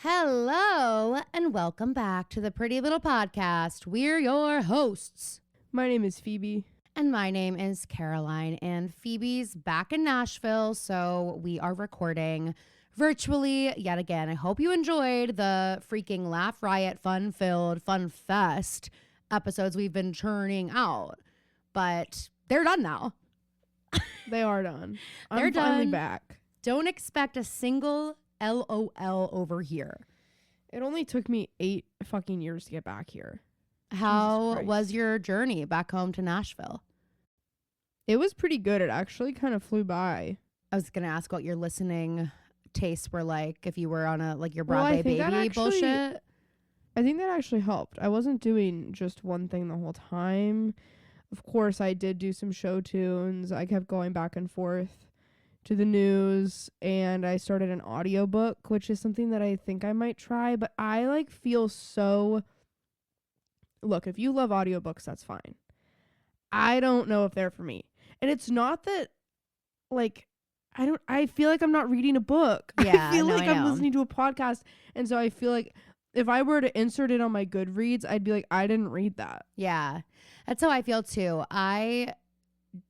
Hello, and welcome back to the Pretty Little Podcast. We're your hosts. My name is Phoebe. And my name is Caroline. And Phoebe's back in Nashville, so we are recording virtually yet again. I hope you enjoyed the freaking Laugh Riot, fun-filled, fun fest episodes we've been churning out. But they're done now. They are done. They're I'm finally done. back. Don't expect a single LOL over here. It only took me 8 fucking years to get back here. How Christ. was your journey back home to Nashville? It was pretty good. It actually kind of flew by. I was going to ask what your listening tastes were like if you were on a like your Well, I Broadway think that Baby actually- bullshit. I think that actually helped. I wasn't doing just one thing the whole time. Of course, I did do some show tunes. I kept going back and forth to the news, and I started an audiobook, which is something that I think I might try, but I feel so... Look, if you love audiobooks, that's fine. I don't know if they're for me. And it's not that, I feel like I'm not reading a book. Yeah, I feel no, like I I'm know. listening to a podcast. And so I feel like if I were to insert it on my Goodreads, I'd be like, I didn't read that. Yeah. That's how I feel too. I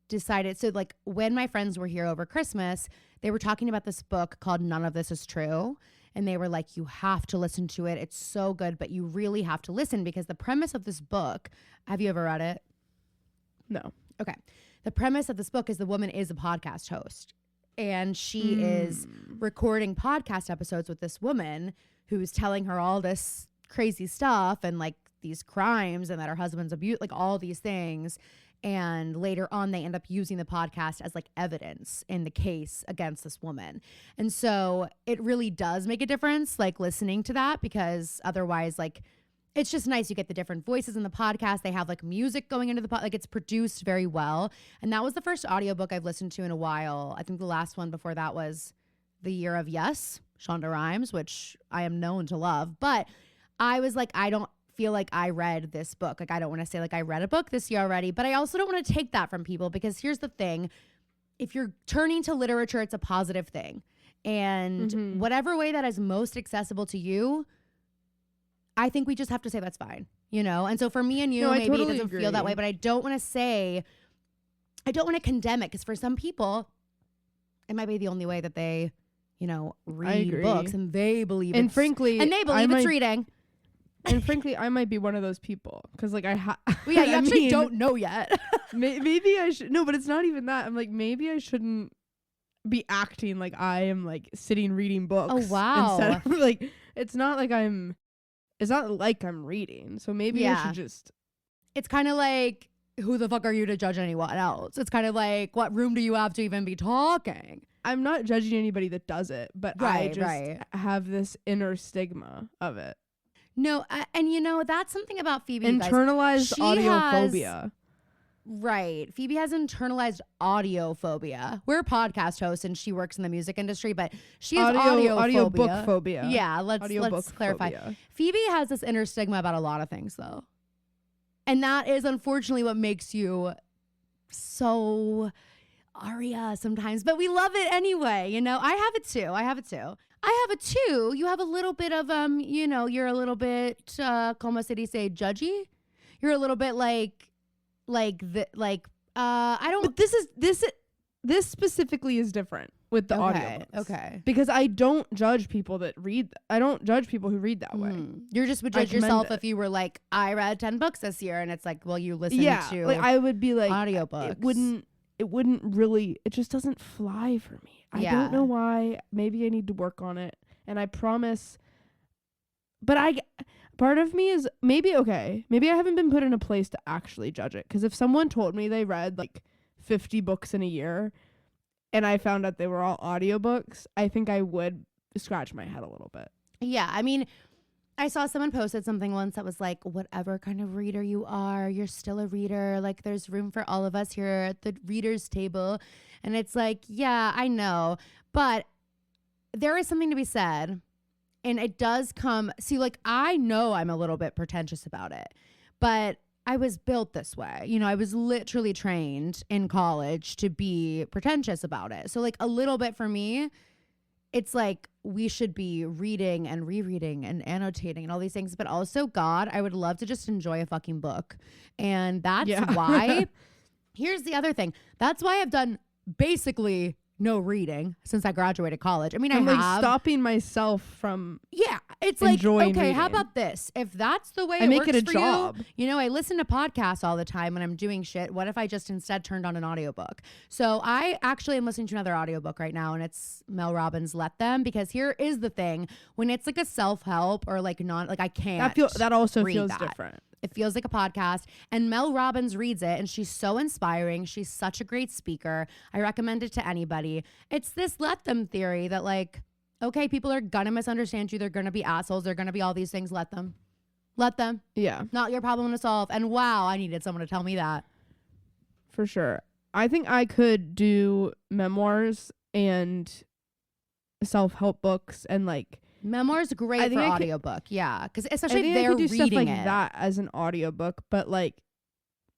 decided, so like when my friends were here over Christmas, they were talking about this book called None of This Is True. And they were like, you have to listen to it. It's so good, but you really have to listen because the premise of this book, have you ever read it? No. Okay. The premise of this book is the woman is a podcast host and she is recording podcast episodes with this woman who's telling her all this crazy stuff and like these crimes and that her husband's abused, like all these things. And later on, they end up using the podcast as like evidence in the case against this woman. And so it really does make a difference, like listening to that, because otherwise, like, it's just nice. You get the different voices in the podcast. They have like music going into the pod, like it's produced very well. And that was the first audiobook I've listened to in a while. I think the last one before that was The Year of Yes, Shonda Rhimes, which I am known to love. But I was like, I don't feel like I read this book. Like, I don't want to say like I read a book this year already, but I also don't want to take that from people because here's the thing. If you're turning to literature, it's a positive thing. And whatever way that is most accessible to you, I think we just have to say that's fine, you know? And so for me and you, No, I maybe totally it doesn't agree. feel that way, but I don't want to say, I don't want to condemn it because for some people, it might be the only way that they, you know, read agree. books and they believe And it's, frankly, and they believe it's reading. And frankly, I might be one of those people because Well, yeah, you actually don't know yet. Maybe I should. No, but it's not even that. I'm like, maybe I shouldn't be acting like I am like sitting reading books. Oh, wow. Instead of like, it's not like I'm reading. So maybe I Yeah. should just. It's kind of like, who the fuck are you to judge anyone else? It's kind of like, what room do you have to even be talking? I'm not judging anybody that does it, but I Right, just right. have this inner stigma of it. No, and you know, that's something about Phoebe, you guys. Internalized She audiophobia. Right. Phoebe has internalized audiophobia. We're a podcast host and she works in the music industry, but she has audiophobia. Audiobook phobia. Yeah, let's Audiobook clarify. phobia. Phoebe has this inner stigma about a lot of things though. And that is unfortunately what makes you so aria sometimes, but we love it anyway. You know, I have it too. You have a little bit of, you know, you're a little bit, como se dice, judgy. You're a little bit I don't. But this specifically is different with the audiobooks. Okay. Because I don't judge people that read. I don't judge people who read that way. You just would I judge commend yourself it. if you were like, I read 10 books this year, and it's like, well, you listen Yeah, to like I would be like audiobooks. It wouldn't really. It just doesn't fly for me. I Yeah. don't know why. Maybe I need to work on it. And I promise. But part of me is maybe I haven't been put in a place to actually judge it. Because if someone told me they read like 50 books in a year, and I found out they were all audiobooks, I think I would scratch my head a little bit. Yeah, I mean, I saw someone posted something once that was like, whatever kind of reader you are, you're still a reader. Like, there's room for all of us here at the reader's table. And it's like, yeah, I know. But there is something to be said. And it does come, see, like, I know I'm a little bit pretentious about it. But I was built this way. You know, I was literally trained in college to be pretentious about it. So, like, a little bit for me, it's like we should be reading and rereading and annotating and all these things, but also, God, I would love to just enjoy a fucking book. And that's why, here's the other thing. That's why I've done basically no reading since I graduated college. I mean, I'm I like have stopping myself from it's like, okay, reading. how about this? If that's the way I it make works it a for job. you know, I listen to podcasts all the time when I'm doing shit. What if I just instead turned on an audiobook? So I actually am listening to another audiobook right now, and it's Mel Robbins' Let Them, because here is the thing. When it's like a self-help or like I can't that also read feels that. different. It feels like a podcast, and Mel Robbins reads it, and she's so inspiring. She's such a great speaker. I recommend it to anybody. It's this let them theory that, like, okay, people are gonna misunderstand you. They're gonna be assholes. They're gonna be all these things. Let them. Let them. Yeah, Not your problem to solve. And wow, I needed someone to tell me that. for sure. I think I could do memoirs and self-help books and like Memoir's great I for think I could- audiobook. Yeah, because I especially think if I they're could do reading stuff like it. that as an audiobook, but like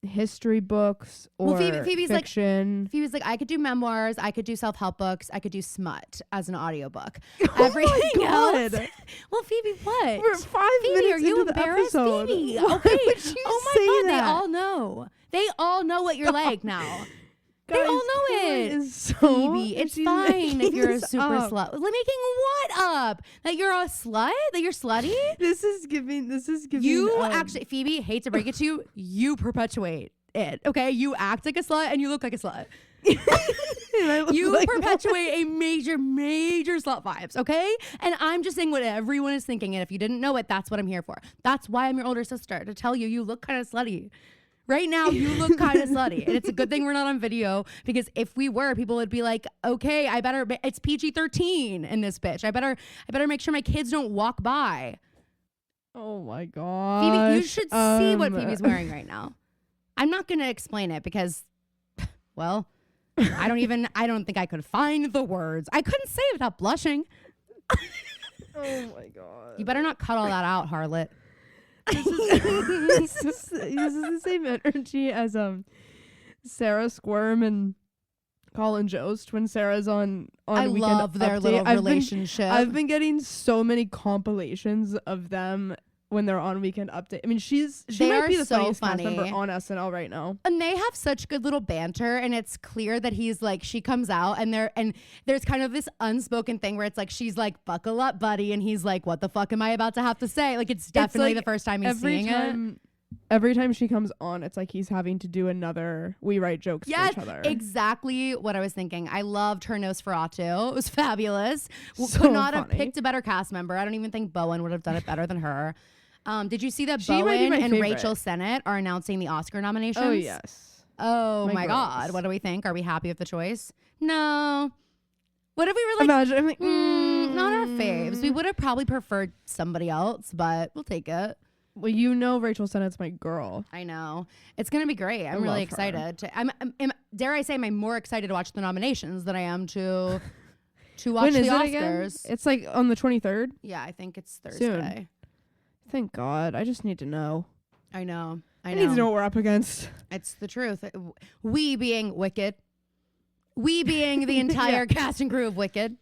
history books or Well, Phoebe's like- fiction. Phoebe's like, I could do memoirs, I could do self-help books, I could do smut as an audiobook. Oh Everything my else. God. Well, Phoebe, what? We're 5 Phoebe, minutes are you into the embarrassed, episode. Phoebe? Why Okay. would you Oh my say God, that? they all know. They all know what you're like now. They all know Caroline it. is so- Phoebe, it's she's fine if making you're a this super up. slut. Like, making what up? That you're a slut? That you're slutty? This is giving. You actually, Phoebe, hate to break it to you, you perpetuate it. Okay, you act like a slut and you look like a slut. You perpetuate a major slut vibes, okay? And I'm just saying what everyone is thinking, and if you didn't know it, that's what I'm here for. That's why I'm your older sister, to tell you look kind of slutty. Right now, you look kind of slutty, and it's a good thing we're not on video, because if we were, people would be like, "Okay, it's PG-13 in this bitch. I better make sure my kids don't walk by." Oh my god. Phoebe, you should see what Phoebe's wearing right now. I'm not gonna explain it because, well, I don't think I could find the words. I couldn't say it without blushing. Oh my god. You better not cut all that out, harlot. This is the same energy as Sarah Squirm and Colin Jost when Sarah's on I Weekend love their Update. little relationship. I've been getting so many compilations of them when they're on Weekend Update. I mean, she They might are be the so funniest cast funny. member on SNL right now. And they have such good little banter, and it's clear that he's like, she comes out and there's kind of this unspoken thing where it's like, she's like, "Buckle up, buddy," and he's like, "What the fuck am I about to have to say?" Like, it's definitely like the first time he's seeing it. Every time she comes on, it's like he's having to do another we write jokes Yes, for each other. exactly what I was thinking. I loved her Nosferatu. It was fabulous. So Could not have funny. picked a better cast member. I don't even think Bowen would have done it better than her. Did you see that She might be Bowen my and favorite. Rachel Sennett are announcing the Oscar nominations? Oh yes. Oh My my God. girls. What do we think? Are we happy with the choice? No. What if we were like, Imagine I'm like, not our faves? We would have probably preferred somebody else, but we'll take it. Well, you know Rachel Sennett's my girl. I know. It's going to be great. I'm really love her. excited. Dare I say, I'm more excited to watch the nominations than I am to watch When the is it Oscars. again? It's like on the 23rd. Yeah, I think it's Thursday. Soon. Thank God. I just need to know. I know. I need to know what we're up against. It's the truth. We being Wicked. We being the entire cast and crew of Wicked.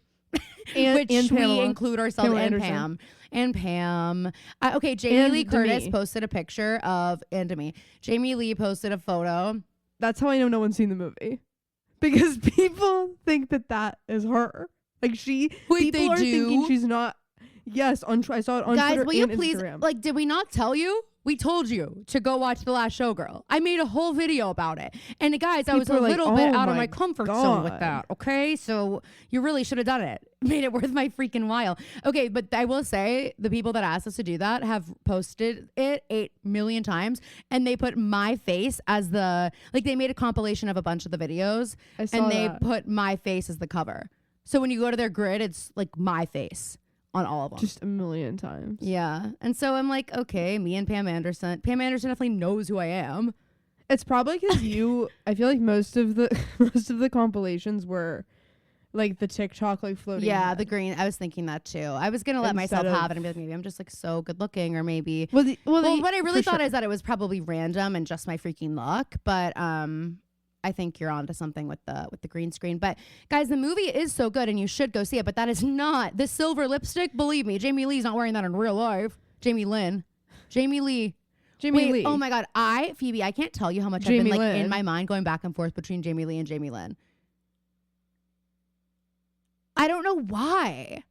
Which and we Pamela. include ourselves Pamela and Anderson. Pam. And Pam. Okay, Jamie And Lee Curtis Demi. posted a picture of, and Demi. Jamie Lee posted a photo. That's how I know no one's seen the movie. Because people think that is her. Like Wait, people they are thinking do? she's not. Yes, I saw it on Guys, Twitter will you and please, Instagram. like, did we not tell you? We told you to go watch The Last Showgirl. I made a whole video about it. And guys, I was a People are like, little bit "Oh out of my my comfort zone with God." that. Okay. So you really should have done it. Made it worth my freaking while. Okay. But I will say the people that asked us to do that have posted it 8 million times. And they put my face as they made a compilation of a bunch of the videos. I saw And they that. put my face as the cover. So when you go to their grid, it's like my face on all of them. Just a million times. Yeah. And so I'm like, okay, me and Pam Anderson. Pam Anderson definitely knows who I am. It's probably because I feel like most of the compilations were like the TikTok like floating. Yeah, head. the green. I was thinking that too. I was going to let myself Instead have of- it and be like, maybe I'm just like so good looking, or maybe. Well, Well, what I really for thought sure. is that it was probably random and just my freaking luck. But I think you're onto something with the green screen. But guys, the movie is so good and you should go see it, but that is not the silver lipstick. Believe me, Jamie Lee's not wearing that in real life. Jamie Lee. Wait, oh my God. Phoebe, I can't tell you how much I've been like in my mind going back and forth between Jamie Lee and Jamie Lynn. I don't know why.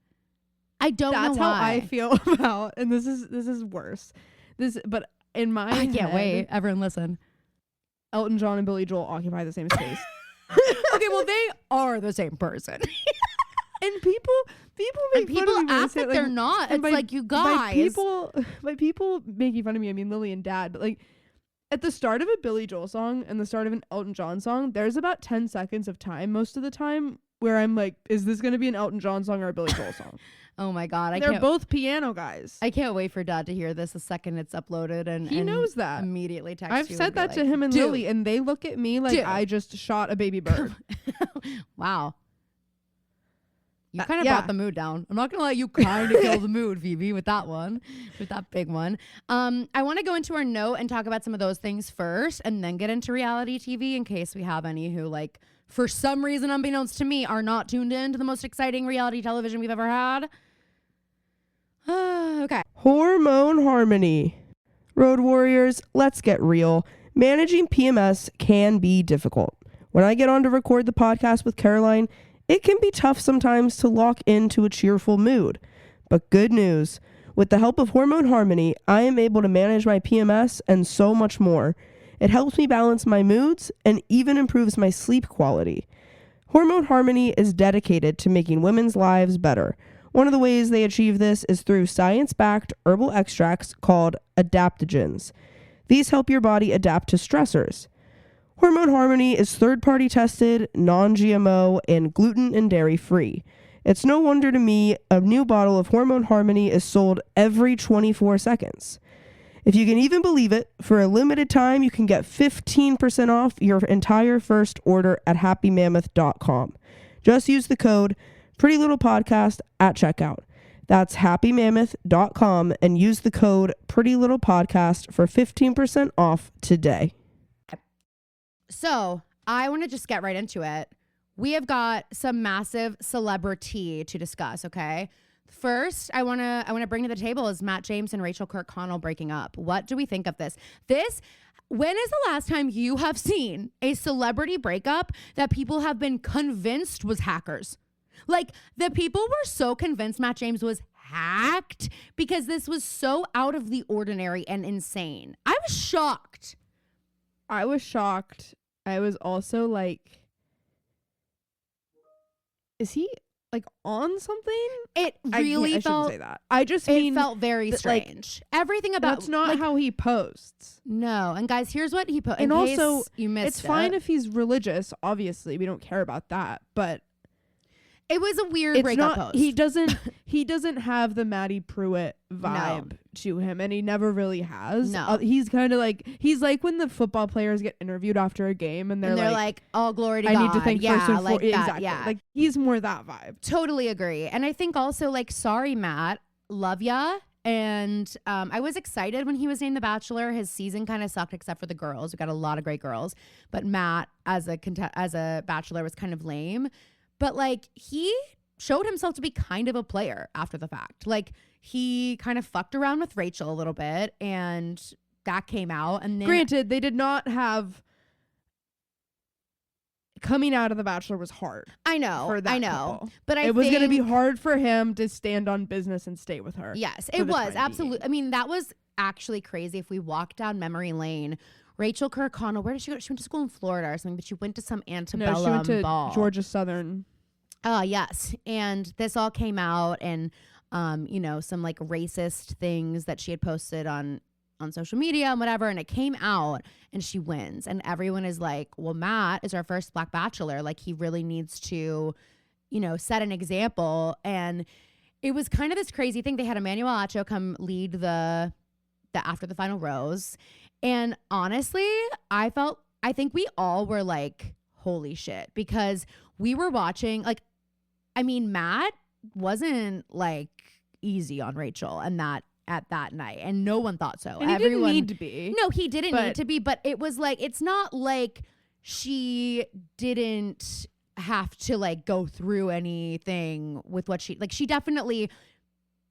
I don't know why. That's how I feel about, and this is worse. But in my I can't head, wait. Everyone listen. Elton John and Billy Joel occupy the same space. Okay, well, they are the same person. And people make fun of me when I act say like it, they're not. It's like, you guys. By people making fun of me, I mean Lily and Dad. But like at the start of a Billy Joel song and the start of an Elton John song, there's about 10 seconds of time most of the time where I'm like, is this going to be an Elton John song or a Billy Joel song? Oh my God. They're both piano guys. I can't wait for Dad to hear this the second it's uploaded. And he knows that. Immediately text I've you said that to him and Lily, and they look at me like I just shot a baby bird. Wow. You kind of brought the mood down. I'm not going to let you kind of kill the mood, Phoebe, with that one, with that big one. I want to go into our note and talk about some of those things first and then get into reality TV in case we have any who, like, for some reason, unbeknownst to me, are not tuned in to the most exciting reality television we've ever had. Okay. Hormone Harmony. Road Warriors, let's get real. Managing PMS can be difficult. When I get on to record the podcast with Caroline, it can be tough sometimes to lock into a cheerful mood. But good news, with the help of Hormone Harmony, I am able to manage my PMS and so much more. It helps me balance my moods and even improves my sleep quality. Hormone Harmony is dedicated to making women's lives better. One of the ways they achieve this is through science-backed herbal extracts called adaptogens. These help your body adapt to stressors. Hormone Harmony is third-party tested, non-GMO, and gluten and dairy-free. It's no wonder to me a new bottle of Hormone Harmony is sold every 24 seconds. If you can even believe it, for a limited time, you can get 15% off your entire first order at happymammoth.com. Just use the code PrettyLittlePodcast at checkout. That's happymammoth.com and use the code PrettyLittlePodcast for 15% off today. So I want to just get right into it. We have got some massive celebrity to discuss, okay? First, I want to bring to the table is Matt James and Rachel Kirkconnell breaking up. What do we think of this? When is the last time you have seen a celebrity breakup that people have been convinced was hackers? Like, the people were so convinced Matt James was hacked because this was so out of the ordinary and insane. I was shocked. I was also like, is he like on something? It really I felt. shouldn't say that. I just mean it felt very strange. Everything about that's not how he posts. No, and guys, here's what he put. And also, you missed it's fine if he's religious. Obviously, we don't care about that. But it was a weird breakup post. He doesn't have the Maddie Pruitt vibe to him, and he never really has. No, he's kind of like when the football players get interviewed after a game, and they're like, "All glory to God." I need to thank first and like that, exactly. Yeah, like he's more that vibe. Totally agree, and I think also like, sorry, Matt, love ya. And I was excited when he was named The Bachelor. His season kind of sucked except for the girls. We got a lot of great girls, but Matt as a Bachelor was kind of lame. But like, he showed himself to be kind of a player after the fact. Like, he kind of fucked around with Rachel a little bit, and that came out. And then, granted, they did not have. Coming out of The Bachelor was hard. I know, couple. But it was going to be hard for him to stand on business and stay with her. Yes, it was absolutely. I mean, that was actually crazy. If we walk down memory lane. Rachel Kirkconnell, where did she go? She went to school in Florida or something, but she went to some antebellum she went to ball. Georgia Southern. Yes. And this all came out, and some like racist things that she had posted on social media and whatever, and it came out, and she wins. And everyone is like, well, Matt is our first Black Bachelor. Like, he really needs to, set an example. And it was kind of this crazy thing. They had Emmanuel Acho come lead the After the Final Rose. And honestly, I think we all were like, holy shit, because we were watching, like, I mean, Matt wasn't like easy on Rachel and that at that night, and no one thought so. And he didn't need to be. No, he didn't need to be, but it was like, it's not like she didn't have to like go through anything with what she definitely,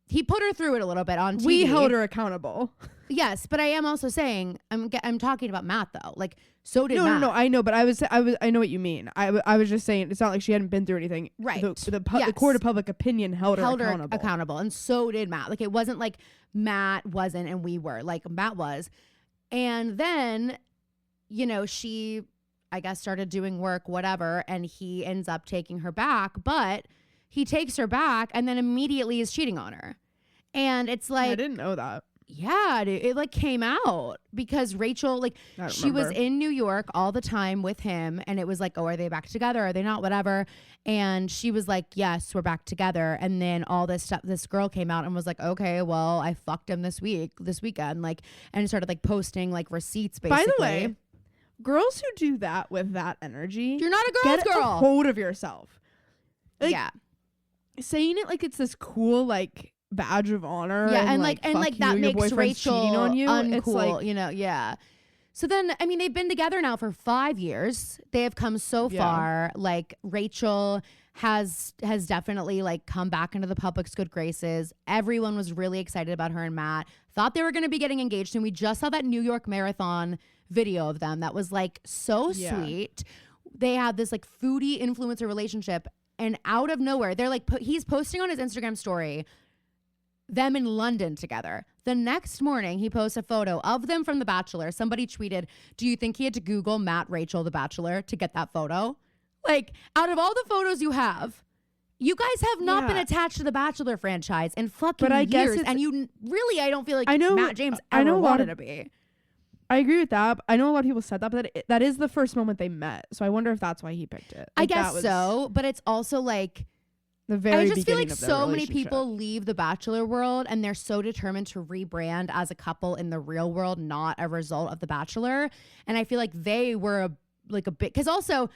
he put her through it a little bit on TV. We held her accountable. Yes, but I am also saying I'm talking about Matt though. Like, so did Matt. No, I know, but I know what you mean. I was just saying it's not like she hadn't been through anything. Right. The Yes. court of public opinion held her accountable. And so did Matt. Like, it wasn't like Matt wasn't and we were. Like, Matt was. And then, you know, she, I guess, started doing work, whatever, and he ends up taking her back, but he takes her back and then immediately is cheating on her. And it's like, I didn't know that. yeah, dude, it like came out because Rachel, like, she was in New York all the time with him, and it was like, oh, are they back together? Are they not? Whatever. And she was like, yes, we're back together. And then all this stuff, this girl came out and was like, okay, well, I fucked him this weekend, like, and started like posting like receipts, basically. By the way, girls who do that with that energy, you're not a girl's get girl. a hold of yourself. Like, yeah. Saying it like it's this cool like badge of honor. Yeah, and like fuck that you, your makes boyfriend's cheating Rachel on you. uncool, It's like, you know, yeah. So then, I mean, they've been together now for 5 years. They have come so Yeah. far. Like, Rachel has definitely like come back into the public's good graces. Everyone was really excited about her and Matt. Thought they were going to be getting engaged, and we just saw that New York Marathon video of them that was like so Yeah. sweet. They had this like foodie influencer relationship, and out of nowhere, they're like he's posting on his Instagram story them in London together. The next morning, he posts a photo of them from The Bachelor. Somebody tweeted, do you think he had to Google Matt Rachel The Bachelor to get that photo? Like, out of all the photos you have, you guys have not been attached to the Bachelor franchise in fucking But I guess years. it's- And you really, I don't feel like I know- Matt James I ever know a lot wanted of- to be. I agree with that. But I know a lot of people said that, but that is the first moment they met. So I wonder if that's why he picked it. I Like, that guess was so, but it's also like, The very I just feel like beginning of their so many relationship. people leave the Bachelor world and they're so determined to rebrand as a couple in the real world, not a result of the Bachelor. And I feel like they were a bit, because also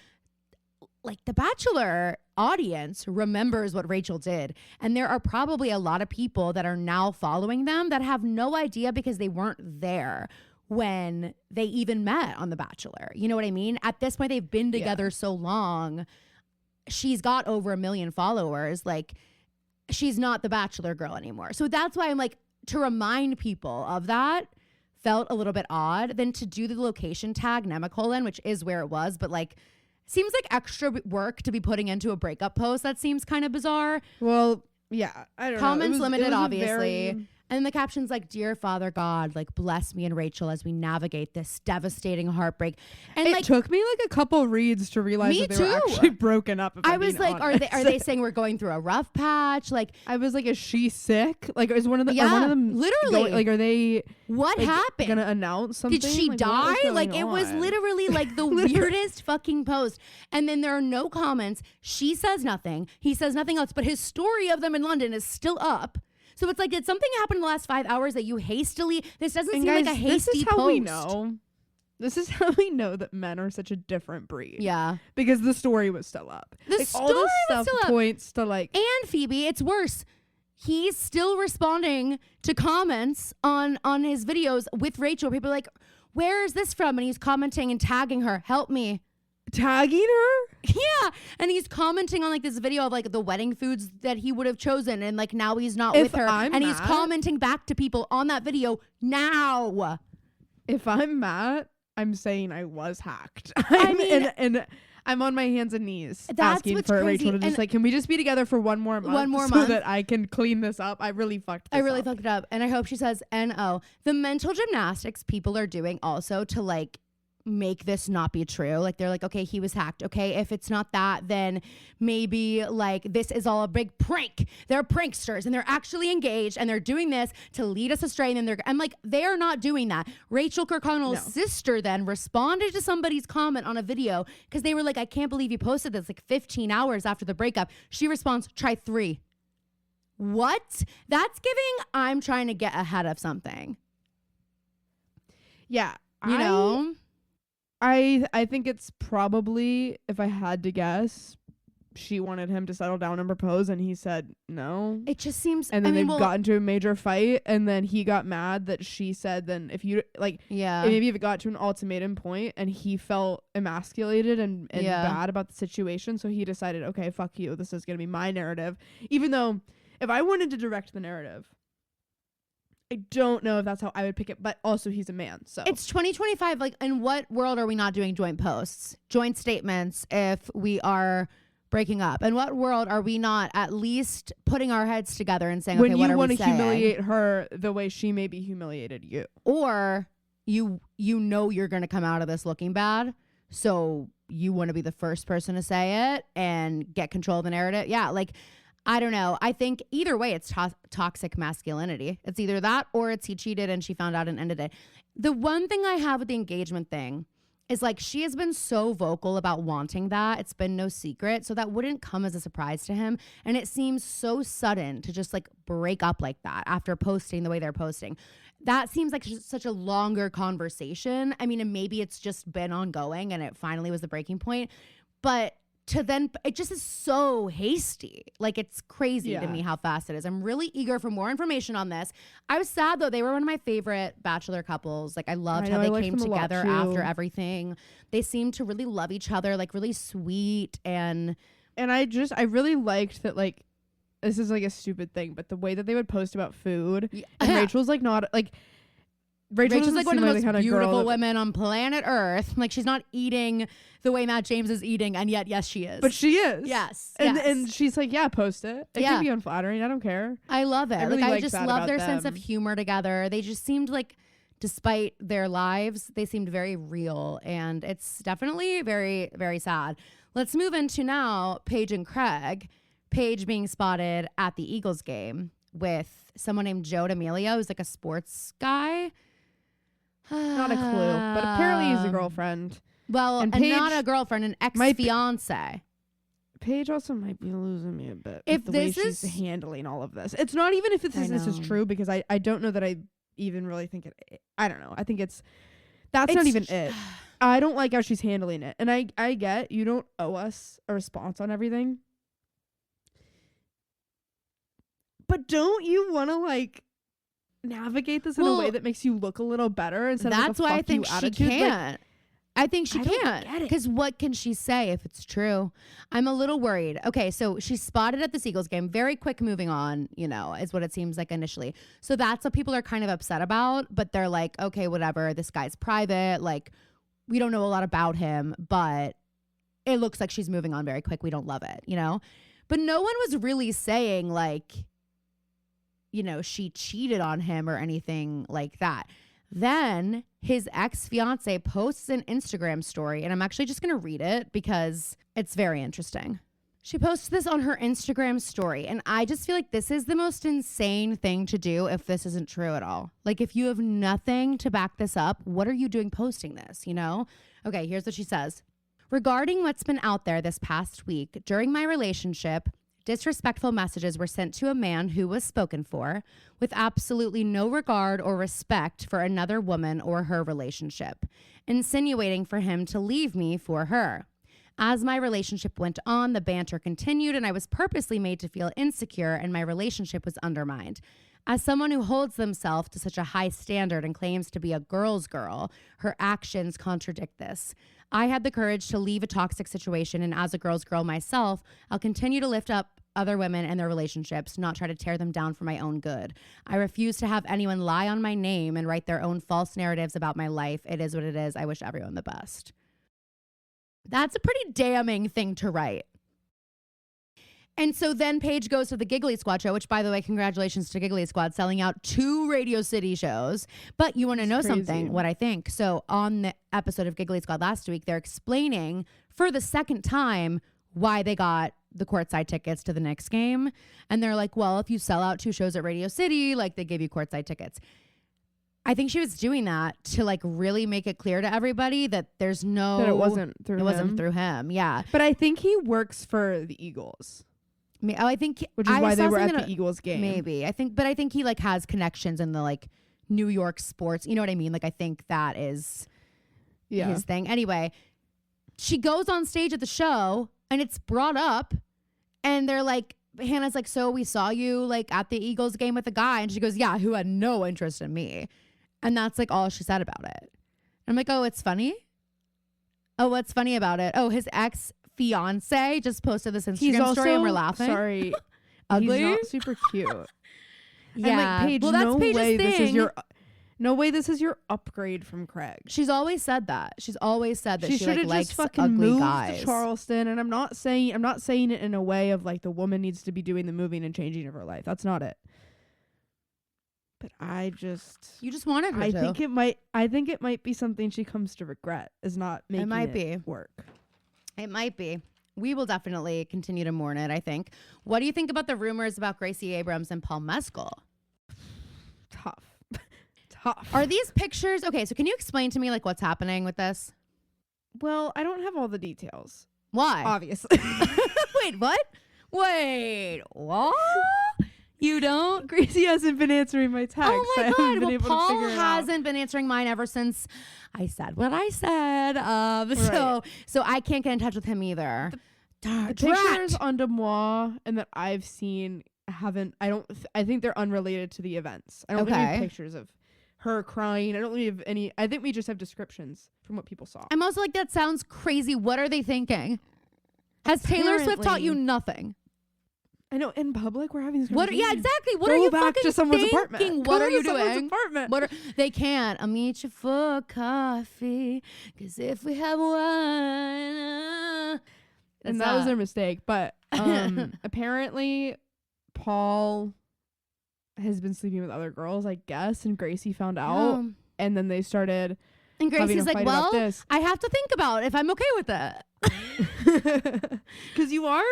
like the Bachelor audience remembers what Rachel did. And there are probably a lot of people that are now following them that have no idea because they weren't there when they even met on The Bachelor. You know what I mean? At this point, they've been together so long. She's got over 1 million followers. Like, she's not the Bachelor girl anymore. So that's why I'm like, to remind people of that felt a little bit odd. Then to do the location tag Nemacolin, which is where it was, but like, seems like extra work to be putting into a breakup post. That seems kind of bizarre. Well, yeah, I don't know. Comments It limited, was a obviously. very- And the caption's like, dear Father God, like, bless me and Rachel as we navigate this devastating heartbreak. And it like, took me like a couple reads to realize Me that they were too. actually broken up. If I I'm was being like, are honest. they saying we're going through a rough patch? Like, I was like, is she sick? Like, is one of them? Yeah, are one of them literally. like, are they what like, happened? gonna announce something? Did she Like, what die? is going Like, it was on? literally like the weirdest fucking post. And then there are no comments. She says nothing. He says nothing else. But his story of them in London is still up. So it's like, did something happen in the last 5 hours that you hastily? This doesn't And seem guys, like a hasty this is how post. we know. This is how we know that men are such a different breed. Yeah. because the story was still up. The Like, all story this was stuff still up. points to like. And Phoebe, it's worse. He's still responding to comments on his videos with Rachel. People are like, where is this from? And he's commenting and tagging her. Help me. Tagging her? Yeah. And he's commenting on like this video of like the wedding foods that he would have chosen. And like now he's not If with her. I'm And he's Matt- commenting back to people on that video now. If I'm Matt, I'm saying I was hacked. I mean- and I'm on my hands and knees That's asking what's for crazy. Rachel to just And- like, can we just be together for one more month? One more so month. that I can clean this up. I really fucked this I really up. fucked it up. And I hope she says NO. The mental gymnastics people are doing also to like make this not be true. Like they're like, okay, he was hacked. Okay, if it's not that, then maybe like this is all a big prank. They're pranksters and they're actually engaged and they're doing this to lead us astray. And then I'm like, they are not doing that. Rachel Kirkconnell's sister then responded to somebody's comment on a video because they were like, I can't believe you posted this like 15 hours after the breakup. She responds, try 3. What? That's giving I'm trying to get ahead of something. Yeah. You know? I think it's probably, if I had to guess, she wanted him to settle down and propose, and he said no. It just seems. And then I mean, they got into a major fight, and then he got mad that she said, then if you like, yeah, maybe if it got to an ultimatum point, and he felt emasculated and Yeah. bad about the situation, so he decided, okay, fuck you, this is gonna be my narrative. Even though, if I wanted to direct the narrative, I don't know if that's how I would pick it, but also he's a man, so It's 2025. Like, in what world are we not doing joint posts, joint statements if we are breaking up? In what world are we not at least putting our heads together and saying, when okay, what you are want we to saying? humiliate her the way she maybe humiliated you. Or you know you're going to come out of this looking bad, so you want to be the first person to say it and get control of the narrative. Yeah, like, I don't know. I think either way, it's toxic masculinity. It's either that or it's he cheated and she found out and ended it. The one thing I have with the engagement thing is, like, she has been so vocal about wanting that. It's been no secret. So that wouldn't come as a surprise to him. And it seems so sudden to just like break up like that after posting the way they're posting. That seems like such a longer conversation. I mean, and maybe it's just been ongoing and it finally was the breaking point. But to then, it just is so hasty. Like, it's crazy to Yeah. me how fast it is. I'm really eager for more information on this. I was sad though. They were one of my favorite Bachelor couples. Like, I loved I how know, I they liked came them a lot, together too. after everything. They seemed to really love each other, like really sweet. And I really liked that, like, this is like a stupid thing, but the way that they would post about food, and Rachel's like not like Rachel's like one of the most kind of beautiful girl women on planet Earth. Like, she's not eating the way Matt James is eating, and yet, yes, she is. but she is. yes, And yes. and she's like, yeah, post it. It Yeah. can be unflattering. I don't care. I love it. I really like, I liked just that love about their sense of them. humor together. They just seemed like, despite their lives, they seemed very real, and it's definitely very, very sad. Let's move into now Paige and Craig. Paige being spotted at the Eagles game with someone named Joe D'Amelio, who's like a sports guy. Not a clue. But apparently he's a girlfriend. Well, And and not Paige a girlfriend, an might be- ex-fiance. Paige also might be losing me a bit If with the way this she's is- handling all of this. It's not even if this is know. true, because I don't know that I even really think it. I don't know. I think that's not even it. I don't like how she's handling it. And I get you don't owe us a response on everything. But don't you want to, like, navigate this in a way Well, that makes you look a little better instead of like That's a why I fuck think you she attitude? Like, can't. I think she I don't can't. get it. Because what can she say if it's true? I'm a little worried. Okay, so she's spotted at the Seagulls game. Very quick moving on, is what it seems like initially. So that's what people are kind of upset about. But they're like, okay, whatever. This guy's private. Like, we don't know a lot about him, but it looks like she's moving on very quick. We don't love it, But no one was really saying, like, she cheated on him or anything like that. Then his ex-fiance posts an Instagram story, and I'm actually just going to read it because it's very interesting. She posts this on her Instagram story, and I just feel like this is the most insane thing to do if this isn't true at all. Like, if you have nothing to back this up, what are you doing posting this, Okay, here's what she says. Regarding what's been out there this past week, during my relationship, disrespectful messages were sent to a man who was spoken for with absolutely no regard or respect for another woman or her relationship, insinuating for him to leave me for her. As my relationship went on, the banter continued and I was purposely made to feel insecure and my relationship was undermined. As someone who holds themselves to such a high standard and claims to be a girl's girl, her actions contradict this. I had the courage to leave a toxic situation, and as a girl's girl myself, I'll continue to lift up other women and their relationships, not try to tear them down for my own good. I refuse to have anyone lie on my name and write their own false narratives about my life. It is what it is. I wish everyone the best. That's a pretty damning thing to write. And so then Paige goes to the Giggly Squad show, which, by the way, congratulations to Giggly Squad selling out 2 Radio City shows. But you want to know something, what I think. So on the episode of Giggly Squad last week, they're explaining for the second time why they got the courtside tickets to the Knicks game. And they're like, well, if you sell out 2 shows at Radio City, like, they give you courtside tickets. I think she was doing that to, like, really make it clear to everybody that there's no... that it wasn't through It wasn't through him, yeah. But I think he works for the Eagles, I think... which is I why they saw were at something the Eagles game. Maybe. I think he, like, has connections in the, like, New York sports. You know what I mean? Like, I think that is Yeah. his thing. Anyway, she goes on stage at the show, and it's brought up And they're like, Hannah's like, so we saw you like at the Eagles game with a guy. And she goes, yeah, who had no interest in me. And that's like all she said about it. And I'm like, oh, it's funny? Oh, what's funny about it? Oh, his ex-fiance just posted this Instagram story and we're laughing. Sorry. Ugly? He's not super cute. Yeah. And like, Paige, well, that's no Paige's way thing. no way this is your upgrade from Craig. She's always said that. She's always said that She she should like, have likes just fucking ugly moved guys. to Charleston, and I'm not saying it in a way of like the woman needs to be doing the moving and changing of her life. That's not it. But You just wanted her I to. think it might be something she comes to regret is not making it work. It might be. We will definitely continue to mourn it, I think. What do you think about the rumors about Gracie Abrams and Paul Mescal? Tough. Are these pictures? Okay, so can you explain to me like what's happening with this? Well, I don't have all the details. Why? Obviously. Wait, what? Wait, what? You don't? Gracie hasn't been answering my texts. Oh my I haven't God. been Well, able to Paul figure it out. hasn't been answering mine ever since I said what I said. So I can't get in touch with him either. The pictures on Demois and that I've seen I think they're unrelated to the events. I don't think we have pictures of her crying. I don't really have any. I think we just have descriptions from what people saw. I'm also like, that sounds crazy. What are they thinking? Has Taylor Swift taught you nothing? I know, in public we're having this conversation. Yeah, exactly. What Go are you back fucking to someone's thinking? apartment. What Go are to you someone's doing? apartment. They can't. I'll meet you for coffee. Cause if we have wine, and that was their mistake. But apparently, Paul has been sleeping with other girls, I guess, and Gracie found out, and then they started. And Gracie's like, fight well, about this. I have to think about if I'm okay with it. Because you are.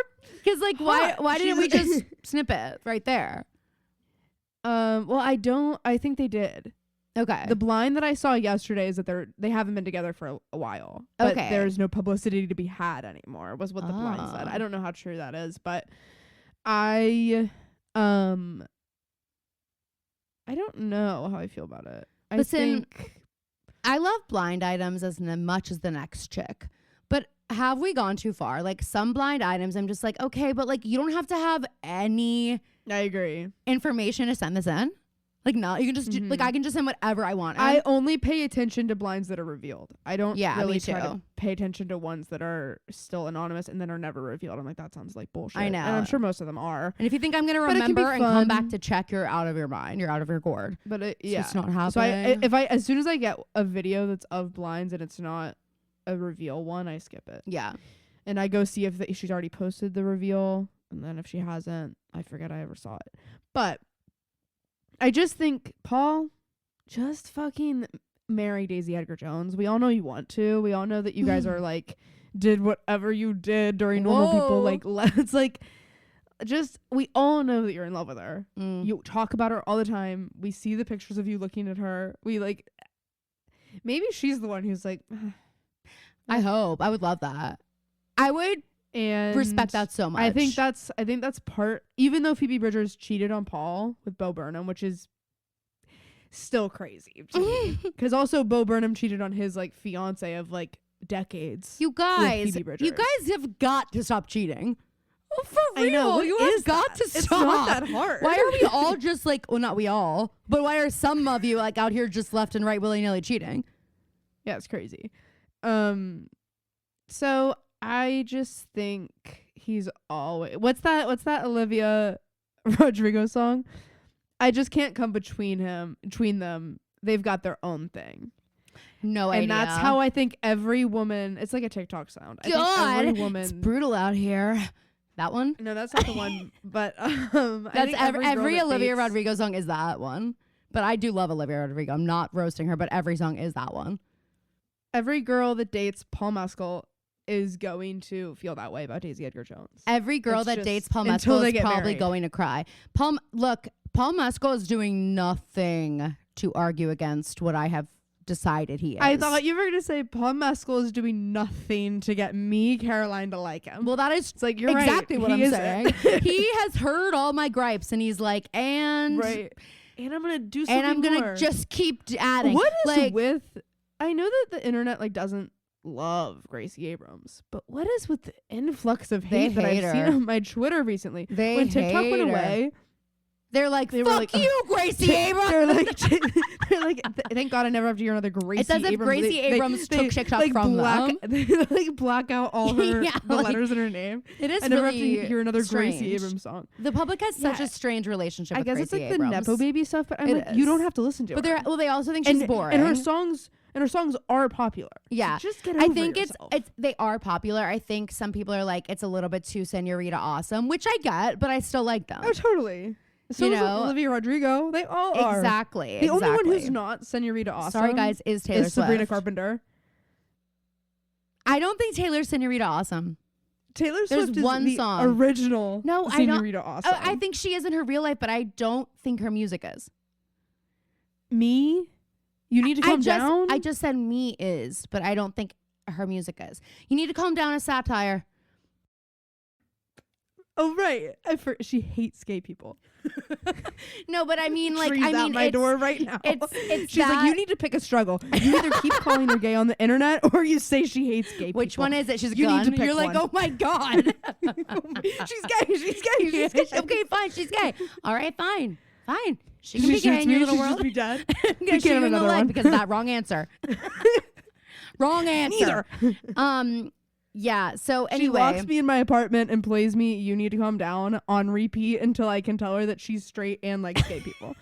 Because like, Hot. why didn't we just snip it right there? Well, I think they did. Okay. The blind that I saw yesterday is that they haven't been together for a while. But Okay. there's no publicity to be had anymore, was what the blind said. I don't know how true that is, but I don't know how I feel about it. Listen, I love blind items as much as the next chick. But have we gone too far? Like some blind items, I'm just like, okay, but like you don't have to have any I agree. information to send this in. Like, no, you can just like I can just send whatever I want. I only pay attention to blinds that are revealed. I don't really me try too. to pay attention to ones that are still anonymous and then are never revealed. I'm like, that sounds like bullshit. I know. And I'm sure most of them are. And if you think I'm gonna But it can be remember and come fun. back to check, you're out of your mind. You're out of your gourd. But So it's not So happening. as soon as I get a video that's of blinds and it's not a reveal one, I skip it. Yeah. And I go see if she's already posted the reveal. And then if she hasn't, I forget I ever saw it. But I just think, Paul, just fucking marry Daisy Edgar Jones. We all know you want to. We all know that you guys are like, did whatever you did during normal people. Like, let's like, just, we all know that you're in love with her. You talk about her all the time. We see the pictures of you looking at her. We like, maybe she's the one who's like, I hope. I would love that. I would and respect that so much. I think that's part, even though Phoebe Bridgers cheated on Paul with Bo Burnham, which is still crazy to me. Because also Bo Burnham cheated on his like fiance of like decades. you guys Phoebe Bridgers. have got to stop cheating. Oh, for real. I know. What You is have got that? to stop. It's not that hard. Why are we all just like, well, not we all, but why are some of you like out here just left and right willy-nilly cheating? Yeah, it's crazy. So I just think he's always, what's that Olivia Rodrigo song? I just can't come between them. They've got their own thing. No idea. And that's how I think every woman, it's like a TikTok sound. I think God, every woman, it's brutal out here. That one? no, that's not the one, but I That's think every girl that Olivia dates- Rodrigo song is that one. But I do love Olivia Rodrigo. I'm not roasting her, but every song is that one. Every girl that dates Paul Mescal is going to feel that way about Daisy Edgar Jones. Every girl It's that just dates Paul until Mescal they is get probably married. going to cry. Paul Mescal is doing nothing to argue against what I have decided he is. I thought you were going to say Paul Mescal is doing nothing to get me, Caroline, to like him. Well, that is It's like, you're exactly right. what He I'm isn't. saying. He has heard all my gripes and he's like, and Right. And I'm going to do something and I'm gonna more. just keep adding. What is like, with, I know that the internet like doesn't love Gracie Abrams. But what is with the influx of They hate that hate I've seen her. on my Twitter recently? They When TikTok hate went her. away, They're like, they were fuck like, you, Gracie Abrams. they're like, thank God I never have to hear another Gracie It's as if Abrams. Gracie Abrams took TikTok like from them. They like black out all her Yeah, the like, letters in her name. It is I never really have to hear another Gracie strange. Abrams song. The public has such Yeah. a strange relationship I with guess Gracie it's like Abrams. the nepo baby stuff, but I'm It like, you don't is. have to listen to But her. they also think she's boring. And her songs are popular. Yeah. So just get I over think yourself. it's they are popular. I think some people are like, it's a little bit too Senorita awesome, which I get, but I still like them. Oh, totally. So You is know? Olivia Rodrigo. They all are. Exactly. The only one who's exactly. not Senorita Awesome. Sorry, guys, is Taylor is Sabrina Swift. Carpenter. I don't think Taylor's Senorita awesome. Taylor There's Swift is one the song. original No, I don't- Senorita Awesome. Oh, I think she is in her real life, but I don't think her music is. Me? You need to calm down? I just said me is, but I don't think her music is. You need to calm down a satire. Oh, right. She hates gay people. No, but I mean, like, Trees I mean, out my it's, door right now. it's She's that, like, you need to pick a struggle. You either keep calling her gay on the internet or you say she hates gay people. Which one is it? She's a You need gun. to pick You're like, one. oh my god. She's gay. She's gay. She's gay. Okay, fine. She's gay. All right, fine. She can She be gay shoots in your me. little She'll world. just be dead. I'm gonna can't shoot have you in the another leg one. because of that wrong answer. Wrong answer. Yeah. So She anyway, locks me in my apartment and plays me "You Need to Calm Down" on repeat until I can tell her that she's straight and likes gay people.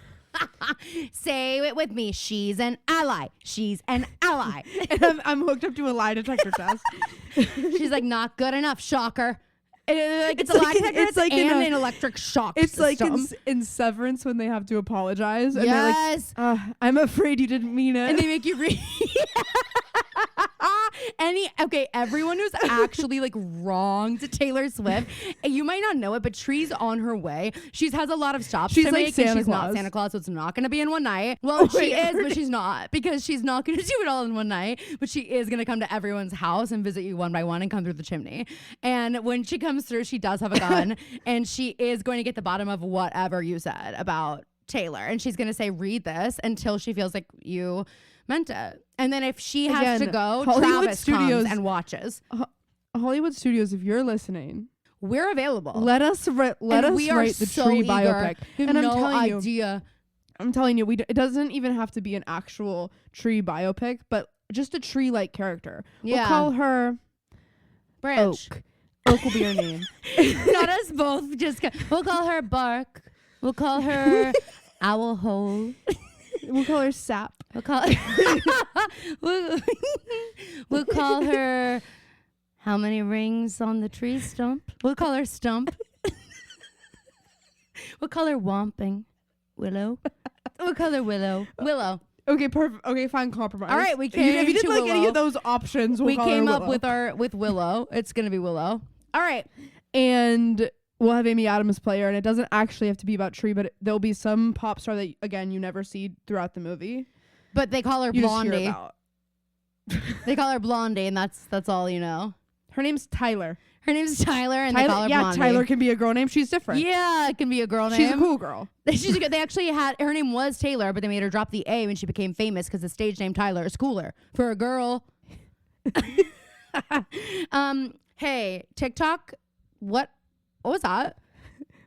say it with me. She's an ally. She's an ally. And I'm hooked up to a lie detector test. She's like, not good enough. Shocker. Like, it's a like lie in- detector it's like in and a- an electric shock It's like system. in Severance when they have to apologize. And Yes. they're like, I'm afraid you didn't mean it. And they make you read everyone who's actually like wronged Taylor Swift, and you might not know it, but Tree's on her way. She has a lot of stops She's to like make, and Santa she's not Claus. Santa Claus, so it's not going to be in one night. Well, Oh, she wait, is, her but she's not, because she's not going to do it all in one night. But she is going to come to everyone's house and visit you one by one and come through the chimney. And when she comes through, she does have a gun, and she is going to get the bottom of whatever you said about Taylor, and she's going to say, read this until she feels like you meant it. And then if she has Again, to go, Hollywood Travis Studios- comes and watches. Hollywood Studios, if you're listening, We're available. let us write we are the so Tree eager. biopic. We have And I'm no telling you, idea. I'm telling you, it doesn't even have to be an actual Tree biopic, but just a Tree-like character. Yeah. We'll call her Branch. Oak. Oak will be her name. Not us both. We'll call her Bark. We'll call her Owl Hole. We'll call her Sap. We'll call we'll call her How Many Rings on the Tree Stump. We'll call her Stump. We'll call her Womping. Willow. We'll call her Willow. Willow. Okay, perfect. Okay, fine, compromise. All right, we If you came didn't to like any Willow. of those options, we'll We call her came up Willow. with Willow. It's gonna be Willow. All right. And we'll have Amy Adams play her, and it doesn't actually have to be about Tree, but there'll be some pop star that again you never see throughout the movie. But they call her You just hear Blondie. about. They call her Blondie, and that's all you know. Her name's Tyler. Her name's Tyler, and they call her Blondie. Tyler can be a girl name. She's different. Yeah, it can be a girl name. She's a cool girl. They actually had her name was Taylor, but they made her drop the A when she became famous because the stage name Tyler is cooler for a girl. Hey, TikTok, what was that?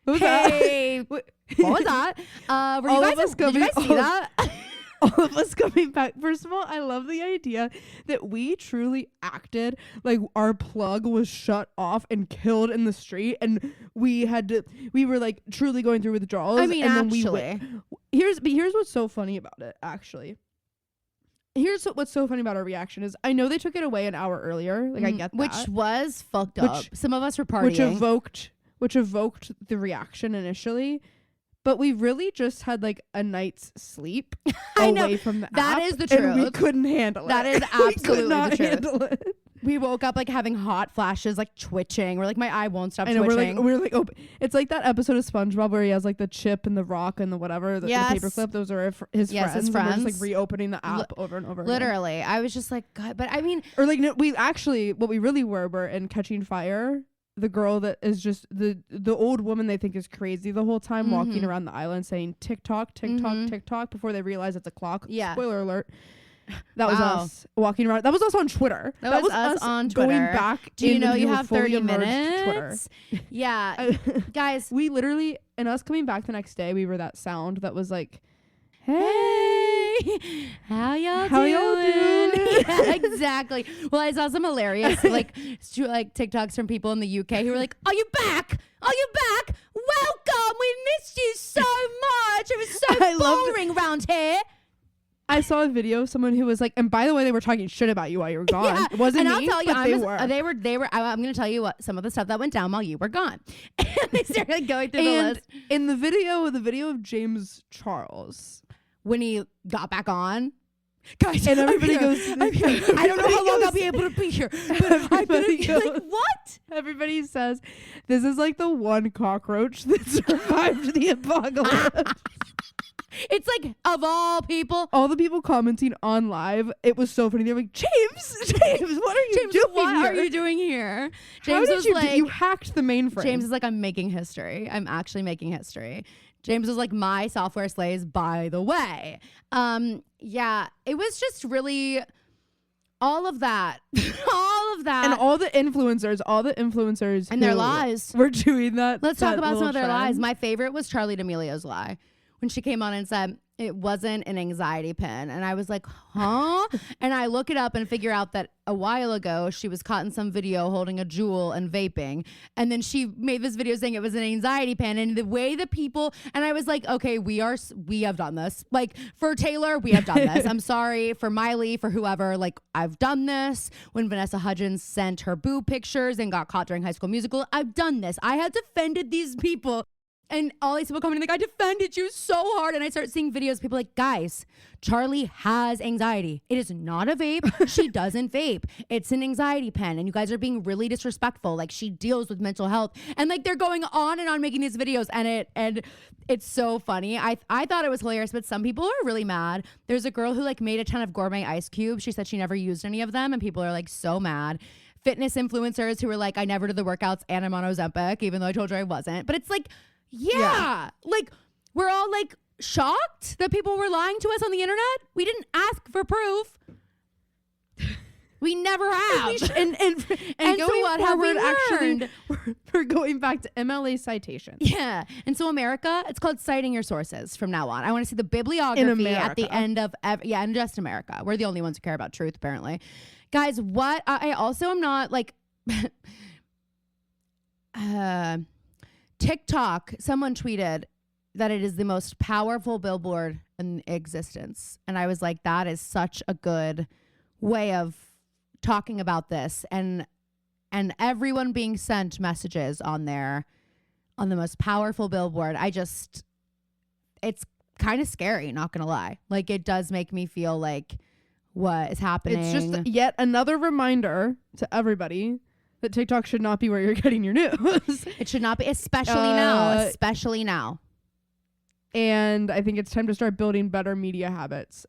What was that? Hey, what was that? Were All you of guys, us did you guys coming- see that? All of us coming back. First of all, I love the idea that we truly acted like our plug was shut off and killed in the street, and we were like truly going through withdrawals. I mean, and then actually, here's what's so funny about it. Actually, what's so funny about our reaction is I know they took it away an hour earlier. Like I get that, which was fucked up. Which- Some of us were partying. which evoked the reaction initially. But we really just had like a night's sleep I know. away from the That app, is the and we truth. couldn't handle That it. is We absolutely could not the truth. handle it. We woke up like having hot flashes, like twitching. We're like, my eye won't stop I know twitching. we're like oh, it's like that episode of SpongeBob where he has like the chip and the rock and the whatever the Yes. paperclip. Those are his Yes, friends. his And we're just friends. like reopening the app over and over. again. Literally, I was just like, God. But I mean, Or like no, we actually what we really were in Catching Fire. The girl that is just the old woman they think is crazy the whole time walking Mhm. around the island saying TikTok, TikTok, Mhm. TikTok before they realize it's a clock. Yeah. Spoiler alert. That was Wow. us walking around. That was us on Twitter. That was us on going Twitter. back. Do you know into you the have fully 30 emerged Twitter. minutes? Yeah. Guys, We literally, and us coming back the next day, we were that sound that was like, hey. hey, how y'all How doing? y'all doing? Yeah, exactly. Well, I saw some hilarious like TikToks from people in the UK who were like, "Are you back? Are you back? Welcome. We missed you so much. It was so I loved it. boring around here." I saw a video of someone who was like, and by the way, they were talking shit about you while you were gone. Yeah, It wasn't and me, I'll tell you, but they were. they were. I'm going to tell you what some of the stuff that went down while you were gone. And they started going through the And list in the video of James Charles, when he got back on. Guys, and everybody I'm here. goes, I'm here. I don't know how long I'll be able to be here, but I'm gonna Everybody be goes- like, what? everybody says, this is like the one cockroach that survived the apocalypse. It's like, of all people, All the people commenting on live, it was so funny. They were like, James, what are you James, doing what here? are you doing here? How James did was you like, you hacked the mainframe. James is like, I'm making history. I'm actually making history. James was like, my software slays, by the way. Yeah, it was just really all of that. all of that. and all the influencers And their who lies. were doing that. Let's talk that about some little of their lies. trend. My favorite was Charlie D'Amelio's lie when she came on and said it wasn't an anxiety pin. And I was like, huh? And I look it up and figure out that a while ago she was caught in some video holding a jewel and vaping. And then she made this video saying it was an anxiety pin. And the way the people, and I was like, okay, we have done this. Like for Taylor, we have done this. I'm sorry for Miley, for whoever, like I've done this. When Vanessa Hudgens sent her boob pictures and got caught during High School Musical, I've done this. I have defended these people. And all these people commenting like, I defended you so hard. And I start seeing videos, people like, guys, Charlie has anxiety. It is not a vape. She doesn't vape. It's an anxiety pen. And you guys are being really disrespectful. Like she deals with mental health. And like they're going on and on making these videos. And it's so funny. I thought it was hilarious, but some people are really mad. There's a girl who like made a ton of gourmet ice cubes. She said she never used any of them. And people are like so mad. Fitness influencers who were like, I never did the workouts and I'm on Ozempic, even though I told her I wasn't. But it's like, yeah. Like we're all like shocked that people were lying to us on the internet. We didn't ask for proof. We never have. and And so going what have we forward, actually, learned? we're going back to MLA citations. Yeah. And so America, it's called citing your sources from now on. I want to see the bibliography at the America. end of in just America. We're the only ones who care about truth, apparently. Guys, what I also am not like TikTok, someone tweeted that it is the most powerful billboard in existence. And I was like, that is such a good way of talking about this. And everyone being sent messages on there on the most powerful billboard. It's kind of scary, not gonna lie. Like it does make me feel like what is happening. It's just yet another reminder to everybody that TikTok should not be where you're getting your news. It should not be, especially now. And I think it's time to start building better media habits.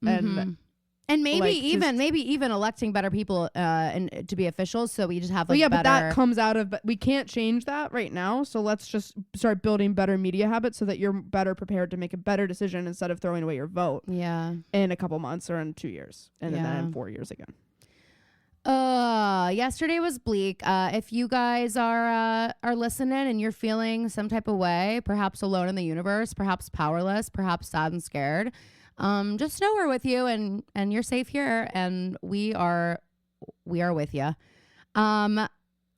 And maybe like, even electing better people and to be officials, so we just have like but better. that comes out of, we can't change that right now. So let's just start building better media habits so that you're better prepared to make a better decision instead of throwing away your vote Yeah. in a couple months or in 2 years and then Yeah. in 4 years again. Yesterday was bleak. If you guys are listening and you're feeling some type of way, perhaps alone in the universe, perhaps powerless, perhaps sad and scared, just know we're with you and you're safe here and we are with you.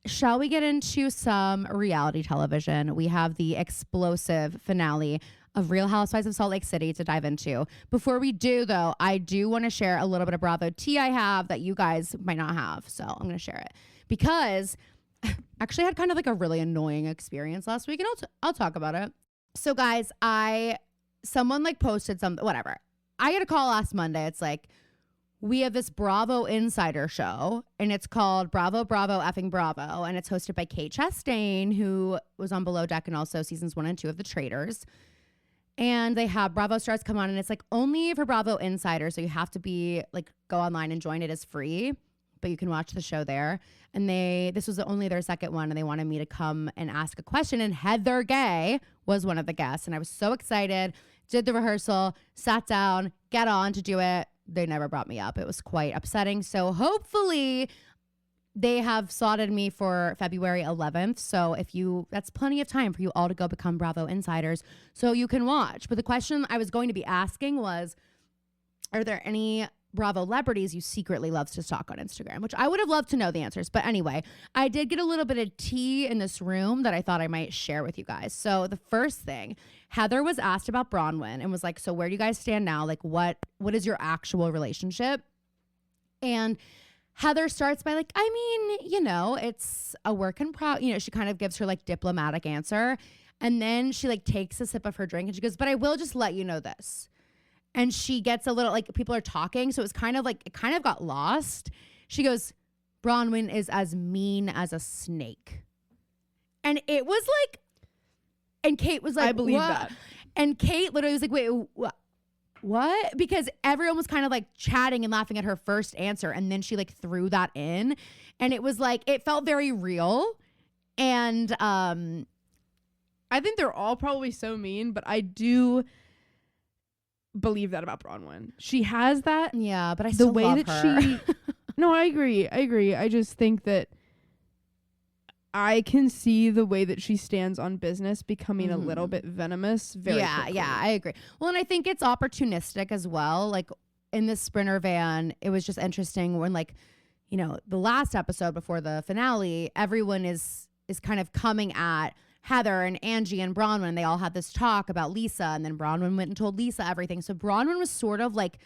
Shall we get into some reality television? We have the explosive finale of Real Housewives of Salt Lake City to dive into. Before we do, though, I do want to share a little bit of Bravo tea I have that you guys might not have. So I'm going to share it because I actually had kind of like a really annoying experience last week, and I'll talk about it. So, guys, someone like posted something, whatever. I got a call last Monday. It's like, we have this Bravo Insider show, and it's called Bravo, Bravo, effing Bravo, and it's hosted by Kate Chastain, who was on Below Deck and also seasons 1 and 2 of The Traitors. And they have Bravo stars come on, and it's like only for Bravo Insider, so you have to be like go online and join. It is free, but you can watch the show there. And this was only their second one, and they wanted me to come and ask a question. And Heather Gay was one of the guests, and I was so excited. Did the rehearsal, sat down, get on to do it. they never brought me up. It was quite upsetting. So hopefully they have slotted me for February 11th. So that's plenty of time for you all to go become Bravo insiders so you can watch. But the question I was going to be asking was, are there any Bravo celebrities you secretly love to stalk on Instagram? Which I would have loved to know the answers. But anyway, I did get a little bit of tea in this room that I thought I might share with you guys. So the first thing, Heather was asked about Bronwyn and was like, so where do you guys stand now? Like, what is your actual relationship? And Heather starts by like, I mean, it's a work in progress. She kind of gives her like diplomatic answer. And then she like takes a sip of her drink and she goes, but I will just let you know this. And she gets a little like, people are talking. So it kind of got lost. She goes, Bronwyn is as mean as a snake. And it was like, and Kate was like, I believe what? that. And Kate literally was like, wait, what? Because everyone was kind of like chatting and laughing at her first answer. And then she like threw that in. And it was like, it felt very real. And I think they're all probably so mean, but I do believe that about Bronwyn. She has that. yeah, but I The still way love that her. she. No, I agree. I just think that I can see the way that she stands on business becoming a little bit venomous very quickly. Yeah, I agree. Well, and I think it's opportunistic as well. Like in the Sprinter van, it was just interesting when like, the last episode before the finale, everyone is kind of coming at Heather and Angie and Bronwyn. They all had this talk about Lisa, and then Bronwyn went and told Lisa everything. So Bronwyn was sort of like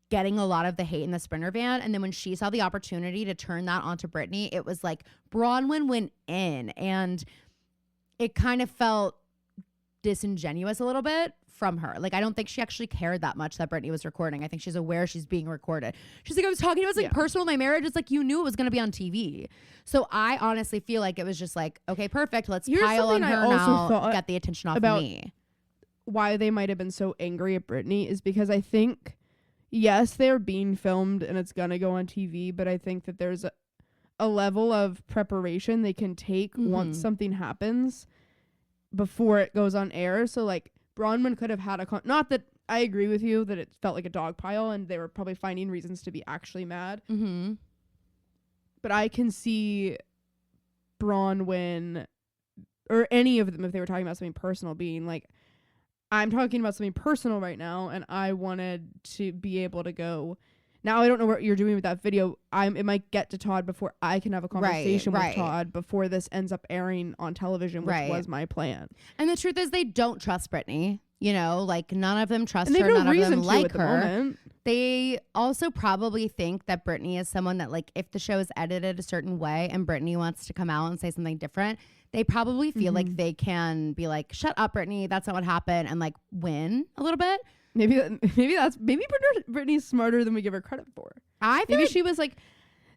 getting a lot of the hate in the Sprinter van. And then when she saw the opportunity to turn that onto Brittany, it was like Bronwyn went in, and it kind of felt disingenuous a little bit from her. Like, I don't think she actually cared that much that Brittany was recording. I think she's aware she's being recorded. She's like, I was talking about like personal in my marriage. It's like, you knew it was going to be on TV. So I honestly feel like it was just like, okay, perfect. Let's pile on her now, get the attention off of me. Why they might have been so angry at Brittany is because I think, yes, they're being filmed and it's going to go on TV, but I think that there's a level of preparation they can take once something happens before it goes on air. So like Bronwyn could have had not that I agree with you that it felt like a dog pile and they were probably finding reasons to be actually mad. But I can see Bronwyn or any of them, if they were talking about something personal, being like, I'm talking about something personal right now, and I wanted to be able to go. Now, I don't know what you're doing with that video. It might get to Todd before I can have a conversation with Todd before this ends up airing on television, which was my plan. And the truth is they don't trust Brittany. Like none of them trust and her. None of them like her. Moment. They also probably think that Brittany is someone that like if the show is edited a certain way and Brittany wants to come out and say something different, they probably feel like they can be like, shut up, Brittany, that's not what happened, and like win a little bit. Maybe Brittany's smarter than we give her credit for. I feel maybe she was like,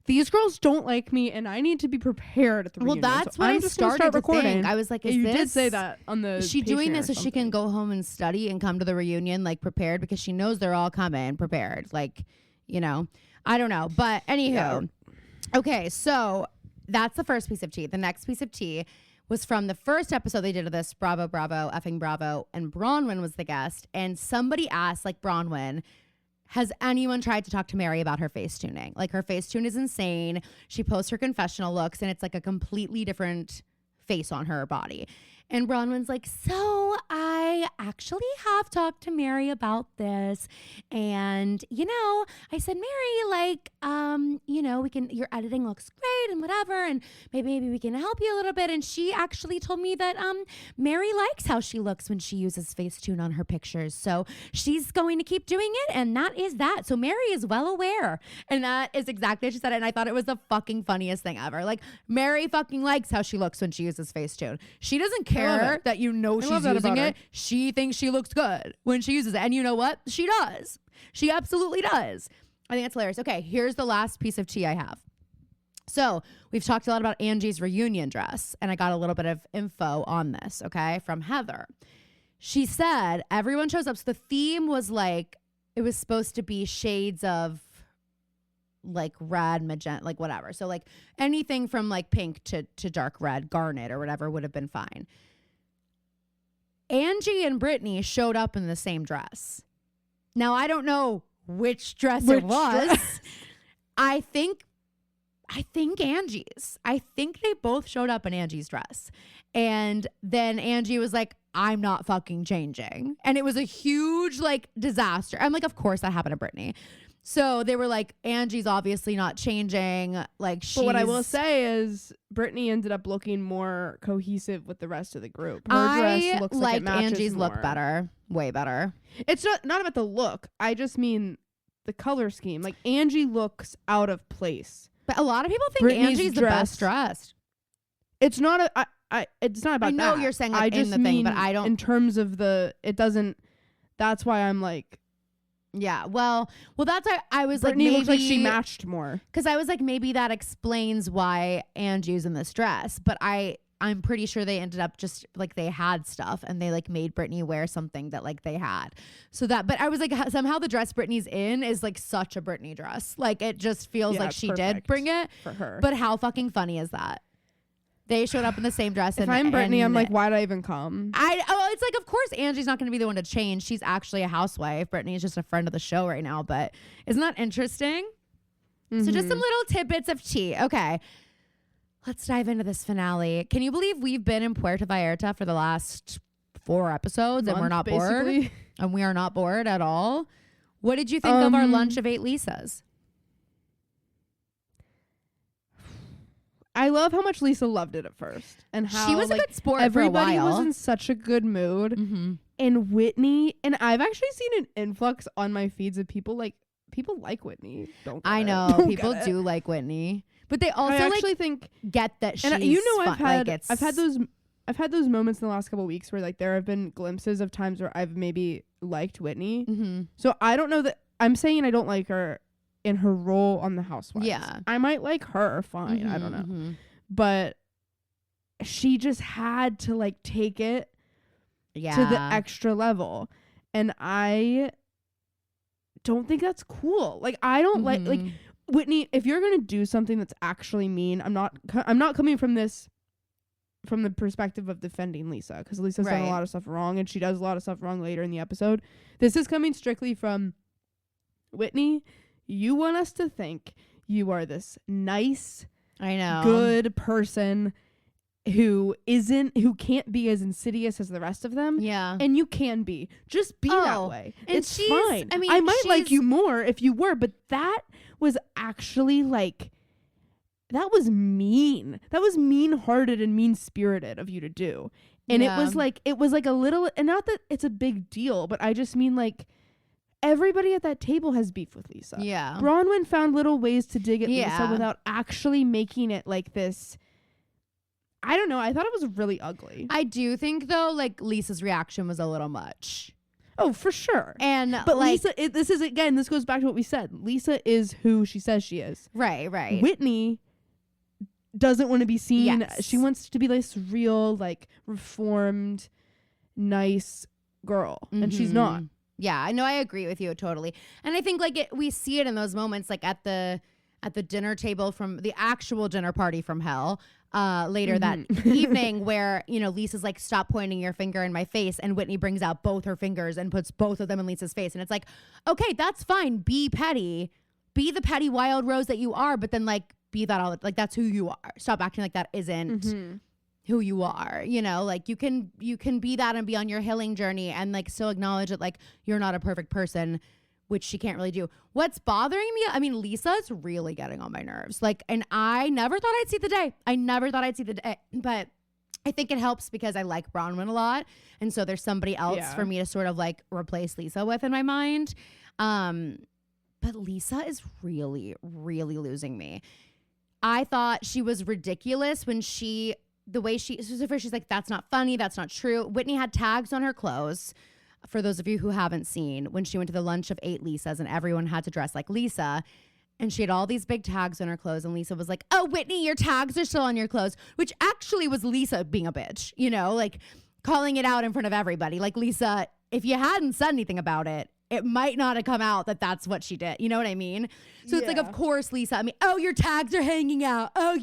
these girls don't like me and I need to be prepared at the reunion. Well, that's so what I'm I just gonna started start to recording. think. I was like, you did say that on the is she doing Patreon this so she can go home and study and come to the reunion like prepared, because she knows they're all coming prepared. Like, I don't know. But anywho, okay, so that's the first piece of tea. The next piece of tea was from the first episode they did of this, Bravo, effing Bravo, and Bronwyn was the guest. And somebody asked, like, Bronwyn, has anyone tried to talk to Mary about her face tuning? Like, her face tune is insane. She posts her confessional looks, and it's like a completely different face on her body. And Bronwyn's like, so I actually have talked to Mary about this. And, I said, Mary, like, your editing looks great and whatever. And maybe we can help you a little bit. And she actually told me that Mary likes how she looks when she uses Facetune on her pictures. So she's going to keep doing it. And that is that. So Mary is well aware. And that is exactly what she said. And I thought it was the fucking funniest thing ever. Like, Mary fucking likes how she looks when she uses Facetune. She doesn't care that she's using it. She thinks she looks good when she uses it. And you know what? She does. She absolutely does. I think that's hilarious. Okay, here's the last piece of tea I have. So we've talked a lot about Angie's reunion dress, and I got a little bit of info on this, okay, from Heather. She said everyone shows up. So the theme was like, it was supposed to be shades of like red, magenta, like whatever. So like anything from like pink to dark red, garnet or whatever would have been fine. Angie and Brittany showed up in the same dress. Now, I don't know which dress Which it was. dress? I think Angie's. I think they both showed up in Angie's dress. And then Angie was like, I'm not fucking changing. And it was a huge like disaster. I'm like, of course that happened to Brittany. So they were like, Angie's obviously not changing. Like, But what I will say is Brittany ended up looking more cohesive with the rest of the group. Her I dress looks like it liked matches Angie's more. look better, way better. It's not about the look. I just mean the color scheme. Like Angie looks out of place. But a lot of people think Brittany's Angie's the dress- best dressed. It's not a. It's not about. I know that. you're saying, like, I in just the thing, mean but I don't- In terms of the, it doesn't. That's why I'm like. Yeah, well, that's why I was Brittany like, maybe looks like she matched more. because I was like, maybe that explains why Angie's in this dress. But I'm pretty sure they ended up just like they had stuff and they like made Brittany wear something that like they had. So that, but I was like, somehow the dress Brittany's in is like such a Brittany dress. Like it just feels Yeah, like it's she did perfect bring it. For her. But how fucking funny is that? They showed up in the same dress. if I'm Brittany, I'm like, why'd I even come? It's like, of course, Angie's not going to be the one to change. She's actually a housewife. Brittany is just a friend of the show right now. But isn't that interesting? So just some little tidbits of tea. Okay. Let's dive into this finale. Can you believe we've been in Puerto Vallarta for the last 4 episodes and we're not bored? Basically. And we are not bored at all. What did you think of our lunch of 8 Lisas? I love how much Lisa loved it at first, and how She was like, a good sport everybody for a while. was in such a good mood. Mm-hmm. And Whitney, and I've actually seen an influx on my feeds of people like Whitney. Don't get I it. know. Don't People get it. do like Whitney. But they also I actually like think, get that she's and you know, fun. I've like, had those moments in the last couple of weeks where like there have been glimpses of times where I've maybe liked Whitney. Mm-hmm. So I don't know that I'm saying I don't like her in her role on The Housewives. Yeah. I might like her fine. I don't know. Mm-hmm. But she just had to like take it Yeah. to the extra level, and I don't think that's cool. Like I don't like Mhm. Whitney, if you're gonna do something that's actually mean, I'm not coming from the perspective of defending Lisa, because Lisa's done a Right. lot of stuff wrong, and she does a lot of stuff wrong later in the episode. This is coming strictly from Whitney. You want us to think you are this nice, I know. good person who can't be as insidious as the rest of them. Yeah. And you can be. Just be that Oh, way. and It's she's- fine. I mean, I might like she's- you more if you were, but that was actually like, that was mean. That was mean-hearted and mean-spirited of you to do. And Yeah. it was like a little, and not that it's a big deal, but I just mean like, everybody at that table has beef with Lisa. Yeah. Bronwyn found little ways to dig at Lisa Yeah. without actually making it like this. I don't know. I thought it was really ugly. I do think though, like Lisa's reaction was a little much. Oh, for sure. And But like, Lisa, this goes back to what we said. Lisa is who she says she is. right. Whitney doesn't want to be seen. Yes. She wants to be this real, like, reformed, nice girl. And she's not. Mhm. Yeah, I know. I agree with you totally. And I think like we see it in those moments, like at the dinner table from the actual dinner party from hell later that evening, where, you know, Lisa's like, stop pointing your finger in my face. And Whitney brings out both her fingers and puts both of them in Lisa's face. And it's like, okay, that's fine. Be petty. Be the petty wild rose that you are. But then like, be that all, like, that's who you are. Stop acting like that isn't who you are. You know, like you can be that and be on your healing journey and like still acknowledge that like you're not a perfect person, which she can't really do. What's bothering me, I mean, Lisa is really getting on my nerves. Like, and I never thought I'd see the day. But I think it helps because I like Bronwyn a lot. And so there's somebody else for me to sort of like replace Lisa with in my mind. But Lisa is really, really losing me. I thought she was ridiculous when the way she's like, that's not funny. That's not true. Whitney had tags on her clothes. For those of you who haven't seen, when she went to the lunch of 8 Lisas and everyone had to dress like Lisa, and she had all these big tags on her clothes, and Lisa was like, oh, Whitney, your tags are still on your clothes, which actually was Lisa being a bitch, you know, like calling it out in front of everybody. Like, Lisa, if you hadn't said anything about it, it might not have come out that that's what she did. You know what I mean? So it's like, of course, Lisa. I mean, oh, your tags are hanging out. Oh,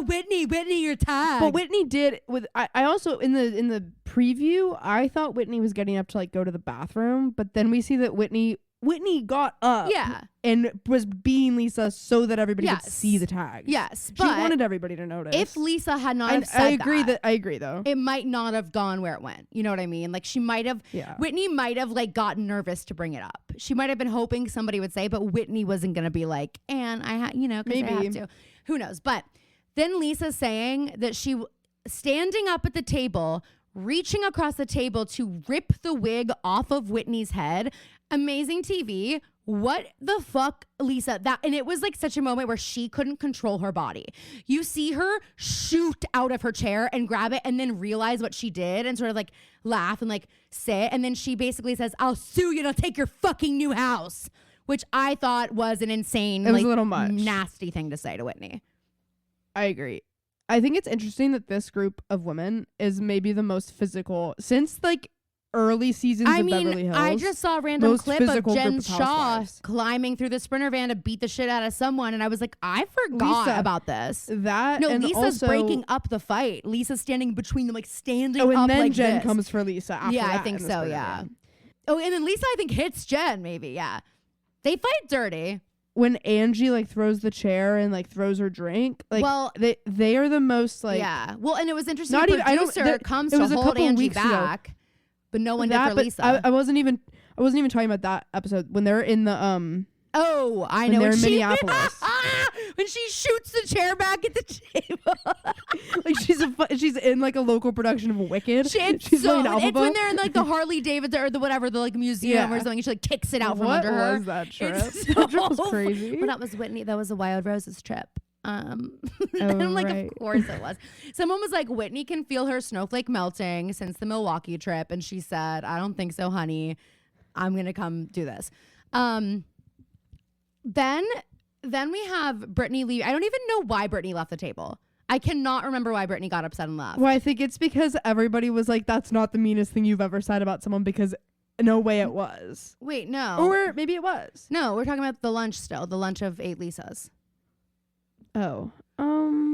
Whitney, your tags. But Whitney did with. I also in the preview, I thought Whitney was getting up to like go to the bathroom, but then we see that Whitney Whitney got up Yeah. and was being Lisa so that everybody could Yes. see the tags. Yes, She but wanted everybody to notice. if Lisa had not I, have said I agree though. it might not have gone where it went. You know what I mean? Like she might have, Yeah. Whitney might have like gotten nervous to bring it up. She might have been hoping somebody would say, but Whitney wasn't going to be like, and I have, 'cause I Maybe. have to. Who knows? But then Lisa's saying that she standing up at the table, reaching across the table to rip the wig off of Whitney's head. Amazing TV. What the fuck, Lisa? And it was like such a moment where she couldn't control her body. You see her shoot out of her chair and grab it and then realize what she did and sort of like laugh and like sit. And then she basically says, I'll sue you to take your fucking new house, which I thought was an insane, It was a little much. nasty thing to say to Whitney. I agree. I think it's interesting that this group of women is maybe the most physical since like early seasons I of mean, Beverly Hills. I just saw a random most clip of physical Jen group of Shaw housewives. climbing through the Sprinter van to beat the shit out of someone. And I was like, I forgot Lisa, about this. that No, and Lisa's also, breaking up the fight. Lisa's standing between them, like standing Oh, and up then like Jen this. comes for Lisa. After Yeah, I that think in the so, Sprinter yeah. van. Oh, and then Lisa, I think, hits Jen, maybe, yeah. They fight dirty. When Angie like throws the chair and like throws her drink, like Well, they are the most like yeah. Well, and it was interesting. Not The even- I don't- producer there- comes it to was a hold couple Angie weeks ago. back, but no one that. did for But Lisa. I wasn't even talking about that episode when they're in the Oh, I when know. they're in she, Minneapolis. when she shoots the chair back at the table. like she's in like a local production of Wicked. It's She's playing when Alphaba. they're in like the Harley Davidson or the whatever, the like museum Yeah. or something. And she like kicks it out from What under her. was that trip? It's That trip was so- crazy. Well, that was Whitney. That was a Wild Roses trip. And Oh, I'm like, right. of course it was. Someone was like, Whitney can feel her snowflake melting since the Milwaukee trip. And she said, I don't think so, honey. I'm going to come do this. Then we have Brittany leave. I don't even know why Brittany left the table. I cannot remember why Brittany got upset and left. Well, I think it's because everybody was like, "That's not the meanest thing you've ever said about someone," because no way it was. Wait, no. Or maybe it was. No, we're talking about the lunch still. The lunch of 8 Lisas. Oh.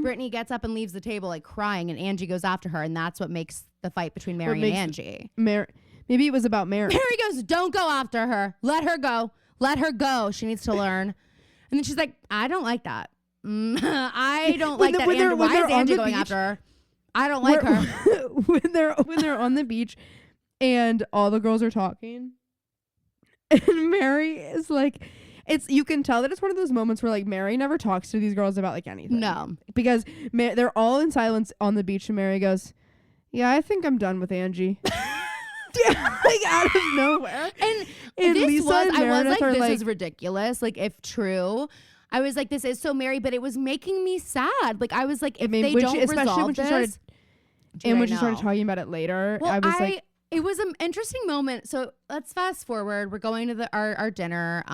Brittany gets up and leaves the table like crying, and Angie goes after her, and that's what makes the fight between Mary and makes- Angie. Maybe it was about Mary. Mary goes, don't go after her. Let her go. Let her go. She needs to learn. And then she's like, I don't like that. I don't like that. Andrew. Why is Angie going after her? I don't like her. when they're on the beach and all the girls are talking and Mary is like, you can tell that it's one of those moments where like Mary never talks to these girls about like anything. No. Because they're all in silence on the beach and Mary goes, yeah, I think I'm done with Angie. Yeah, like out of nowhere. And Lisa this was, and I was Meredith like, are this like, is ridiculous. Like, if true, I was like, this is so Mary, but it was making me sad. Like, I was like, if they don't resolve when she this, started, dude, and when I she started know. talking about it later, Well, I was like, it was an interesting moment. So let's fast forward. We're going to our dinner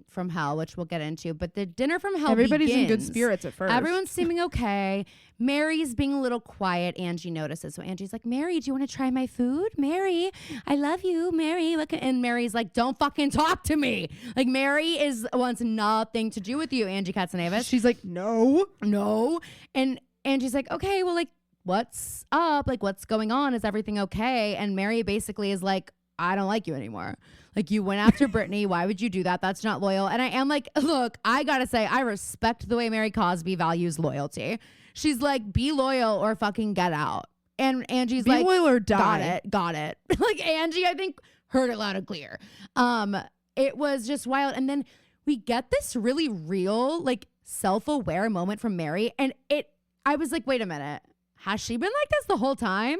from hell, which we'll get into. But the dinner from hell everybody's in good begins. spirits at first. Everyone's seeming okay. Mary's being a little quiet. Angie notices. So Angie's like, Mary, do you want to try my food? Mary, I love you. Mary, look. And Mary's like, don't fucking talk to me. Like, Mary wants nothing to do with you, Angie Katzenevich. She's like, no. And Angie's like, okay, well, like, what's up? Like, what's going on? Is everything okay? And Mary basically is like, I don't like you anymore. Like, you went after Brittany. Why would you do that? That's not loyal. And I am like, look, I gotta say, I respect the way Mary Cosby values loyalty. She's like, be loyal or fucking get out. And Angie's Be like, loyal or die. got it. Like, Angie, I think, heard it loud and clear. It was just wild. And then we get this really real, like, self-aware moment from Mary. And I was like, wait a minute. Has she been like this the whole time?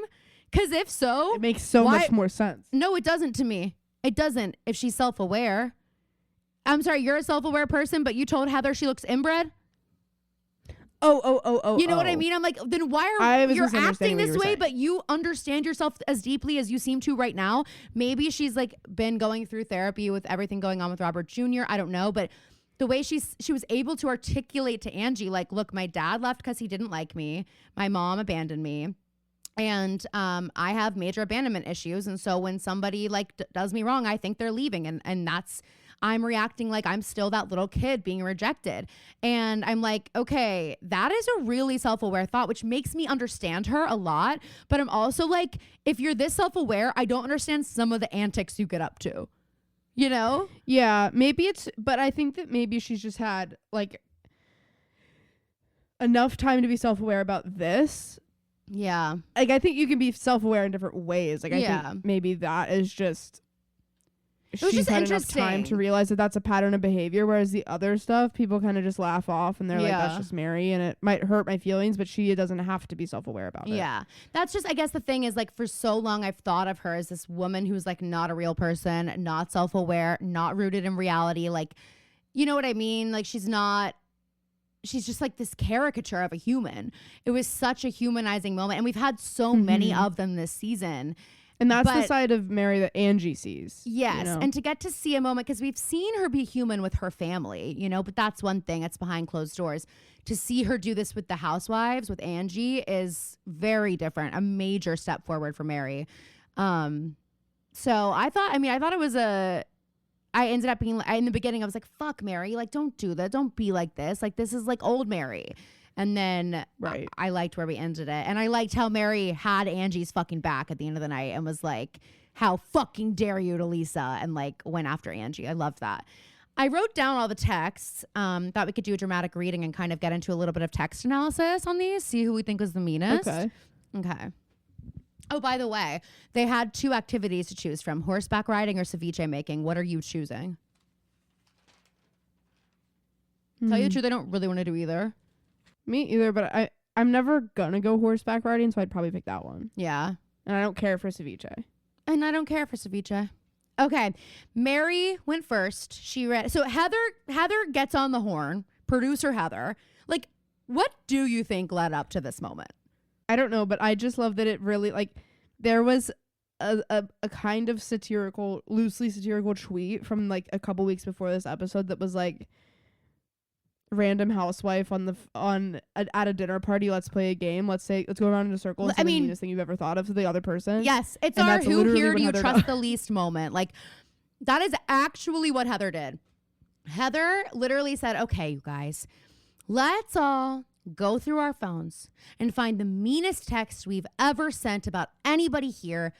Because if so, It makes so why- much more sense. no, it doesn't to me. It doesn't if she's self-aware. I'm sorry, you're a self-aware person, but you told Heather she looks inbred? Oh. You know what I mean? I'm like, then why I are was you acting misunderstanding what this you were way, saying. but you understand yourself as deeply as you seem to right now? Maybe she's like been going through therapy with everything going on with Robert Jr. I don't know, but the way she was able to articulate to Angie, like, look, my dad left because he didn't like me. My mom abandoned me. And I have major abandonment issues. And so when somebody like does me wrong, I think they're leaving. And that's, I'm reacting like I'm still that little kid being rejected. And I'm like, okay, that is a really self-aware thought, which makes me understand her a lot. But I'm also like, if you're this self-aware, I don't understand some of the antics you get up to. You know? Yeah, maybe but I think that maybe she's just had like enough time to be self-aware about this. Yeah. Like, I think you can be self-aware in different ways. Like, I Yeah. think maybe that is just was she's just had enough time to interesting. realize that that's a pattern of behavior, whereas the other stuff people kind of just laugh off and they're like, Yeah. that's just Mary, and it might hurt my feelings, but she doesn't have to be self-aware about it. Yeah. That's just, I guess the thing is, like, for so long I've thought of her as this woman who's like not a real person, not self-aware, not rooted in reality. Like, you know what I mean? Like, she's just like this caricature of a human. It was such a humanizing moment. And we've had so many Mhm. of them this season. And that's the But- side of Mary that Angie sees. Yes. you know? And to get to see a moment, because we've seen her be human with her family, you know, but that's one thing. It's behind closed doors. To see her do this with the housewives, with Angie, is very different. A major step forward for Mary. So I thought it was I ended up being, in the beginning, I was like, fuck, Mary. Like, don't do that. Don't be like this. Like, this is like old Mary. And then Right. I liked where we ended it. And I liked how Mary had Angie's fucking back at the end of the night and was like, how fucking dare you to Lisa, and like went after Angie. I loved that. I wrote down all the texts. Thought we could do a dramatic reading and kind of get into a little bit of text analysis on these, see who we think was the meanest. Okay. Oh, by the way, they had 2 activities to choose from: horseback riding or ceviche making. What are you choosing? Tell you the truth, I don't really want to do either. Me either, but I'm never gonna go horseback riding, so I'd probably pick that one. Yeah. And I don't care for ceviche. And I don't care for ceviche. Okay. Mary went first. She read. So Heather gets on the horn. Producer Heather. Like, what do you think led up to this moment? I don't know, but I just love that it really, like, there was a kind of loosely satirical tweet from like a couple weeks before this episode that was like, random housewife at a dinner party, let's play a game, let's go around in a circle and say the meanest thing you've ever thought of to the other person. Yes, it's And our that's who literally here what do you Heather trust does. the least moment. Like, that is actually what Heather did. Heather literally said, okay, you guys, let's all go through our phones and find the meanest text we've ever sent about anybody here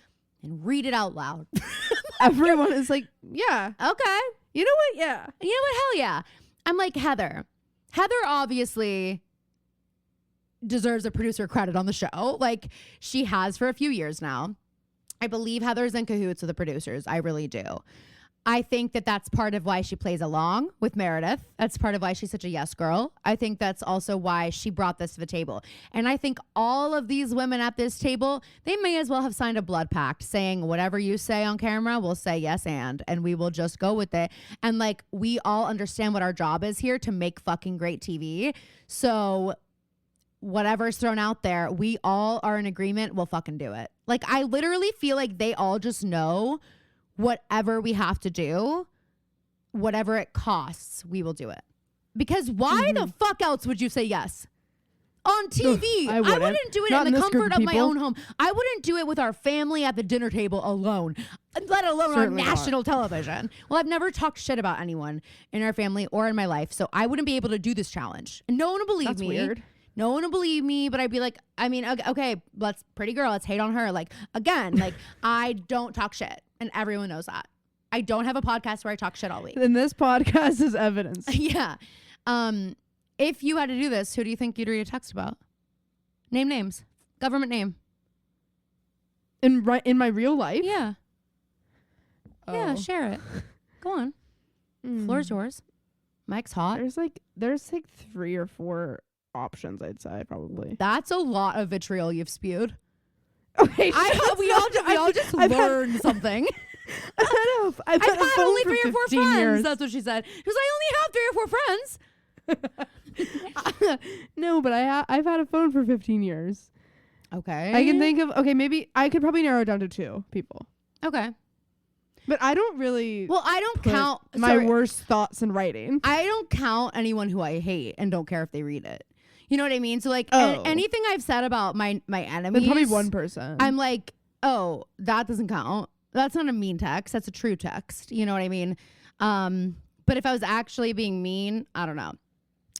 and read it out loud. Everyone is like, yeah, Okay. you know what, yeah. You know what? Hell yeah. I'm like, Heather obviously deserves a producer credit on the show. Like, she has for a few years now. I believe Heather's in cahoots with the producers. I really do. I think that that's part of why she plays along with Meredith. That's part of why she's such a yes girl. I think that's also why she brought this to the table. And I think all of these women at this table, they may as well have signed a blood pact saying, whatever you say on camera, we'll say yes and we will just go with it. And like, we all understand what our job is here, to make fucking great TV. So whatever's thrown out there, we all are in agreement, we'll fucking do it. Like, I literally feel like they all just know whatever we have to do, whatever it costs, we will do it. Because why the fuck else would you say yes? On TV. I wouldn't. Do it Not in the in this group comfort of of my people. own home. I wouldn't do it with our family at the dinner table alone, let alone Certainly on not. national television. Well, I've never talked shit about anyone in our family or in my life, so I wouldn't be able to do this challenge. And no one will believe That's me. weird. No one will believe me, but I'd be like, I mean, okay, let's pretty girl, let's hate on her. Like, again, like, I don't talk shit, and everyone knows that. I don't have a podcast where I talk shit all week. And this podcast is evidence. Yeah. If you had to do this, who do you think you'd read a text about? Name names. Government name. In my real life? Yeah. Yeah, Oh. share it. Go on. Mm. Floor's yours. Mike's hot. There's like 3 or 4 options, I'd say, probably. That's a lot of vitriol you've spewed. Okay, We all just I've had- learned something. I've had I've a had phone only for 3 or 4 15 friends. years. That's what she said. She was, I only have 3 or 4 friends. No, but I've had a phone for 15 years. Okay. I can think of, maybe I could probably narrow it down to 2 people. Okay. But I don't really Well, I don't put count my worst thoughts in writing. I don't count anyone who I hate and don't care if they read it. You know what I mean? So like Oh. anything I've said about my enemies, But probably one person. I'm like, oh, that doesn't count. That's not a mean text. That's a true text. You know what I mean? But if I was actually being mean, I don't know.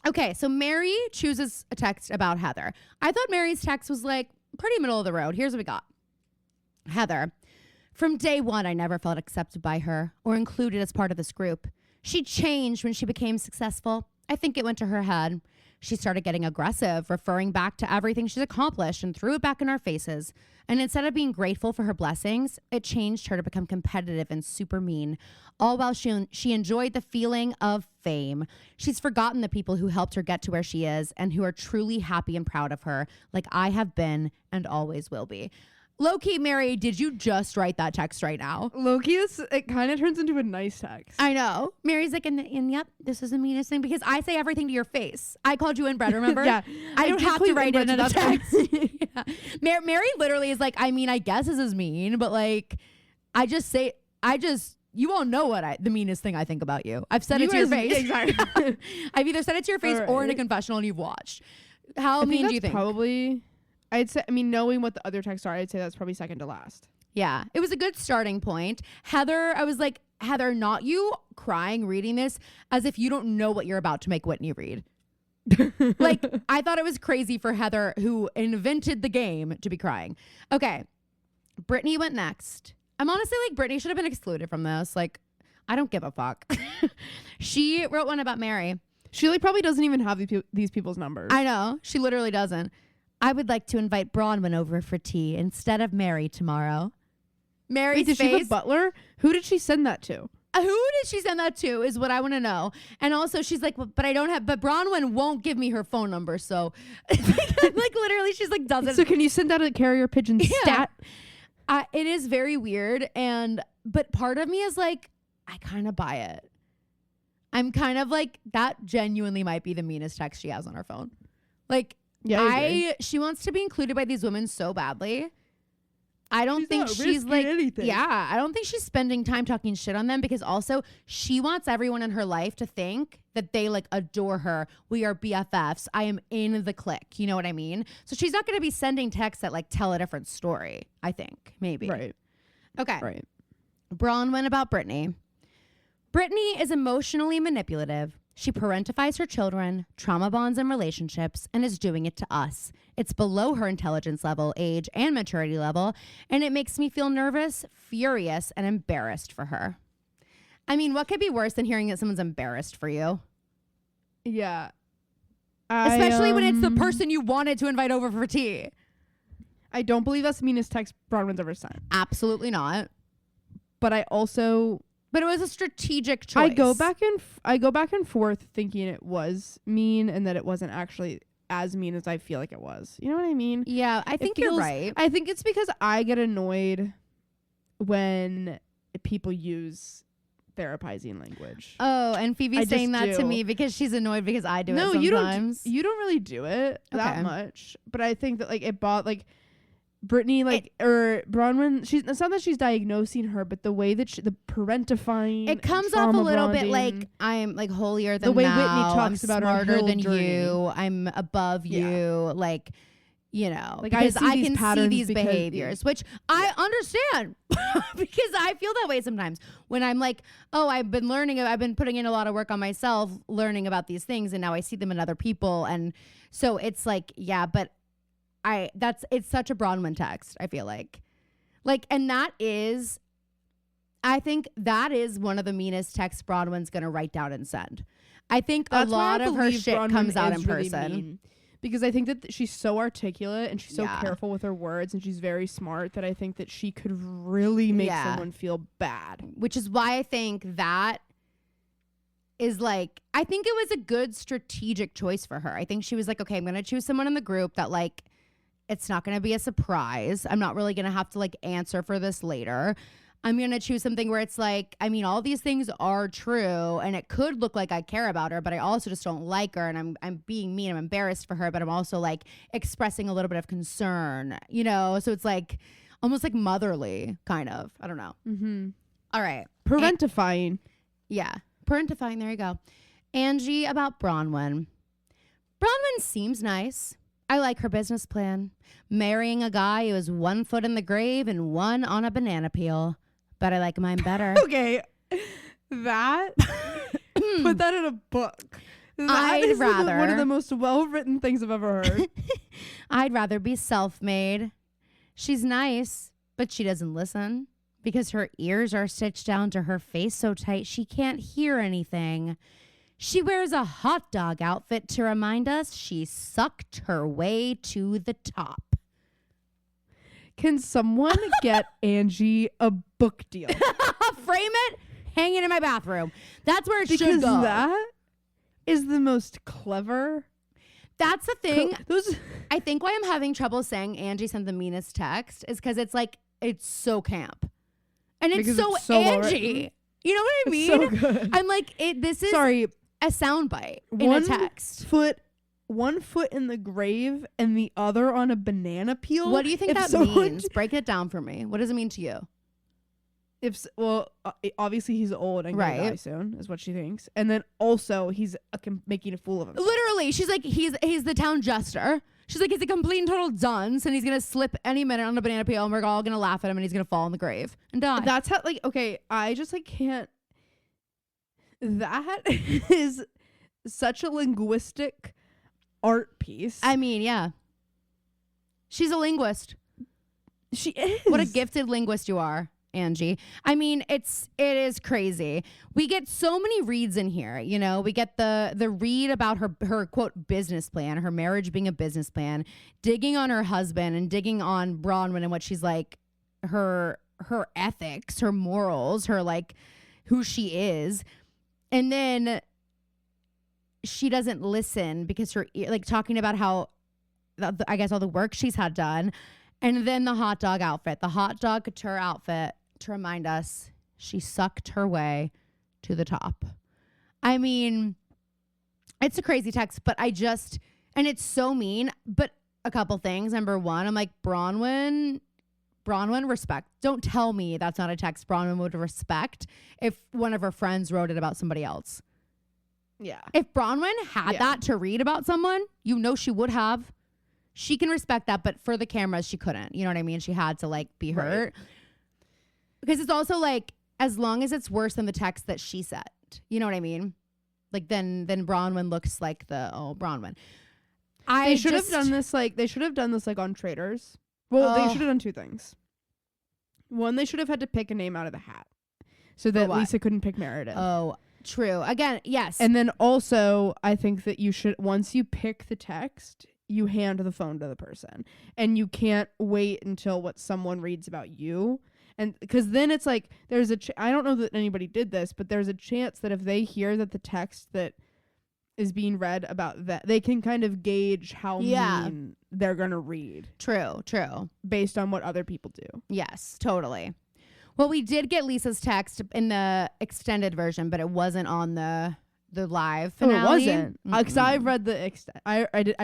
Okay, so Mary chooses a text about Heather. I thought Mary's text was like pretty middle of the road. Here's what we got. Heather, From day one, I never felt accepted by her or included as part of this group. She changed when she became successful. I think it went to her head. She started getting aggressive, referring back to everything she's accomplished and threw it back in our faces. And instead of being grateful for her blessings, it changed her to become competitive and super mean, all while she enjoyed the feeling of fame. She's forgotten the people who helped her get to where she is and who are truly happy and proud of her, like I have been and always will be. Low-key, Mary, did you just write that text right now? Low-key, it kind of turns into a nice text. I know. Mary's like, and yep, this is the meanest thing because I say everything to your face. I called you inbred, remember? Yeah. I don't have to write it in a text. Yeah. Mary literally is like, I mean, I guess this is mean, but like, you won't know what the meanest thing I think about you. I've said it to your face. Exactly. I've either said it to your face or in a confessional and you've watched. How mean do you think? Probably, I'd say, I mean, knowing what the other texts are, I'd say that's probably second to last. Yeah, it was a good starting point. Heather, I was like, Heather, not you crying reading this as if you don't know what you're about to make Whitney read. Like, I thought it was crazy for Heather, who invented the game, to be crying. Okay, Brittany went next. I'm honestly like, Brittany should have been excluded from this. Like, I don't give a fuck. She wrote one about Mary. She like probably doesn't even have these people's numbers. I know. She literally doesn't. I would like to invite Bronwyn over for tea instead of Mary tomorrow. Mary's Wait, did face. she have a butler? Who did she send that to? Who did she send that to is what I want to know. And also she's like, but Bronwyn won't give me her phone number. So like literally she's like, doesn't. So can you send out a carrier pigeon stat? It is very weird. But part of me is like, I kind of buy it. I'm kind of like, that genuinely might be the meanest text she has on her phone. Like, yeah, she wants to be included by these women so badly. I don't think she's like, anything. Yeah, I don't think she's spending time talking shit on them because also she wants everyone in her life to think that they like adore her. We are BFFs. I am in the clique. You know what I mean? So she's not going to be sending texts that like tell a different story, I think, maybe. Right. Okay. Right. Bronwyn about Brittany. Brittany is emotionally manipulative. She parentifies her children, trauma bonds in relationships, and is doing it to us. It's below her intelligence level, age, and maturity level, and it makes me feel nervous, furious, and embarrassed for her. I mean, what could be worse than hearing that someone's embarrassed for you? Yeah. Especially when it's the person you wanted to invite over for tea. I don't believe that's the meanest text Bronwyn's ever sent. Absolutely not. But I also... But it was a strategic choice. I go back and forth thinking it was mean and that it wasn't actually as mean as I feel like it was. You know what I mean? Yeah, I think you're right. I think it's because I get annoyed when people use therapizing language. Oh, and Phoebe's saying that to me because she's annoyed because I do it sometimes. You don't really do it that much. But I think that like Brittany, or Bronwyn, it's not that she's diagnosing her, but the way that the parentifying, it comes off a little bit like I'm like holier than the way thou. Whitney talks I'm about smarter her than journey. you. I'm above you. Like, you know, like because I these can see patterns these behaviors, which I understand because I feel that way sometimes when I'm like, oh, I've been putting in a lot of work on myself, learning about these things, and now I see them in other people, and so it's like, yeah, but. It's such a Bronwyn text, I feel like, and I think that is one of the meanest texts Bronwyn's going to write down and send. I think a lot of her shit comes out in person. Because I think that she's so articulate and she's so careful with her words and she's very smart that I think that she could really make someone feel bad. Which is why I think that is like, I think it was a good strategic choice for her. I think she was like, okay, I'm going to choose someone in the group that like, it's not going to be a surprise. I'm not really going to have to like answer for this later. I'm going to choose something where it's like, I mean, all these things are true and it could look like I care about her, but I also just don't like her and I'm being mean. I'm embarrassed for her, but I'm also like expressing a little bit of concern, you know? So it's like almost like motherly kind of, I don't know. Mm-hmm. All right. Parentifying. Parentifying. There you go. Angie about Bronwyn. Bronwyn seems nice. I like her business plan. Marrying a guy who is 1 foot in the grave and 1 on a banana peel. But I like mine better. Okay. That put that in a book. I'd rather one of the most well-written things I've ever heard. I'd rather be self-made. She's nice, but she doesn't listen. because her ears are stitched down to her face so tight she can't hear anything. She wears a hot dog outfit to remind us she sucked her way to the top. Can someone get Angie a book deal? Frame it, hang it in my bathroom. That's where it should Because go. that is the most clever. That's the thing. Those I think why I'm having trouble saying Angie sent the meanest text is because it's like, it's so camp. And it's Because so it's so well Angie. written. You know what I mean? It's so good. I'm like, this is Sorry, a soundbite in one a text. one foot in the grave and the other on a banana peel. What do you think If that someone- means? Break it down for me. What does it mean to you? Obviously he's old and gonna die Right. soon, is what she thinks, and then also he's making a fool of himself. Literally, she's like, he's the town jester. She's like, he's a complete and total dunce, and he's gonna slip any minute on a banana peel, and we're all gonna laugh at him, and he's gonna fall in the grave and die. That's how, like, okay, I just like can't. That is such a linguistic art piece. I mean, yeah. She's a linguist. She is. What a gifted linguist you are, Angie. I mean, it is crazy. We get so many reads in here, you know. We get the read about her quote business plan, her marriage being a business plan, digging on her husband and digging on Bronwyn and what she's like, her ethics, her morals, her like who she is. And then she doesn't listen because her like talking about how I guess all the work she's had done. And then the hot dog outfit, the hot dog couture outfit to remind us she sucked her way to the top. I mean, it's a crazy text, but and it's so mean, but a couple things. Number one, I'm like, Bronwyn, respect. Don't tell me that's not a text Bronwyn would respect if one of her friends wrote it about somebody else. Yeah. If Bronwyn had that to read about someone, you know she would have. She can respect that, but for the cameras, she couldn't. You know what I mean? She had to like be hurt. Because it's also like, as long as it's worse than the text that she said. You know what I mean? Like then Bronwyn looks like Bronwyn. They should have done this like on Traders. Well, they should have done two things. One, they should have had to pick a name out of the hat so that what? Lisa couldn't pick Meredith. Oh, true. Again, yes. And then also, I think that you should, once you pick the text, you hand the phone to the person. And you can't wait until what someone reads about you. And because then it's like, there's I don't know that anybody did this, but there's a chance that if they hear that the text that is being read about that, they can kind of gauge how mean they're going to read. True. Based on what other people do. Yes, totally. Well, we did get Lisa's text in the extended version, but it wasn't on the live finale. Oh, it wasn't. Because I've read the I read it.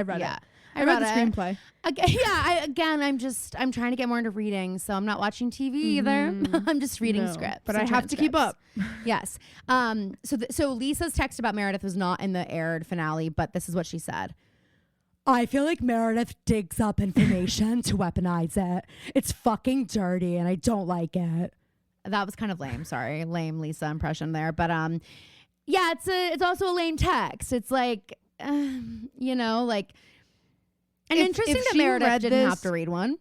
I read the screenplay. Again, I'm trying to get more into reading, so I'm not watching TV either. I'm just reading scripts. But I and have to keep up. Yes. So Lisa's text about Meredith was not in the aired finale, but this is what she said. I feel like Meredith digs up information to weaponize it. It's fucking dirty and I don't like it. That was kind of lame. Sorry. Lame Lisa impression there. But yeah, it's also a lame text. It's like, you know, like, and interesting that Meredith didn't have to read one.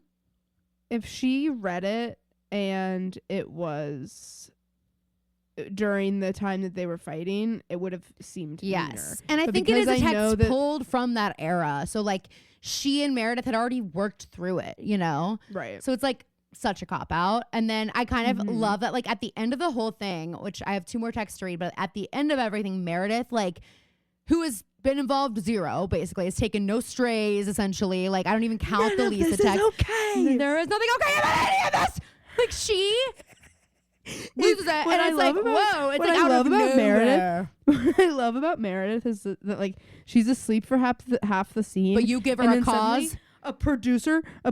If she read it and it was during the time that they were fighting, it would have seemed meaner. And I think it is a text pulled from that era. So like she and Meredith had already worked through it, you know? Right. So it's like such a cop out. And then I kind of love that like at the end of the whole thing, which I have two more texts to read, but at the end of everything, Meredith, like who has been involved zero, basically, has taken no strays, essentially. Like I don't even count the Lisa text. Okay. There is nothing okay about any of this. Like she loses it, and it's like, whoa! It's like out of nowhere. What I love about Meredith is that like she's asleep for half the scene, But you give her and a then cause. suddenly A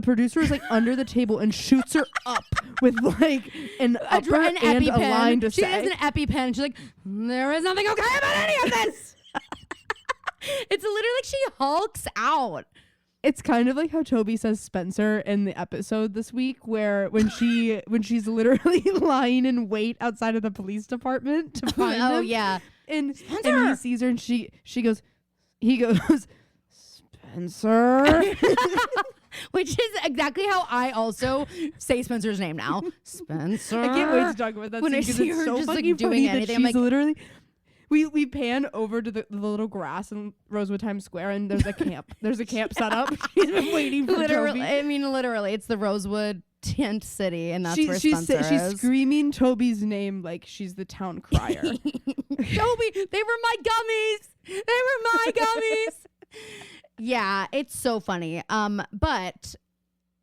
producer is like under the table and shoots her up with like an upper and a line to She say. has an EpiPen. She's like, there is nothing okay about any of this. It's literally like she hulks out. It's kind of like how Toby says Spencer in the episode this week, where when she's literally lying in wait outside of the police department to find him. Oh yeah, and he sees her and he goes, Spencer. which is exactly how I also say Spencer's name now. Spencer. I can't wait to talk about that When scene I 'cause see it's her so just, like, fucking doing funny that anything, I'm she's like- literally. We pan over to the little grass in Rosewood Times Square, and there's a camp. There's a camp set up. She's been waiting for Literally, Toby. I mean, literally, it's the Rosewood Tent City, and that's where she's Spencer is. she's screaming Toby's name like she's the town crier. Toby, they were my gummies. They were my gummies. Yeah, it's so funny. But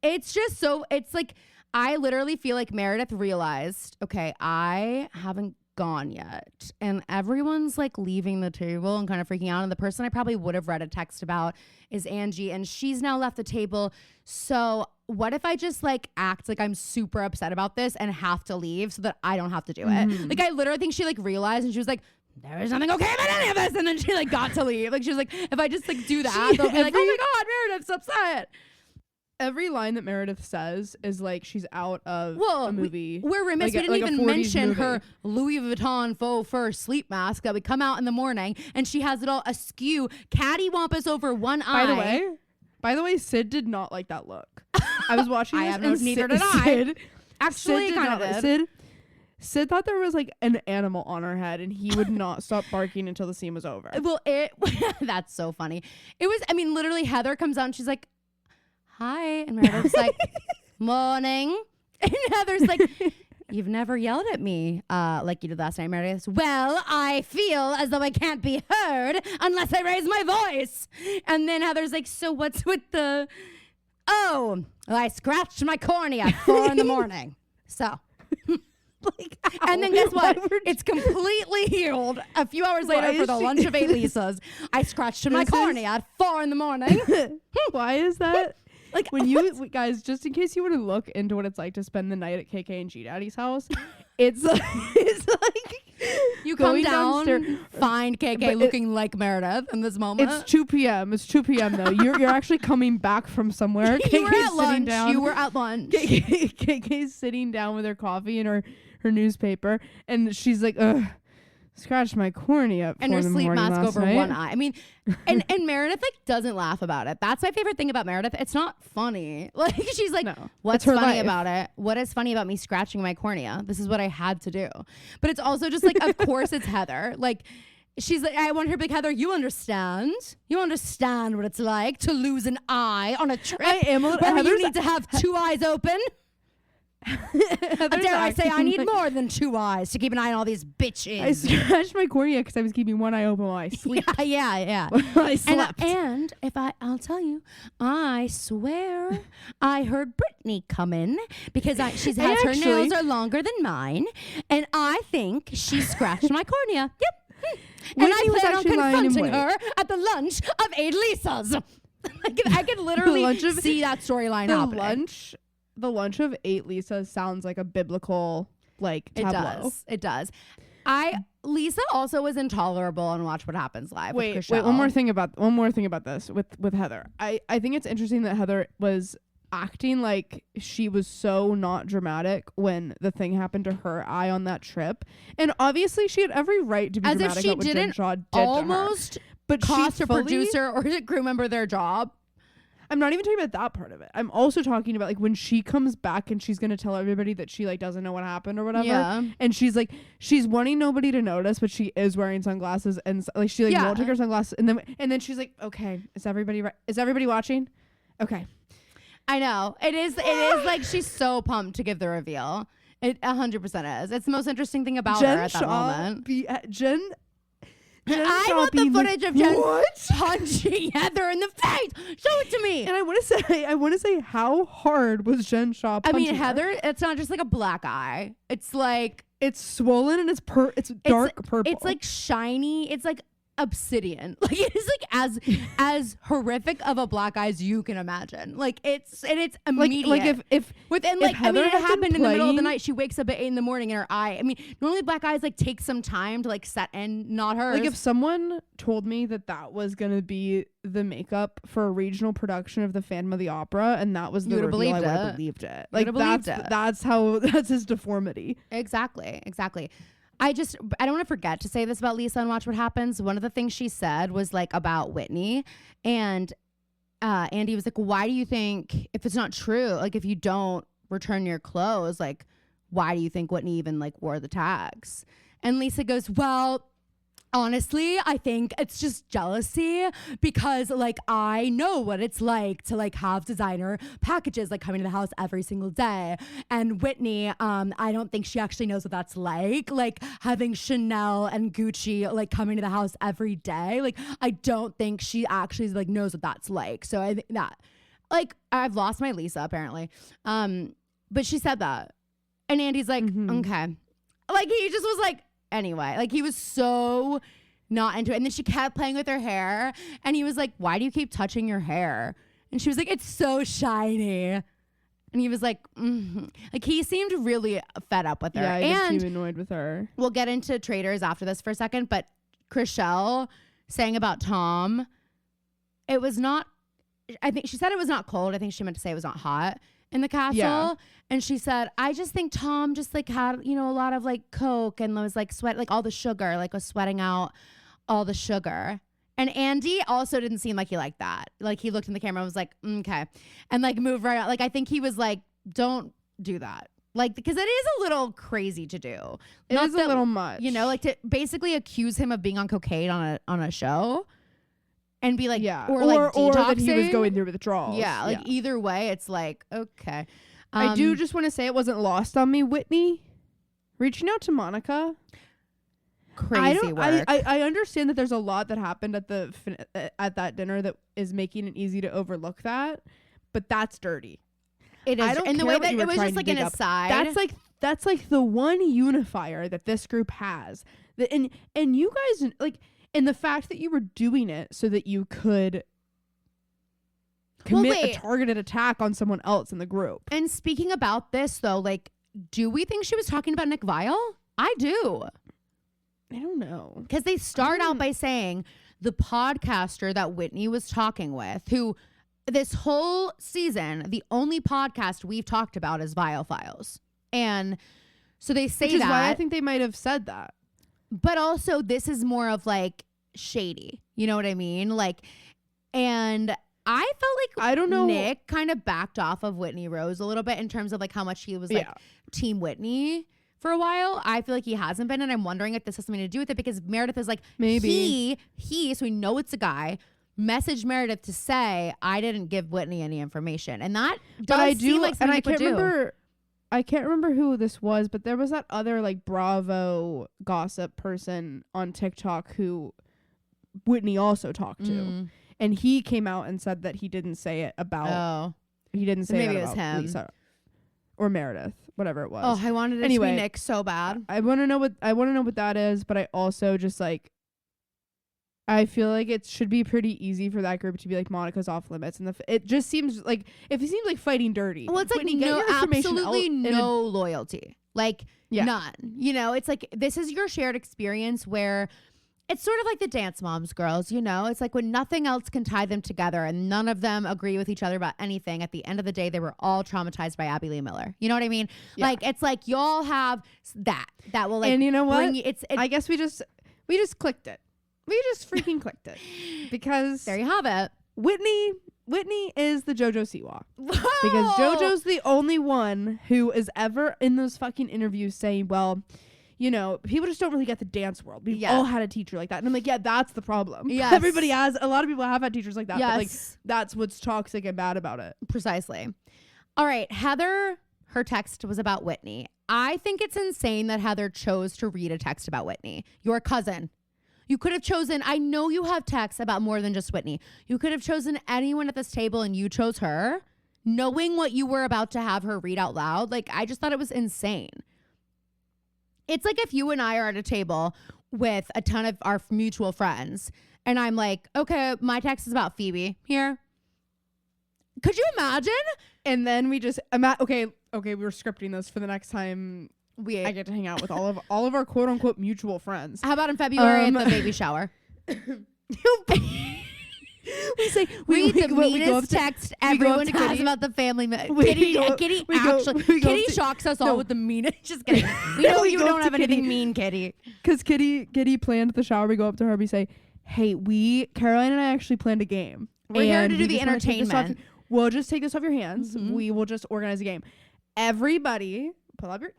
it's just so, it's like, I literally feel like Meredith realized, okay, I haven't gone yet. And everyone's like leaving the table and kind of freaking out. And the person I probably would have read a text about is Angie, and she's now left the table. So what if I just like act like I'm super upset about this and have to leave so that I don't have to do it? Like, I literally think she like realized, and she was like, there is nothing okay about any of this. And then she like got to leave. Like, she was like, if I just like do that, they'll be like, oh my God, Meredith's upset. Every line that Meredith says is like she's out of Well, a movie. we're remiss. Like We a- didn't like a even 40s mention movie. her Louis Vuitton faux fur sleep mask that would come out in the morning, and she has it all askew, cattywampus over one eye. By the way, Sid did not like that look. I was watching I this have no- and neither Sid, did I. Sid, Actually, Sid did kind not of like- did. Sid thought there was like an animal on her head, and he would not stop barking until the scene was over. Well, that's so funny. It was, I mean, literally, Heather comes out and she's like, hi. And Meredith's like, morning. And Heather's like, you've never yelled at me like you did last night, Meredith. Well, I feel as though I can't be heard unless I raise my voice. And then Heather's like, so what's with the, oh, well, I scratched my cornea at 4 a.m. So. Like, And then guess what? It's completely healed. A few hours Why later for is the she- lunch of 8 Lisas, I scratched my This is- cornea at 4 a.m. Why is that? Like, When you guys, just in case you want to look into what it's like to spend the night at KK and G Daddy's house, it's like you come going down, downstairs- find KK But looking like Meredith in this moment. It's 2 p.m. It's 2 p.m. though. You're actually coming back from somewhere. you were KK's at sitting lunch. down. You were at lunch. KK's sitting down with her coffee and her newspaper, and she's like, ugh, scratched my cornea at And 4 her in the sleep morning mask last over night. one eye. I mean, and Meredith like doesn't laugh about it. That's my favorite thing about Meredith. It's not funny. Like, she's like, No, what's it's her funny life. about it? What is funny about me scratching my cornea? This is what I had to do. But it's also just like, of course it's Heather. Like, she's like, I want her to be like, Heather, you understand what it's like to lose an eye on a trip I am a- where you Heather's- need to have 2 eyes open. Heather's Dare I say, I acting need like- more than 2 eyes to keep an eye on all these bitches. I scratched my cornea because I was keeping one eye open while I sleep. yeah. While I slept. And if I'll tell you, I swear I heard Brittany come in because she's has her actually- nails are longer than mine, and I think she scratched my cornea. Yep. And Whitney I was plan on actually lying in confronting wait. her at the lunch of 8 Lisas. I could literally lunch of- see that storyline the happening. lunch of 8 Lisas sounds like a biblical like It tableau. does. It does. Lisa also was intolerable on Watch What Happens Live. with Wait, Chrishell. one more thing about this with Heather. I think it's interesting that Heather was acting like she was so not dramatic when the thing happened to her eye on that trip, and obviously she had every right to be As if dramatic she about what Jen didn't Shaw did to her. Almost But cost she a fully- producer or a crew member their job. I'm not even talking about that part of it. I'm also talking about like when she comes back and she's gonna tell everybody that she like doesn't know what happened or whatever. Yeah. And she's like, she's wanting nobody to notice, but she is wearing sunglasses and like she like Yeah. won't take her sunglasses. And then she's like, okay, is everybody watching? Okay. I know. It is like she's so pumped to give the reveal. It 100% is. It's the most interesting thing about her at that moment. Jen I Shaw want the being like, footage of Jen what? punching Heather in the face. Show it to me. And I want to say how hard was Jen Shaw I punching mean, her? Heather, it's not just like a black eye. It's like It's swollen and it's dark purple. It's like shiny. It's like obsidian. Like, it is like as horrific of a black eye as you can imagine. Like, it's immediate. like if Within if like, I mean, Heather it had been happened in the middle of the playing- night. She wakes up at 8 a.m. and her eye. I mean, normally black eyes like take some time to like set in, not hers. like if someone told me that was gonna be the makeup for a regional production of the Phantom of the Opera and that was the You would've reveal, I believed would have it. believed it. You Like would've believed that's it. that's his deformity. Exactly. I don't want to forget to say this about Lisa and Watch What Happens. One of the things she said was like about Whitney, and Andy was like, why do you think, if it's not true, like if you don't return your clothes, like why do you think Whitney even like wore the tags? And Lisa goes, well, honestly, I think it's just jealousy because like I know what it's like to like have designer packages like coming to the house every single day. And Whitney, I don't think she actually knows what that's like having Chanel and Gucci like coming to the house every day. Like I don't think she actually like knows what that's like. So I think that like I've lost my Lisa apparently. But she said that. And Andy's like, okay. Like he just was like, anyway, like he was so not into it. And then she kept playing with her hair and he was like, why do you keep touching your hair? And she was like, it's so shiny. And he was like, like he seemed really fed up with her. Yeah, he and seemed annoyed with her. We'll get into traders after this for a second, but Chrishell saying about Tom, it was not, I think she said it was not cold. I think she meant to say it was not hot in the castle. Yeah. And she said, I just think Tom just like had, you know, a lot of like Coke and was like sweat, like all the sugar, like was sweating out all the sugar. And Andy also didn't seem like he liked that. Like he looked in the camera and was like, okay. And like moved right out. Like I think he was like, don't do that. Like, because it is a little crazy to do. It is a little much. You know, like to basically accuse him of being on cocaine on a show. And be like, yeah, or like or that he was detoxing. going through withdrawals. Yeah, like either way, it's like, okay. I do just want to say it wasn't lost on me, Whitney, reaching out to Monica. Crazy work. I understand that there's a lot that happened at at that dinner that is making it easy to overlook that, but that's dirty. It is, I don't and the care way what that you were it was trying just to like an dig up. aside. That's like the one unifier that this group has. That and you guys like. And the fact that you were doing it so that you could commit a targeted attack on someone else in the group. And speaking about this, though, like, do we think she was talking about Nick Viall? I do. I don't know. Because they start out by saying the podcaster that Whitney was talking with, who this whole season, the only podcast we've talked about is Viall Files. And so they say Which is that. why I think they might have said that. But also, this is more of like shady. You know what I mean? Like, and I felt like I don't know. Nick kind of backed off of Whitney Rose a little bit in terms of like how much he was like Team Whitney for a while. I feel like he hasn't been, and I'm wondering if this has something to do with it because Meredith is like, maybe he, so we know it's a guy, messaged Meredith to say, I didn't give Whitney any information. And that does seem like something Nick would do. I can't remember who this was, but there was that other like Bravo gossip person on TikTok who Whitney also talked to. And he came out and said that he didn't say it about he didn't say maybe that it was about him. Lisa or Meredith, whatever it was. Oh, I wanted it to be Nick so bad. I want to know what that is, but I also just like I feel like it should be pretty easy for that group to be like Monica's off limits, and it just seems like if it seems like fighting dirty. Well, it's like Whitney, no, absolutely no loyalty, like none. You know, it's like this is your shared experience where it's sort of like the Dance Moms girls. You know, it's like when nothing else can tie them together, and none of them agree with each other about anything. At the end of the day, they were all traumatized by Abby Lee Miller. You know what I mean? Yeah. Like it's like y'all have that will like. And you know what? I guess we just clicked it. We just freaking clicked it because there you have it. Whitney is the JoJo Siwa. Because JoJo's the only one who is ever in those fucking interviews saying, well, you know, people just don't really get the dance world. We've all had a teacher like that. And I'm like, yeah, that's the problem. Yes. Everybody has, a lot of people have had teachers like that. Yes. But like, that's what's toxic and bad about it. Precisely. All right, Heather, her text was about Whitney. I think it's insane that Heather chose to read a text about Whitney, your cousin. You could have chosen, I know you have texts about more than just Whitney. You could have chosen anyone at this table and you chose her, knowing what you were about to have her read out loud. Like, I just thought it was insane. It's like if you and I are at a table with a ton of our mutual friends and I'm like, okay, my text is about Phoebe here. Could you imagine? And then we just, okay, we were scripting this for the next time I get to hang out with all of our quote unquote mutual friends. How about in February at the baby shower? We say we the meanest text everyone has about the family. Kitty shocks us all with the meanest. Just kidding. We know you don't have anything mean, Kitty. Because Kitty planned the shower. We go up to her. We say, "Hey, Caroline and I actually planned a game. We're here and to do we the just wanna take this off- entertainment. We'll just take this off your hands. Mhm. We will just organize a game. Everybody, pull out your